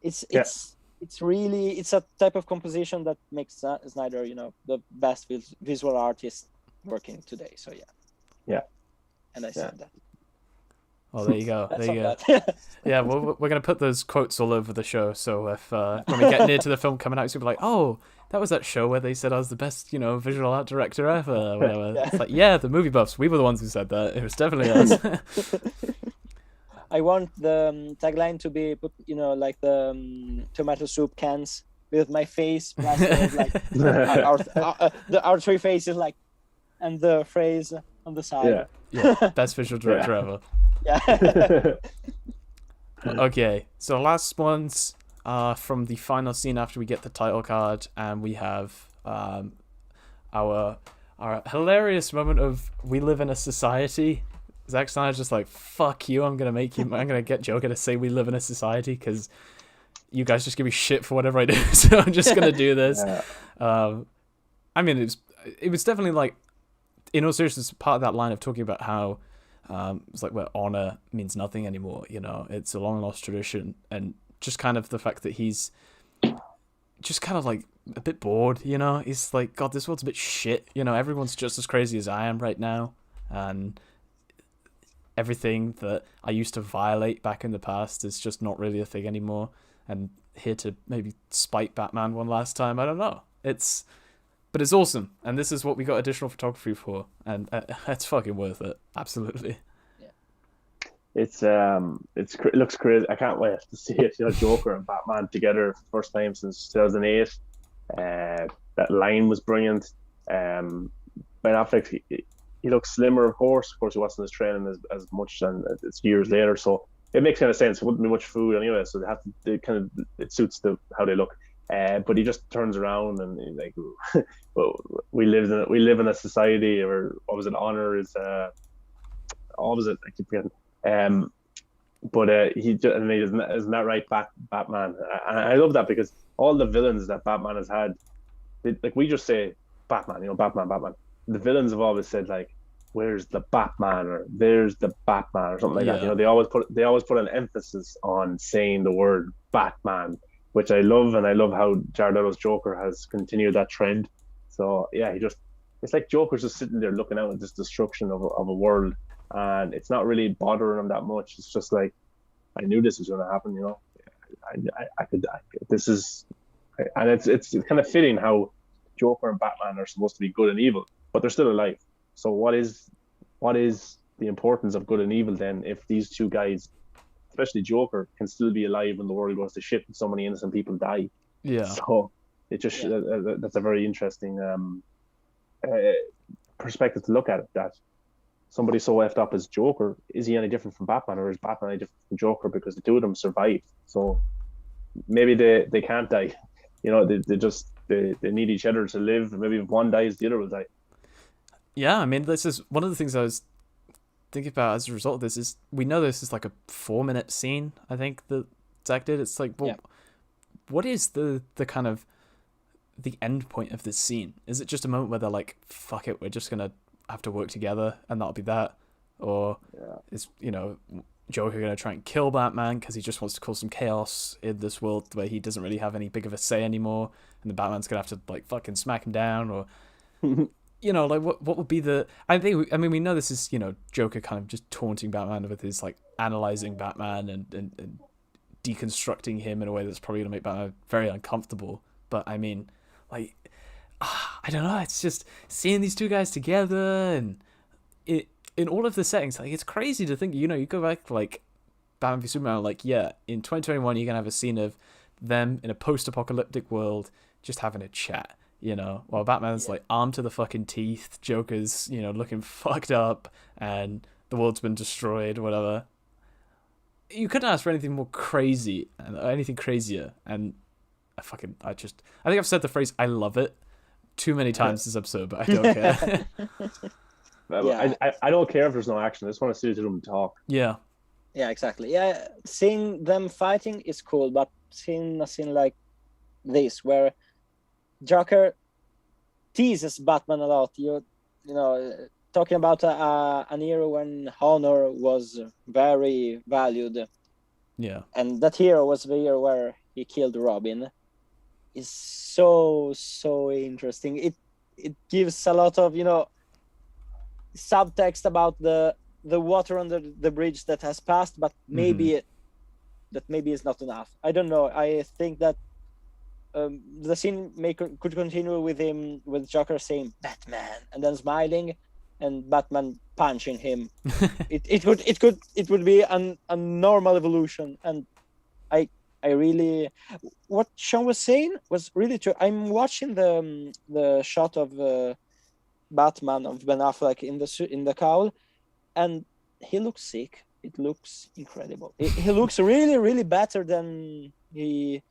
It's really, it's a type of composition that makes Snyder, the best visual artist working today. So yeah. And I said that. Well, there you go. That's There you all go. that. Yeah, well, we're gonna put those quotes all over the show. So if when we get near to the film coming out, it's gonna be like, oh, that was that show where they said I was the best, visual art director ever, or whatever. Yeah. It's like, yeah, the movie buffs, we were the ones who said that. It was definitely us. I want the tagline to be put, like the tomato soup cans with my face plastered, like our three faces, like, and the phrase on the side. Yeah, best visual director ever. Yeah. Okay, so last ones from the final scene after we get the title card, and we have our hilarious moment of we live in a society. Zack Snyder's just like, fuck you, I'm gonna get Joker to say we live in a society because you guys just give me shit for whatever I do, so I'm just gonna do this. I mean, it was definitely like, in all seriousness, part of that line of talking about how it's like where honor means nothing anymore, it's a long lost tradition, and just kind of the fact that he's just kind of like a bit bored, he's like, God, this world's a bit shit, everyone's just as crazy as I am right now, and everything that I used to violate back in the past is just not really a thing anymore, and here to maybe spite Batman one last time. I don't know, but it's awesome, and this is what we got additional photography for, and it's fucking worth it. Absolutely. It looks crazy. I can't wait to see it. Joker and Batman together for the first time since 2008. That line was brilliant. Ben Affleck, he looks slimmer, of course. Of course, he wasn't as training as much, and it's years later, so it makes kind of sense. It wouldn't be much food anyway, so it suits how they look. But he just turns around and he's like, well, we live in a society, or what was it? Honor is what was it? I keep forgetting. But he isn't that right, Batman? And I love that because all the villains that Batman has had, like we just say Batman, Batman. The villains have always said like, "Where's the Batman?" or "There's the Batman," or something like that. They always put an emphasis on saying the word Batman, which I love, and I love how Jared Leto's Joker has continued that trend. So yeah, it's like Joker's just sitting there looking out at this destruction of a world, and it's not really bothering him that much. It's just like, I knew this was going to happen, and it's kind of fitting how Joker and Batman are supposed to be good and evil, but they're still alive. So what is the importance of good and evil then if these two guys, especially Joker, can still be alive when the world goes to shit and so many innocent people die? Yeah. So it just that's a very interesting perspective to look at it. That somebody so effed up as Joker, is he any different from Batman, or is Batman any different from Joker? Because the two of them survived, so maybe they can't die. They need each other to live. Maybe if one dies, the other will die. Yeah, I mean, this is one of the things I was thinking about as a result of this. Is we know this is like a 4-minute scene, I think, that Zack did. It's like, well, what is the kind of the end point of this scene? Is it just a moment where they're like, fuck it, we're just gonna have to work together and that'll be that? Or is Joker gonna try and kill Batman because he just wants to cause some chaos in this world where he doesn't really have any big of a say anymore, and the Batman's gonna have to like fucking smack him down? Or like what would be the? I mean we know this is Joker kind of just taunting Batman with his like analyzing Batman and deconstructing him in a way that's probably gonna make Batman very uncomfortable. But I mean, like, I don't know. It's just seeing these two guys together, and in all of the settings, like, it's crazy to think. You go back to, like, Batman v Superman, like, yeah, in 2021 you're gonna have a scene of them in a post-apocalyptic world just having a chat. While Batman's like armed to the fucking teeth, Joker's looking fucked up, and the world's been destroyed, whatever. You couldn't ask for anything more crazy, anything crazier, and I think I've said the phrase "I love it" too many times this episode, but I don't care. I don't care if there's no action. I just want to see them talk. Yeah, exactly. Yeah, seeing them fighting is cool, but seeing a scene like this where Joker teases Batman a lot, talking about an era when honor was very valued, Yeah. and that hero was the year where he killed Robin, is so interesting. It gives a lot of subtext about the water under the bridge that has passed, but maybe is not enough. I don't know. I think that the scene could continue with him, with Joker saying Batman and then smiling, and Batman punching him. it would be a normal evolution, and I really, what Sean was saying was really true. I'm watching the shot of Batman of Ben Affleck in the cowl, and he looks sick. It looks incredible. He looks really better than he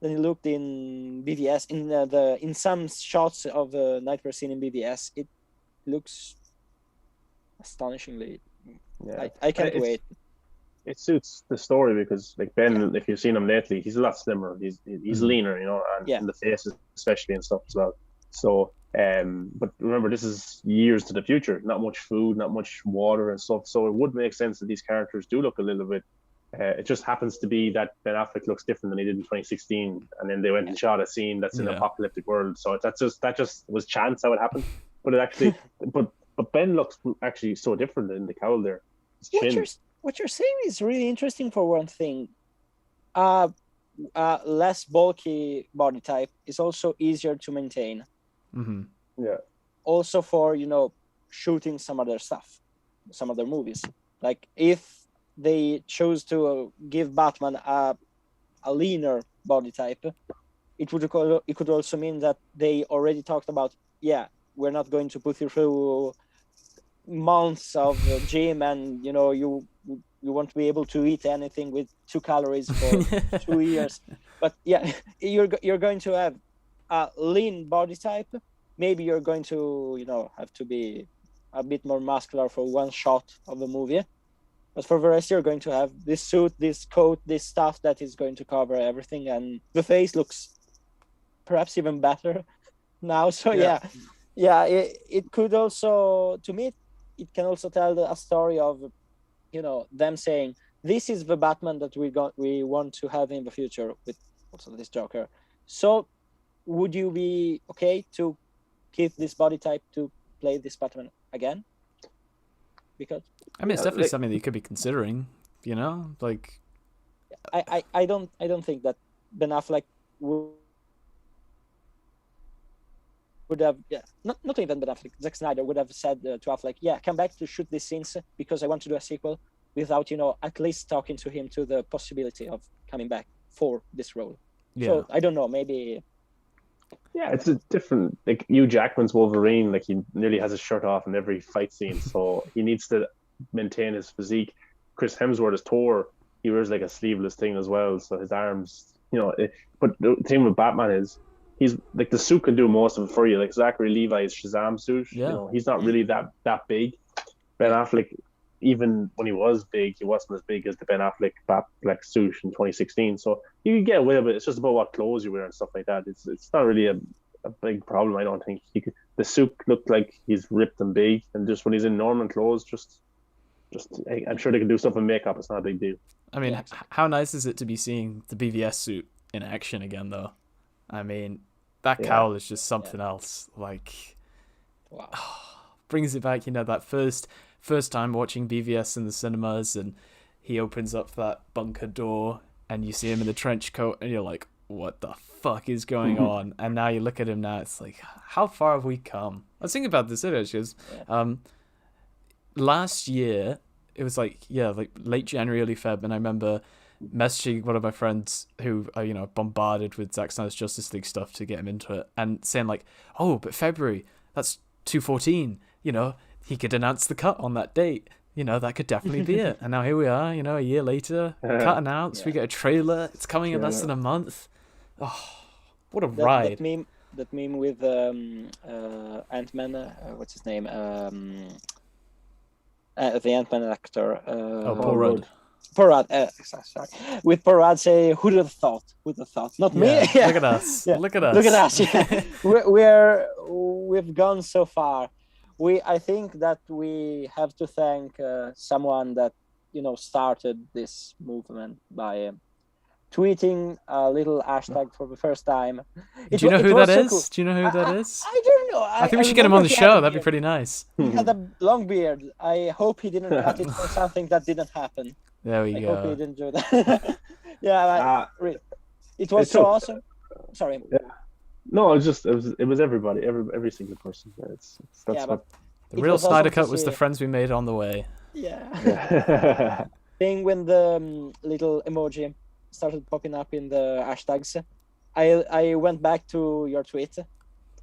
looked in BVS. In some shots of the Nightmare scene in BVS, it looks astonishingly. Yeah. I can't wait. It suits the story because, like Ben, if you've seen him lately, he's a lot slimmer. He's leaner, and in the face especially and stuff as well. So, but remember, this is years to the future. Not much food, not much water and stuff. So it would make sense that these characters do look a little bit. It just happens to be that Ben Affleck looks different than he did in 2016, and then they went and shot a scene that's in an apocalyptic world. So that just was chance how it happened. But it actually, but Ben looks actually so different in the cowl there. His chin. What you're saying is really interesting for one thing. Less bulky body type is also easier to maintain. Mm-hmm. Yeah. Also for shooting some other stuff, some other movies. Like if they chose to give Batman a leaner body type, it could also mean that they already talked about, we're not going to put you through months of gym, and you won't be able to eat anything with 2 calories for 2 years. But you're going to have a lean body type. Maybe you're going to have to be a bit more muscular for one shot of the movie, but for the rest you're going to have this suit, this coat, this stuff that is going to cover everything, and the face looks perhaps even better now. So it could also, to me, it can also tell a story of them saying this is the Batman that we want to have in the future with also this Joker. So would you be okay to keep this body type to play this Batman again? Because it's definitely something that you could be considering, like I don't think that Ben Affleck would have, not even Ben Affleck, Zack Snyder would have said to Affleck, come back to shoot these scenes because I want to do a sequel, without at least talking to him to the possibility of coming back for this role. So I don't know, maybe. Yeah, it's a different, like Hugh Jackman's Wolverine, like he nearly has his shirt off in every fight scene, so he needs to maintain his physique. Chris Hemsworth as Thor, he wears like a sleeveless thing as well, so his arms, but the thing with Batman is he's like, the suit can do most of it for you. Like Zachary Levi's Shazam suit, he's not really that big. Ben Affleck, even when he was big, he wasn't as big as the Ben Affleck Batfleck suit in 2016. So you can get away with it. It's just about what clothes you wear and stuff like that. It's not really a big problem, I don't think. The suit looked like he's ripped and big, and just when he's in normal clothes, just I'm sure they can do stuff in makeup. It's not a big deal. I mean, how nice is it to be seeing the BVS suit in action again, though? I mean, that cowl is just something else. Like, brings it back. That first time watching BVS in the cinemas, and he opens up that bunker door, and you see him in the trench coat, and you're like, "What the fuck is going on?" And now you look at him now, it's like, how far have we come? I was thinking about this earlier, because last year it was like late January, early Feb, and I remember messaging one of my friends who bombarded with Zack Snyder's Justice League stuff to get him into it, and saying like, "Oh, but February, that's 2/14. He could announce the cut on that date. That could definitely be it." And now here we are, a year later, cut announced. We get a trailer. It's coming in less than a month. Oh, what a ride! That meme with Ant-Man. What's his name? The Ant-Man actor. Paul Rudd. Paul Rudd. Sorry. With Paul Rudd say, "Who'd have thought? Who'd have thought? Not me." Look at us. Look at us. Look at us. Yeah. We've gone so far. I think that we have to thank someone that started this movement by tweeting a little hashtag for the first time. Do you know who that is? Do you know who that is? I don't know. I think we should get him on the show. That'd be pretty nice. He had a long beard. I hope he didn't cut it for something that didn't happen. There we I go. hope he didn't do that. Yeah, it was so awesome. Sorry. Yeah. No, it was everybody, every single person. That's what. The real Snyder Cut was the friends we made on the way. Yeah. Thing when the little emoji started popping up in the hashtags, I went back to your tweet.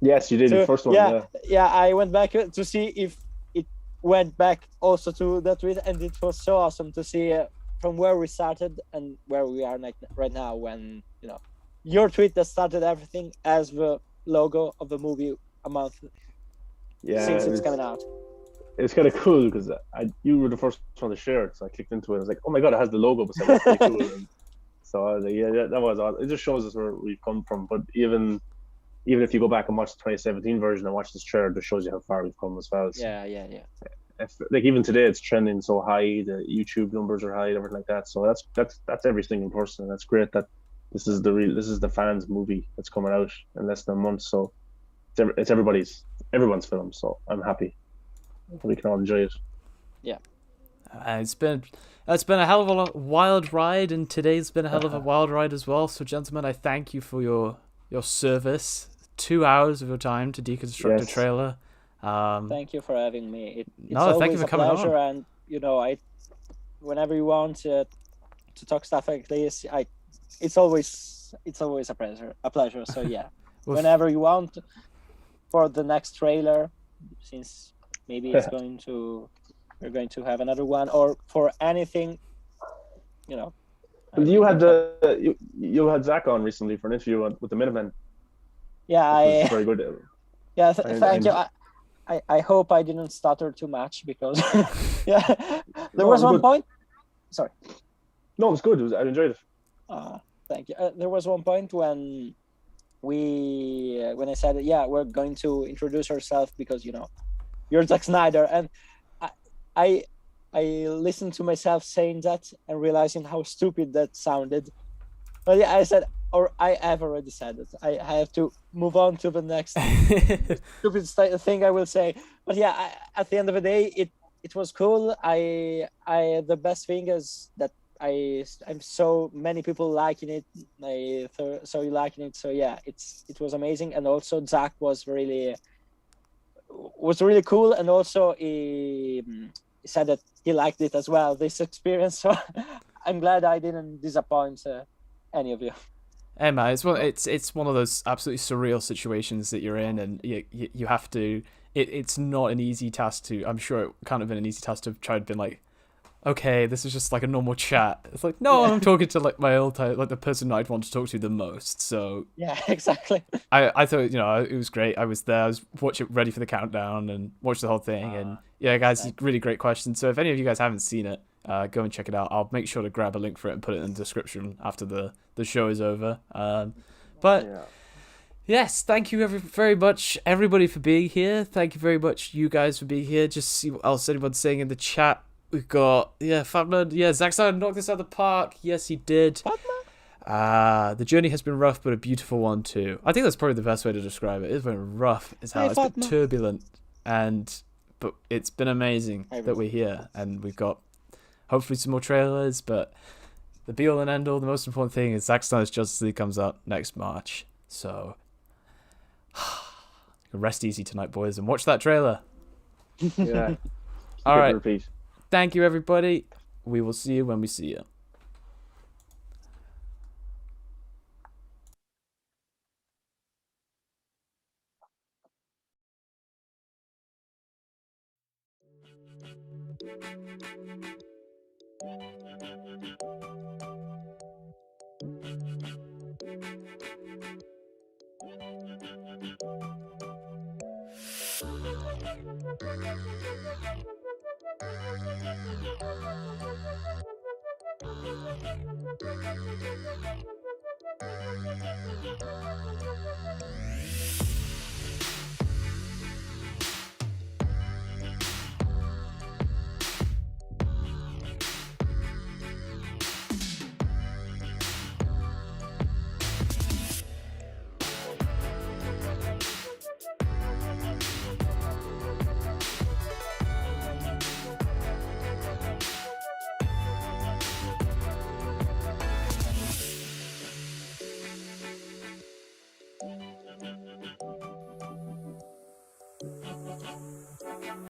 Yes, you did the first one. Yeah. I went back to see if it went back also to the tweet, and it was so awesome to see from where we started and where we are right now. When your tweet that started everything as the logo of the movie a month since it's coming out. It's kind of cool because you were the first one to share it, so I clicked into it. I was like, "Oh my god, it has the logo!" Beside it. Pretty cool. And so I was like, "Yeah, that was awesome." It just shows us where we've come from. But even if you go back and watch the 2017 version and watch this trailer, it just shows you how far we've come as well. So Yeah. like even today, it's trending so high. The YouTube numbers are high, and everything like that. So that's every single person. And that's great that this is the fans' movie that's coming out in less than a month. So it's everyone's film. So I'm happy. We can all enjoy it. Yeah. It's been a hell of a wild ride, and today's been a hell of a wild ride as well. So, gentlemen, I thank you for your service. 2 hours of your time to deconstruct a trailer. Thank you for having me. It's thank you for coming pleasure, on. And whenever you want to talk stuff like this, it's always a pleasure. So yeah, whenever you want for the next trailer, since maybe we're going to have another one, or for anything, You had you had Zack on recently for an interview with the Minutemen. Yeah, very good. Yeah, thank you. I hope I didn't stutter too much because there was one point. Sorry. No, it was good. I enjoyed it. Thank you. There was one point when I said, we're going to introduce ourselves because you're Zack Snyder, and I listened to myself saying that and realizing how stupid that sounded. But yeah, I said, or I have already said it. I have to move on to the next stupid thing I will say. But yeah, at the end of the day, it was cool. The best thing is that I'm so many people liking it. So you liking it. So yeah, it was amazing. And also Zack was really cool. And also he said that he liked it as well, this experience. So I'm glad I didn't disappoint any of you. Hey man, it's one of those absolutely surreal situations that you're in, and you have to. It's not an easy task to. I'm sure it can't have been an easy task to try and be like, okay, this is just like a normal chat. It's like, no, I'm talking to like my old type, like the person I'd want to talk to the most. So yeah, exactly. I thought it was great. I was there. I was ready for the countdown and watched the whole thing. And yeah, guys, really great questions. So if any of you guys haven't seen it, go and check it out. I'll make sure to grab a link for it and put it in the description after the show is over. Yes, thank you very much, everybody, for being here. Thank you very much, you guys, for being here. Just see what else anyone's saying in the chat. We've got, Fatman, Zack Snyder knocked this out of the park. Yes, he did. The journey has been rough, but a beautiful one too. I think that's probably the best way to describe it. It's been rough as hell. It's been turbulent, but it's been amazing that we're here, and we've got hopefully some more trailers, but the be-all and end-all, the most important thing is Zack Snyder's Justice League comes out next March. So, rest easy tonight, boys, and watch that trailer. Yeah. All right. Thank you, everybody. We will see you when we see you.